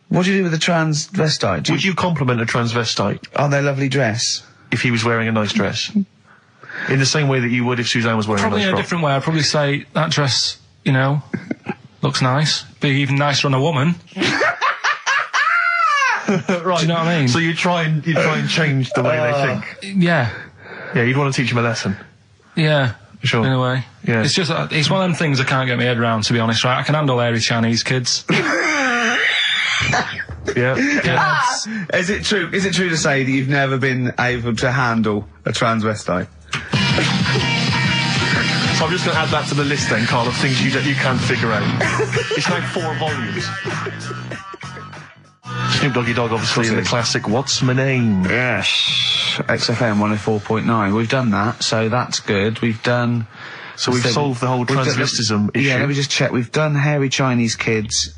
What do you do with a transvestite? Would you compliment a transvestite? On their lovely dress? If he was wearing a nice dress? In the same way that you would if Suzanne was wearing a nice Probably in a different way. I'd probably say, that dress, looks nice. Be even nicer on a woman. Right. Do you know what I mean? So you try and change the way they think? Yeah. Yeah, you'd want to teach them a lesson. Yeah. Sure. In a way. Yeah. It's just, it's one of them things I can't get my head around, to be honest, right? I can handle hairy Chinese kids. Yeah. Yes. Is it true to say that you've never been able to handle a transvestite? So I'm just going to add that to the list then, Carl, of things you can't figure out. It's now 4 volumes. Snoop Doggy Dogg, obviously, in the classic What's My Name? Yes. XFM 104.9. We've done that, so that's good. We've done... So we've solved the whole transvestism issue. Yeah, let me just check. We've done hairy Chinese kids,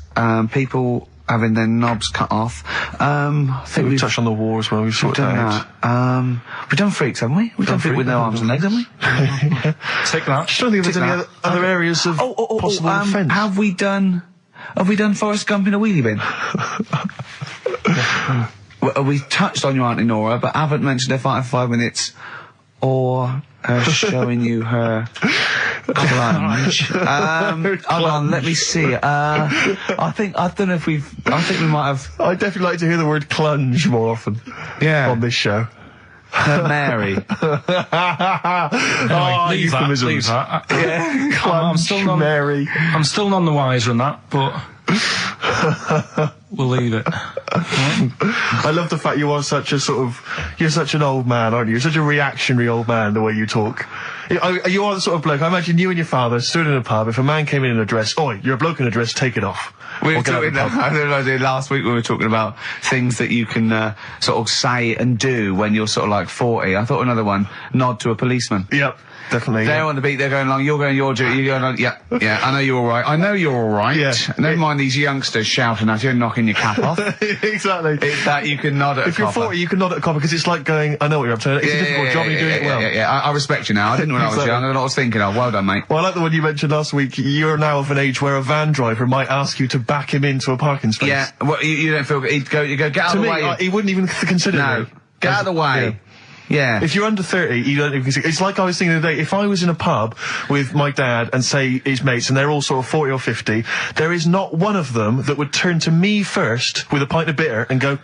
people having their knobs cut off. I think we've touched on the war as well. We've sorted that out. We've done freaks, haven't we? We've done freaks with no arms and legs, haven't we? Take that. I just don't think there's any other areas of possible offence. Have we done Forrest Gump in a wheelie bin? Well, we touched on your Auntie Nora, but haven't mentioned her fighting for 5 minutes, or her showing you her clunge. Hold on, let me see. I think we might have. I'd definitely like to hear the word clunge more often. Yeah. On this show. Mary. Leave that. Yeah. Clunge, Mary. I'm still none the wiser on that, but we'll leave it. I love the fact you're such an old man, aren't you? You're such a reactionary old man, the way you talk. You are the sort of bloke, I imagine you and your father stood in a pub, if a man came in a dress, oi, you're a bloke in a dress, take it off. We were talking, last week we were talking about things that you can sort of say and do when you're sort of like 40. I thought another one, nod to a policeman. Yep. Definitely. They're on the beat, they're going along, you're going your duty, you're going on, yeah, I know you're alright. I know you're alright. Yeah. Never mind these youngsters shouting at you and knocking your cap off. Exactly. It's that you can nod at a copper. If you're 40, you can nod at a copper because it's like going, I know what you're up to. It's a difficult job and you're doing it well. Yeah, I respect you now. I didn't when I was young, I know what I was thinking of. Well done, mate. Well, I like the one you mentioned last week. You're now of an age where a van driver might ask you to back him into a parking space. Yeah, well, you don't feel, you go, get out of the way. He wouldn't even consider No, get out of the way. Yeah. Yeah. If you're under 30, you don't even consider. It's like I was thinking the other day, if I was in a pub with my dad and say his mates and they're all sort of 40 or 50, there is not one of them that would turn to me first with a pint of bitter and go,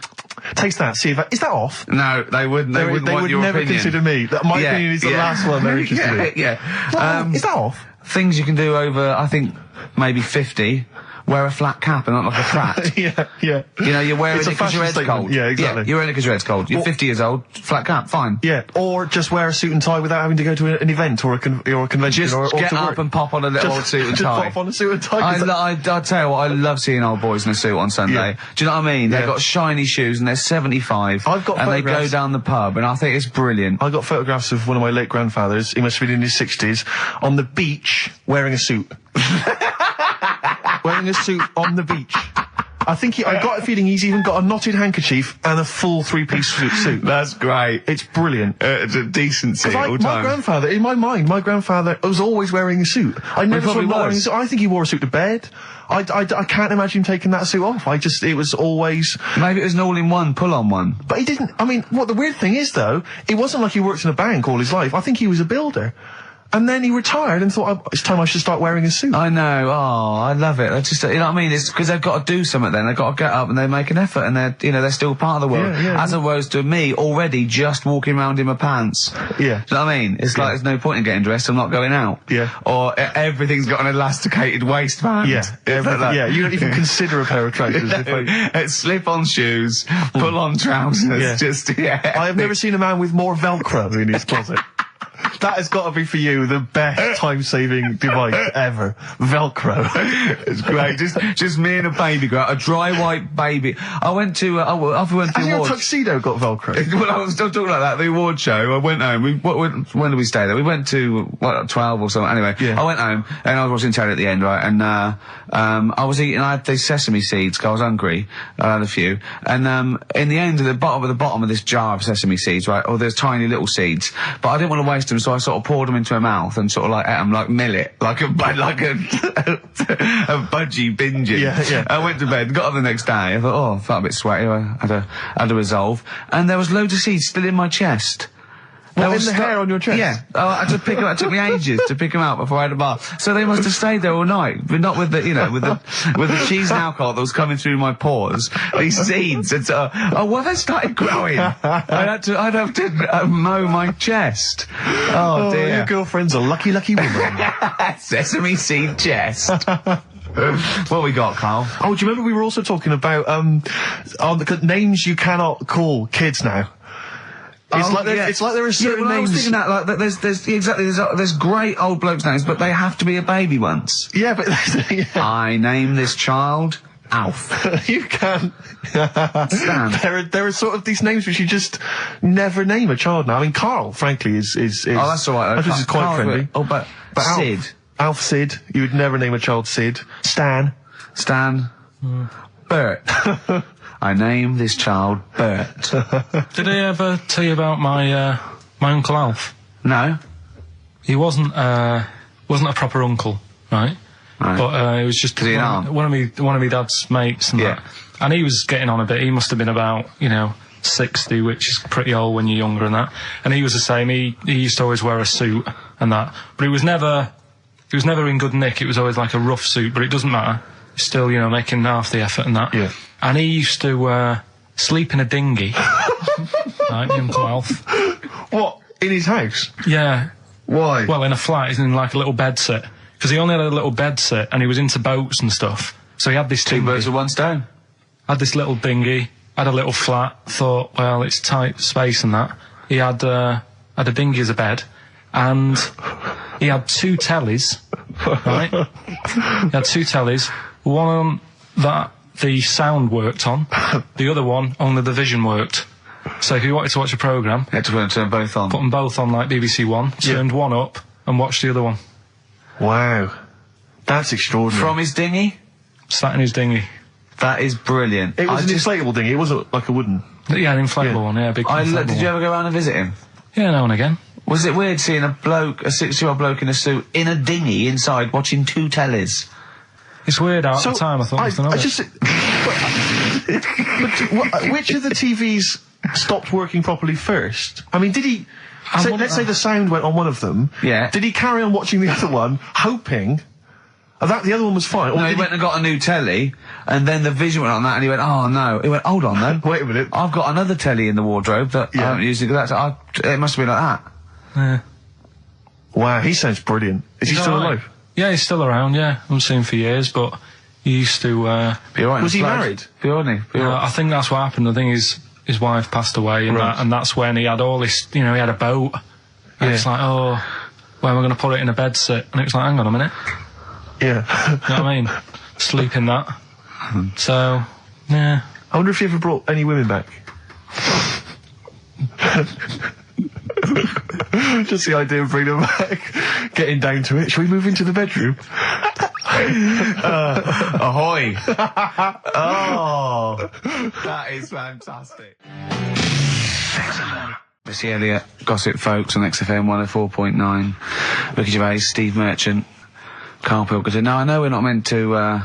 taste that, see if is that off? No, they wouldn't. They wouldn't want your never opinion. consider me. My opinion is the last one they're interested in. Yeah. Is that off? Things you can do over, I think, maybe 50. Wear a flat cap and not like a frat. Yeah. You know, you're wearing it because your head's cold. Yeah, exactly. Yeah, you're wearing it because your head's cold. You're 50 years old, flat cap, fine. Yeah, or just wear a suit and tie without having to go to an event or a convention. Just or get to up work. and pop on a little old suit and tie. Just pop on a suit and tie. I'll tell you what, I love seeing old boys in a suit on Sunday. Yeah. Do you know what I mean? Yeah. They've got shiny shoes and they're 75. I've got and they photographs. go down the pub and I think it's brilliant. I got photographs of one of my late grandfathers, he must have been in his 60s, on the beach wearing a suit. Wearing a suit on the beach. I got a feeling he's even got a knotted handkerchief and a full 3-piece suit. That's great. It's brilliant. It's a decency all My time. grandfather, in my mind, was always wearing a suit. I never saw him not wearing a suit. I think he wore a suit to bed. I can't imagine him taking that suit off. It was always... Maybe it was an all-in-one, pull-on one. But he didn't... I mean, what the weird thing is, though, it wasn't like he worked in a bank all his life. I think he was a builder. And then he retired and thought, it's time I should start wearing a suit. I know. Oh, I love it. I just, you know what I mean? It's because they've got to do something then. They've got to get up and they make an effort and they're still part of the world. As opposed to me already just walking around in my pants. Yeah. Do you know what I mean? It's like there's no point in getting dressed. I'm not going out. Yeah. Or everything's got an elasticated waistband. Yeah. Yeah, you don't even consider a pair of trousers. It's slip-on shoes, pull-on trousers. Yeah. Just, I have never seen a man with more Velcro in his closet. That has got to be for you the best time-saving device ever. Velcro. It's great. Just me and a baby girl, a dry white baby. I went to after we went to the awards. Your tuxedo got Velcro. Well, I was still talking like that. The award show. I went home. When did we stay there? We went to 12 or something. Anyway, yeah. I went home and I was watching telly at the end, right? And I was eating. I had these sesame seeds because I was hungry. I had a few, and in the end, at the bottom of this jar of sesame seeds, right? Oh, there's tiny little seeds, but I didn't want to waste them, so I sort of poured them into my mouth and sort of like ate them like millet, like a budgie binging. Yeah. I went to bed, got up the next day. I thought, felt a bit sweaty. I had a resolve, and there was loads of seeds still in my chest. What, in the hair on your chest? Yeah. I had to pick them out. It took me ages to pick them out before I had a bath. So they must have stayed there all night, but not with the, with the cheese and alcohol that was coming through my pores. These seeds. And they started growing. I'd have to mow my chest. Oh dear. Your girlfriend's a lucky woman. Sesame seed chest. What we got, Carl? Oh, do you remember we were also talking about the names you cannot call kids now? It's like there are certain names. I was thinking that, like, there's great old blokes names, but they have to be a baby once. Yeah, but I name this child Alf. You can. Stan. There are sort of these names which you just never name a child now. I mean, Karl, frankly, is. Oh, that's all right. This is quite friendly. But Sid. Alf Sid. You would never name a child Sid. Stan. Bert. I name this child Bert. Did I ever tell you about my Uncle Alf? No. He wasn't a proper uncle, right? But it was just one of my dad's mates and that. And he was getting on a bit. He must have been about 60, which is pretty old when you're younger and that. And he was the same. He used to always wear a suit and that. But it was never in good nick. It was always like a rough suit. But it doesn't matter. Still, making half the effort and that. Yeah. And he used to sleep in a dinghy. Right, Uncle Alf. What? In his house? Yeah. Why? Well, in a flat, he's in like a little bed sit. Because he only had a little bed sit, and he was into boats and stuff. So he had this Two birds with one stone. Had this little dinghy, had a little flat, thought, well, it's tight space and that. He had a dinghy as a bed, and he had 2 tellies, right? He had 2 tellies, one on that the sound worked on, the other one only the vision worked. So if you wanted to watch a programme, you had to turn both on. Put them both on like BBC One, turned one up and watched the other one. Wow. That's extraordinary. From his dinghy? Sat in his dinghy. That is brilliant. It was an inflatable dinghy, it wasn't like a wooden. Yeah, an inflatable one, yeah, big inflatable. Did you ever go around and visit him? Yeah, now and again. Was it weird seeing a 60-year-old bloke in a suit, in a dinghy inside, watching 2 tellies? It's weird at the time, I thought. Which of the TVs stopped working properly first? I mean, did he... let's say the sound went on one of them. Yeah. Did he carry on watching the other one, hoping that the other one was fine? Or no, he went and got a new telly, and then the vision went on that, and he went, oh no. He went, hold on then. Wait a minute. I've got another telly in the wardrobe that I haven't used. It must have been like that. Yeah. Wow, he sounds brilliant. Is he still alive? Yeah, he's still around, yeah. I haven't seen him for years, but he used to... was he married? I think that's what happened. I think his wife passed away, and that's when he had all this... he had a boat. And it's like, oh, where am I going to put it in a bed sit? And it was like, hang on a minute. Yeah. You know what I mean? Sleep in that. So, yeah. I wonder if he ever brought any women back. Just the idea of bringing them back, getting down to it. Shall we move into the bedroom? Ahoy! Oh, that is fantastic. Missy Elliott, Gossip Folks on XFM 104.9. Ricky Gervais, Steve Merchant, Karl Pilkington. Now, I know we're not meant to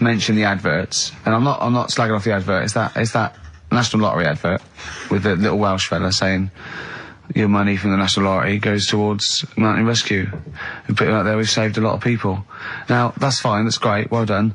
mention the adverts, and I'm not slagging off the advert. It's that National Lottery advert with the little Welsh fella saying your money from the National Lottery goes towards Mountain Rescue. We put it out there, we've saved a lot of people. Now, that's fine, that's great, well done.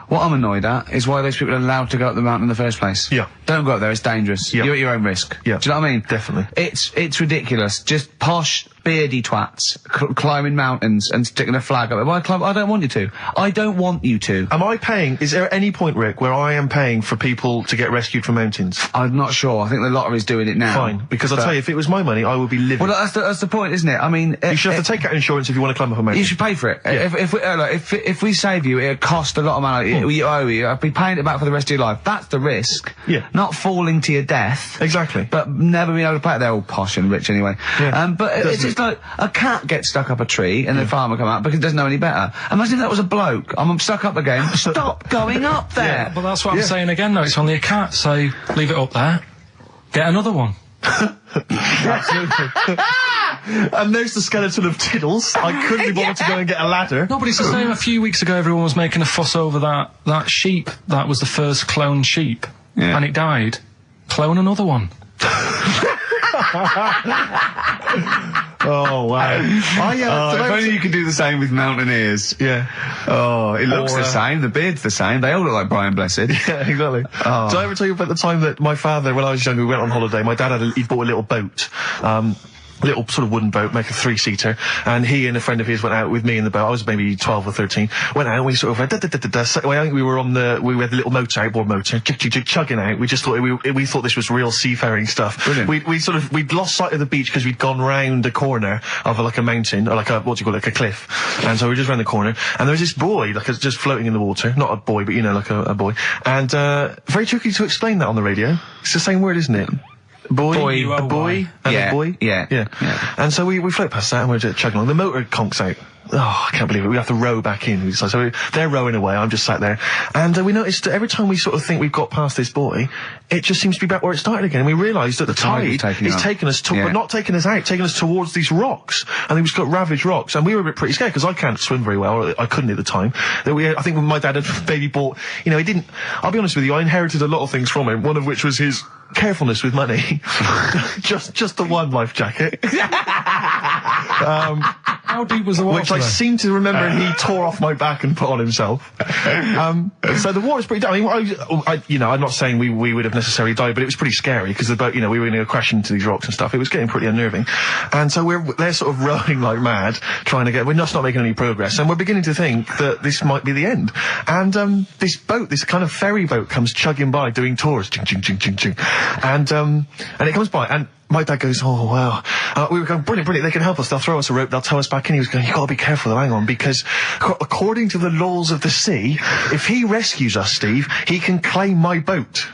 What I'm annoyed at is why those people are allowed to go up the mountain in the first place. Yeah. Don't go up there, it's dangerous. Yeah. You're at your own risk. Yeah. Do you know what I mean? Definitely. It's ridiculous. Just posh, beardy twats climbing mountains and sticking a flag up there. Why climb? I don't want you to. I don't want you to. Am I paying, is there any point, Rick, where I am paying for people to get rescued from mountains? I'm not sure. I think the lottery's doing it now. Fine. Because I'll tell you, if it was my money, I would be living. Well, that's the point, isn't it? I mean... you should have to take out insurance if you want to climb up a mountain. You should pay for it. Yeah. If we save you, it'll cost a lot of money. You owe you. I'll be paying it back for the rest of your life. That's the risk. Yeah. Not falling to your death. Exactly. But never being able to pay it. They're all posh and rich anyway. Yeah. But it's just like a cat gets stuck up a tree and the farmer come out because he doesn't know any better. Imagine if that was a bloke. I'm stuck up again. Stop going up there. Yeah, well, that's what I'm saying again, though. It's only a cat, so leave it up there. Get another one. Absolutely. And there's the skeleton of Tiddles. I couldn't be bothered to go and get a ladder. No, but it's the same. A few weeks ago, everyone was making a fuss over that sheep. That was the first cloned sheep. Yeah. And it died. Clone another one. Oh, wow. If only you could do the same with mountaineers. Yeah. Oh, it looks the same, the beard's the same, they all look like Brian Blessed. Yeah, exactly. Oh. Did I ever tell you about the time that my father, when I was younger, we went on holiday, my dad he'd bought a little boat, little sort of wooden boat, make a 3-seater, and he and a friend of his went out with me in the boat. I was maybe 12 or 13. Went out and we sort of went so I think we were we had the little motor, outboard motor, chugging out. We just thought we thought this was real seafaring stuff. Brilliant. We'd lost sight of the beach because we'd gone round a corner of like a mountain, or like a, what do you call it, like a cliff. And so we were just round the corner, and there was this boy, like just floating in the water. Not a boy, but you know, like a boy. And very tricky to explain that on the radio. It's the same word, isn't it? Boy, a boy, and a boy. Yeah. And so we float past that and we're just chugging along. The motor conks out. Oh, I can't believe it. We have to row back in. So they're rowing away. I'm just sat there. And we noticed that every time we sort of think we've got past this buoy, it just seems to be back where it started again. And we realised that the tide is taking us but not taking us out, taking us towards these rocks. And we've got ravaged rocks. And we were a bit pretty scared because I can't swim very well, or I couldn't at the time. I think when my dad had maybe bought, you know, he didn't, I'll be honest with you, I inherited a lot of things from him, one of which was his carefulness with money. just the one life jacket. How deep was the water? Which I seem to remember he tore off my back and put on himself. So the water's pretty down. I mean, I'm not saying we would have necessarily died, but it was pretty scary because the boat, you know, we were going to crash into these rocks and stuff. It was getting pretty unnerving. And so they're sort of rowing like mad, trying to we're just not making any progress. And we're beginning to think that this might be the end. And this boat, this kind of ferry boat, comes chugging by doing tours. Ching, ching, ching, ching, ching. And it comes by, and my dad goes, oh, wow. We were going, brilliant, they can help us. They'll throw us a rope, they'll tow us back in. He was going, you've got to be careful though, hang on, because according to the laws of the sea, if he rescues us, Steve, he can claim my boat.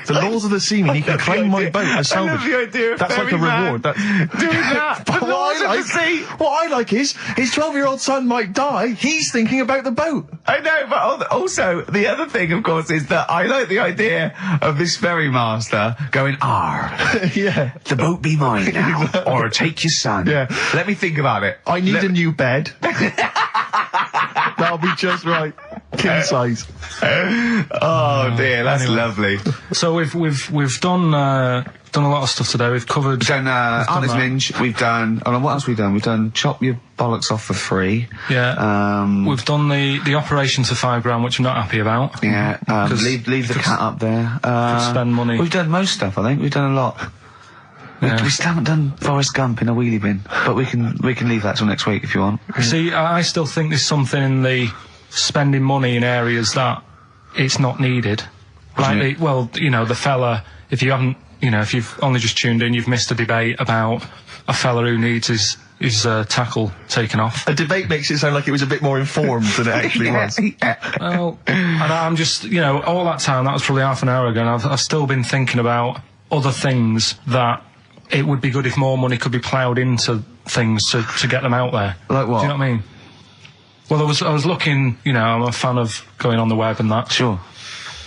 The laws of the sea mean he can claim my boat as salvage. I love the idea of that's like the reward. Doing that. But what I like is, his 12-year-old son might die, he's thinking about the boat. I know, but also, the other thing, of course, is that I like the idea of this ferry master going, yeah. The boat be mine now, or take your son. Yeah. Let me think about it. I need a new bed. That'll be just right. King size. Oh dear, that's lovely. So we've done a lot of stuff today. We've covered. We've done Honest Minge. We've done. Oh, what else have we done? We've done Chop Your Bollocks Off for Free. Yeah. We've done the operation to £5 which I'm not happy about. Yeah. Leave the cat up there. Spend money. We've done most stuff. I think we've done a lot. Yeah. We still haven't done Forrest Gump in a wheelie bin, but we can leave that till next week if you want. See, I still think there's something in the spending money in areas that it's not needed. Like, the fella, if you've only just tuned in, you've missed a debate about a fella who needs his tackle taken off. A debate makes it sound like it was a bit more informed than it actually was. Well, and I'm just, all that time, that was probably half an hour ago, and I've still been thinking about other things that it would be good if more money could be ploughed into things to get them out there. Like what? Do you know what I mean? Well, I was looking, I'm a fan of going on the web and that. Sure.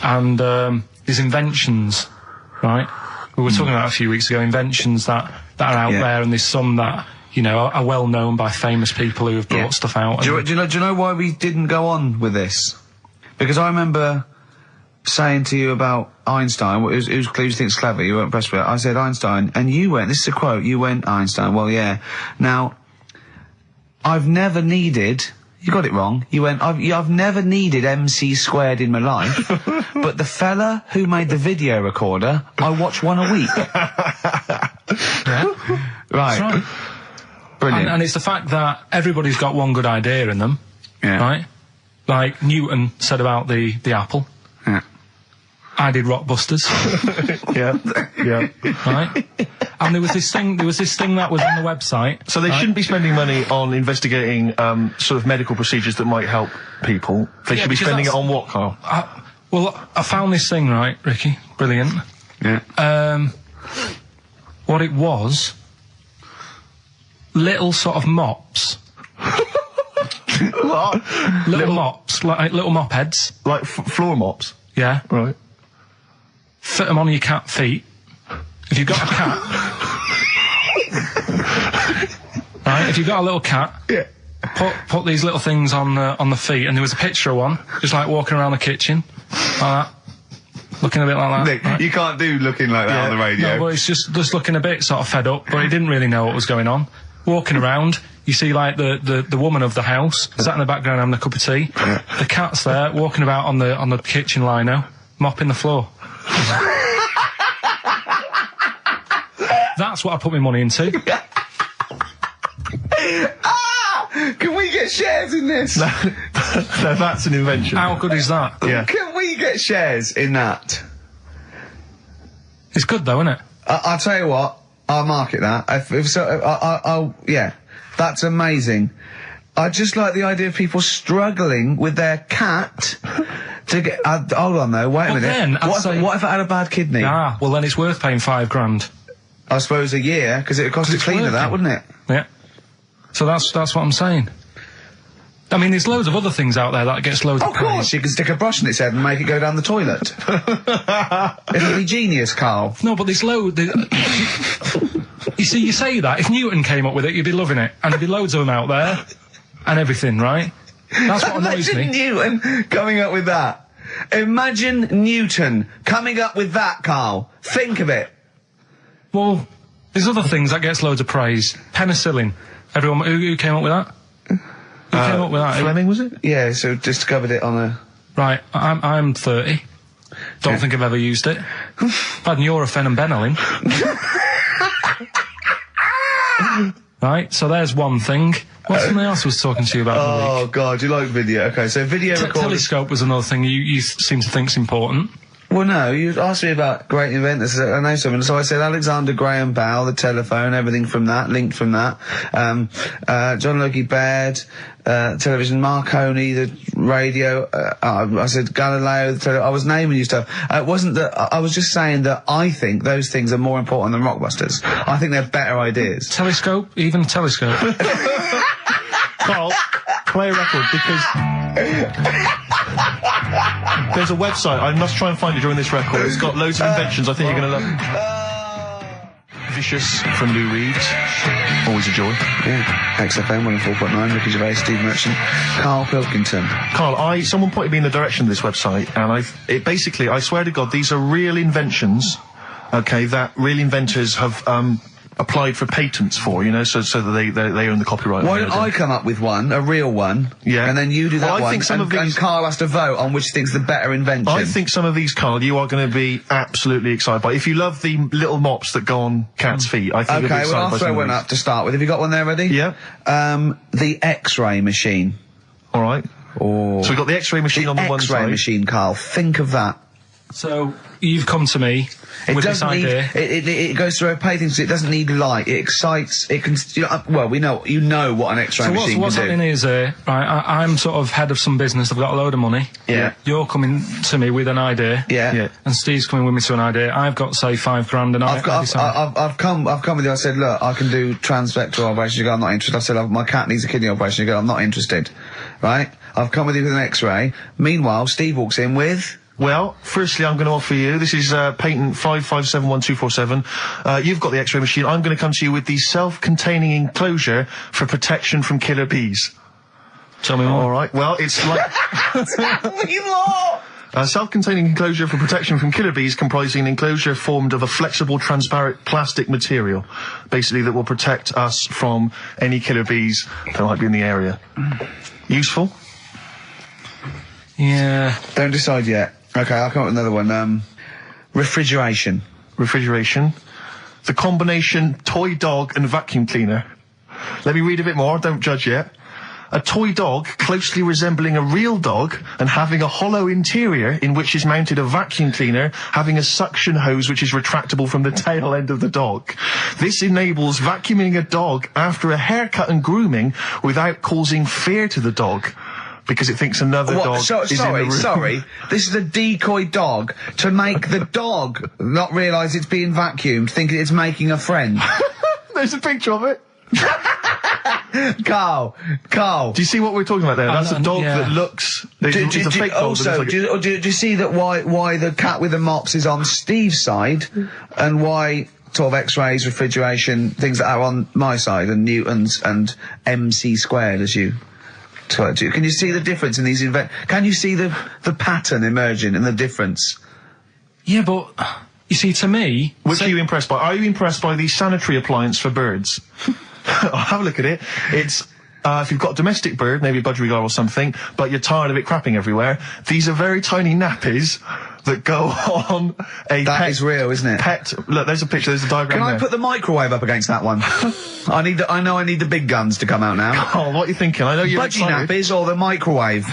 And there's inventions, right? We were talking about a few weeks ago, inventions that are out there, and there's some that, are well known by famous people who have brought stuff out. Do you know why we didn't go on with this? Because I remember saying to you about Einstein, who thinks clever, you weren't impressed with it. I said Einstein, and you went, this is a quote, you went Einstein, well, yeah. Now, I've never needed, you got it wrong, you went, I've never needed MC squared in my life, but the fella who made the video recorder, I watch one a week. Yeah. Right. That's right. Brilliant. And it's the fact that everybody's got one good idea in them, right? Like Newton said about the apple. Yeah. I did Rockbusters. Yeah. Right? And there was this thing that was on the website. So they shouldn't be spending money on investigating sort of medical procedures that might help people. They should be spending it on what, Carl? I found this thing, right, Ricky? Brilliant. Yeah. What it was, little sort of mops. What? Little mops, like little mop heads. Like floor mops? Yeah. Right. Fit them on your cat feet. If you've got a cat... right, if you've got a little cat... Yeah. Put these little things on the feet, and there was a picture of one, just like walking around the kitchen, like that. Looking a bit like that. Nick, right? You can't do looking like that on the radio. No, but it's just looking a bit sort of fed up, but he didn't really know what was going on. Walking around, you see like the woman of the house sat in the background having a cup of tea. Yeah. The cat's there walking about on the kitchen lino, mopping the floor. That's what I put my money into. Can we get shares in this? No, that's an invention. How good is that? Yeah. Can we get shares in that? It's good though, isn't it? I'll tell you what. I'll market that. Yeah, that's amazing. I just like the idea of people struggling with their cat to get. Hold on though. Wait a minute. Then, what if I had a bad kidney? Ah, well then it's worth paying $5,000. I suppose a year, because it would cost a cleaner that, wouldn't it? Yeah. So that's what I'm saying. I mean, there's loads of other things out there that gets loads of praise. Of course, you can stick a brush in its head and make it go down the toilet. It'll be genius, Carl. No, but there's you see, you say that. If Newton came up with it, you'd be loving it. And there'd be loads of them out there. And everything, right? That's what annoys me. Imagine Newton coming up with that. Imagine Newton coming up with that, Carl. Think of it. Well, there's other things that gets loads of praise. Penicillin. Everyone, who came up with that? Who came up with that? Fleming, was it? Yeah, so discovered it on a... Right, I'm 30. Don't think I've ever used it. I've had Nurofen and Benylin. Right, so there's one thing. What's something else I was talking to you about in the week? Oh, God, you like video. Okay, so video recording... Telescope was another thing you seem to think's important. Well, no, you asked me about great inventors. I know something. So I said Alexander Graham Bell, the telephone, everything from that, linked from that. John Logie Baird, television, Marconi, the radio. I said Galileo, the I was naming you stuff. It wasn't that, I was just saying that I think those things are more important than Rockbusters. I think they're better ideas. Telescope? Even telescope? Carl, play a record, because there's a website. I must try and find it during this record. It's got loads of inventions. I think you're going to love it. Vicious from Lou Reed. Always a joy. Yeah. XFM 104.9, Ricky Gervais, Steve Merchant, Karl Pilkington. Carl, someone pointed me in the direction of this website, and I swear to God, these are real inventions, okay, that real inventors have, applied for patents for, you know, so that they own the copyright. Why don't I come up with one, a real one, and then you do that one, and Carl has to vote on which thinks the better invention. I think some of these, Carl, you are going to be absolutely excited by. If you love the little mops that go on cats' feet, I think you'll be excited by I'll throw one up to start with. Have you got one there ready? Yeah. The X-ray machine. All right. Oh. So we've got the X-ray machine on the one side. X-ray machine, Carl. Think of that. So, you've come to me with this idea. It goes through a patent, so it doesn't need light. It excites, it can, we know what an X-ray machine can do. So what's happening is, right, I'm sort of head of some business, I've got a load of money. Yeah. You're coming to me with an idea. Yeah. And Steve's coming with me to an idea. I've got, say, $5,000 and I've come with you, I said, look, I can do transvector operation. You go, I'm not interested. I said, my cat needs a kidney operation. You go, I'm not interested. Right? I've come with you with an X-ray. Meanwhile, Steve walks in with... Well, firstly, I'm going to offer you, this is patent 5571247. You've got the X-ray machine. I'm going to come to you with the self-containing enclosure for protection from killer bees. Tell me more. All right. Well, it's like... Tell me more! A self-containing enclosure for protection from killer bees, comprising an enclosure formed of a flexible, transparent plastic material, basically that will protect us from any killer bees that might be in the area. Useful? Yeah. Don't decide yet. Okay, I'll come up with another one. Refrigeration. Refrigeration. The combination toy dog and vacuum cleaner. Let me read a bit more, don't judge yet. A toy dog closely resembling a real dog and having a hollow interior in which is mounted a vacuum cleaner having a suction hose which is retractable from the tail end of the dog. This enables vacuuming a dog after a haircut and grooming without causing fear to the dog, because it thinks another dog is in the room. Sorry, this is a decoy dog to make the dog not realise it's being vacuumed, thinking it's making a friend. There's a picture of it. Carl. Do you see what we're talking about there? That's a dog that looks... It's a fake dog. Also, do you see that why the cat with the mops is on Steve's side, and why sort of X-rays, refrigeration, things that are on my side, and Newton's and MC squared, as you... Can you see the difference in these can you see the pattern emerging and the difference? Yeah, but you see, to me, which are you impressed by? Are you impressed by the sanitary appliance for birds? I'll have a look at it. It's if you've got a domestic bird, maybe a budgerigar or something, but you're tired of it crapping everywhere, these are very tiny nappies that go on a That is real, isn't it? Pet. Look, there's a picture. There's a diagram. Can there. I put the microwave up against that one? I know I need the big guns to come out now. Oh, what are you thinking? I know you're Budgie excited. nappies or the microwave?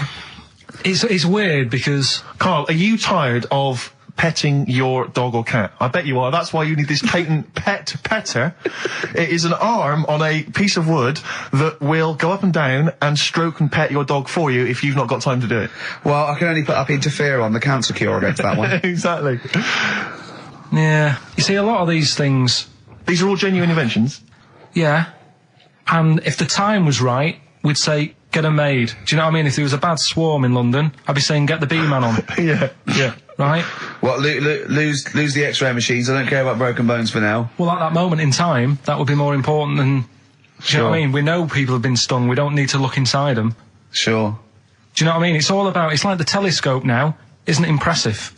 It's weird because... Carl, are you tired of petting your dog or cat? I bet you are. That's why you need this patent petter. It is an arm on a piece of wood that will go up and down and stroke and pet your dog for you if you've not got time to do it. Well, I can only put up interferon, the cancer cure against that one. Exactly. Yeah. You see, a lot of these things... These are all genuine inventions? Yeah. And if the time was right, we'd say, get them made. Do you know what I mean? If there was a bad swarm in London, I'd be saying, get the bee-man on. Yeah. Right? What, lose the X-ray machines? I don't care about broken bones for now. Well, at that moment in time, that would be more important than... Do you know what I mean? We know people have been stung. We don't need to look inside them. Sure. Do you know what I mean? It's all about... It's like the telescope now isn't impressive.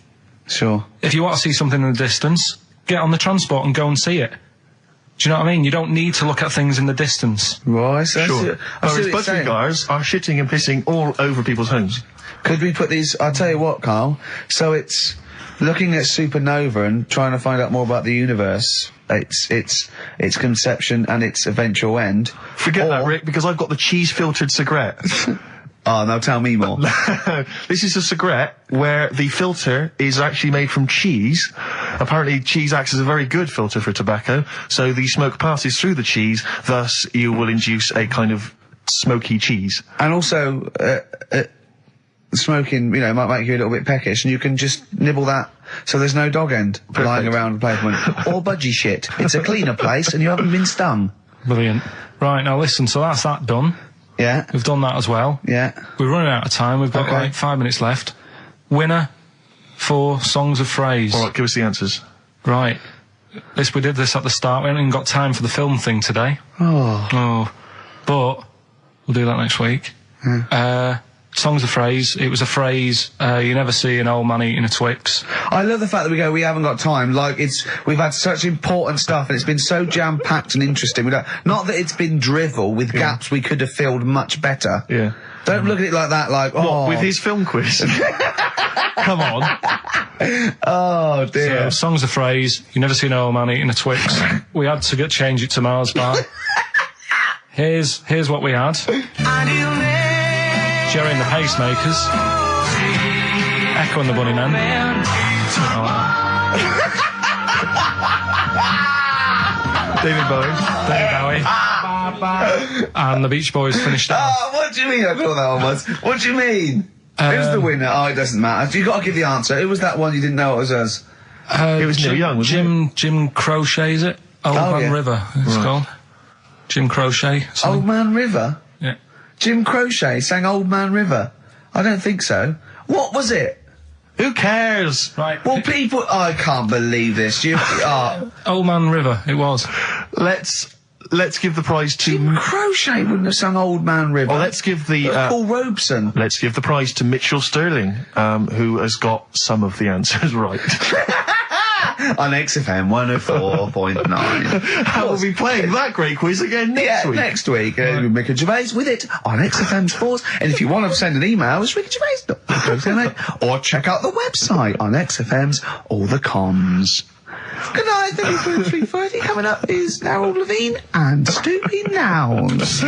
Sure. If you want to see something in the distance, get on the transport and go and see it. Do you know what I mean? You don't need to look at things in the distance. Right, so Sure. Whereas budgie are shitting and pissing all over people's homes. Could we put these... I'll tell you what, Carl. So it's looking at supernova and trying to find out more about the universe, its conception and its eventual end. Forget that, Rick, because I've got the cheese-filtered cigarette. Oh, now tell me more. This is a cigarette where the filter is actually made from cheese. Apparently, cheese acts as a very good filter for tobacco, so the smoke passes through the cheese, thus you will induce a kind of smoky cheese. And also, smoking, you know, might make you a little bit peckish, and you can just nibble that, so there's no dog end lying around the pavement. Or budgie shit. It's a cleaner place, and you haven't been stung. Brilliant. Right, now listen, so that's that done. Yeah. We've done that as well. Yeah. We're running out of time. We've got like 5 minutes left. Winner for Songs of Phrase. All right, give us the answers. Right. We did this at the start. We haven't even got time for the film thing today. Oh. But we'll do that next week. Songs of Phrase. It was a phrase you never see an old man eating a Twix. I love the fact that we haven't got time. Like, we've had such important stuff and it's been so jam-packed and interesting. Not that it's been drivel with gaps we could have filled much better. Yeah. Don't look at it like that, like, What, with his film quiz? Come on. Oh, dear. So, Songs of Phrase. You never see an old man eating a Twix. We had to change it to Mars Bar. Here's what we had. Jerry and the Pacemakers, Echo and the Bunnymen, David Bowie, and the Beach Boys finished off. Oh, what do you mean I thought that one was? What do you mean? Who's the winner? Oh, it doesn't matter. You've got to give the answer. Who was that one you didn't know it was us? it was Neil Young, wasn't it? Jim Crochet, is it? Old Man River, it's called. Jim Crochet. Old Man River? Yeah. Jim Crochet sang Old Man River? I don't think so. What was it? Who cares? Right. Well, people... I can't believe this. Old Man River, it was. Let's give the prize to... Jim Crochet wouldn't have sung Old Man River. Well, let's give the... Paul Robeson. Let's give the prize to Mitchell Sterling, who has got some of the answers right. On XFM 104.9. How will we playing that great quiz again next week? Next week. Rick Gervais with it on XFM Sports. And if you want to send an email, it's rickgervais.co.uk or check out the website on XFM's All the Comms. Good night, 3:30. Coming up is Darryl Levine and Stoopy Nouns.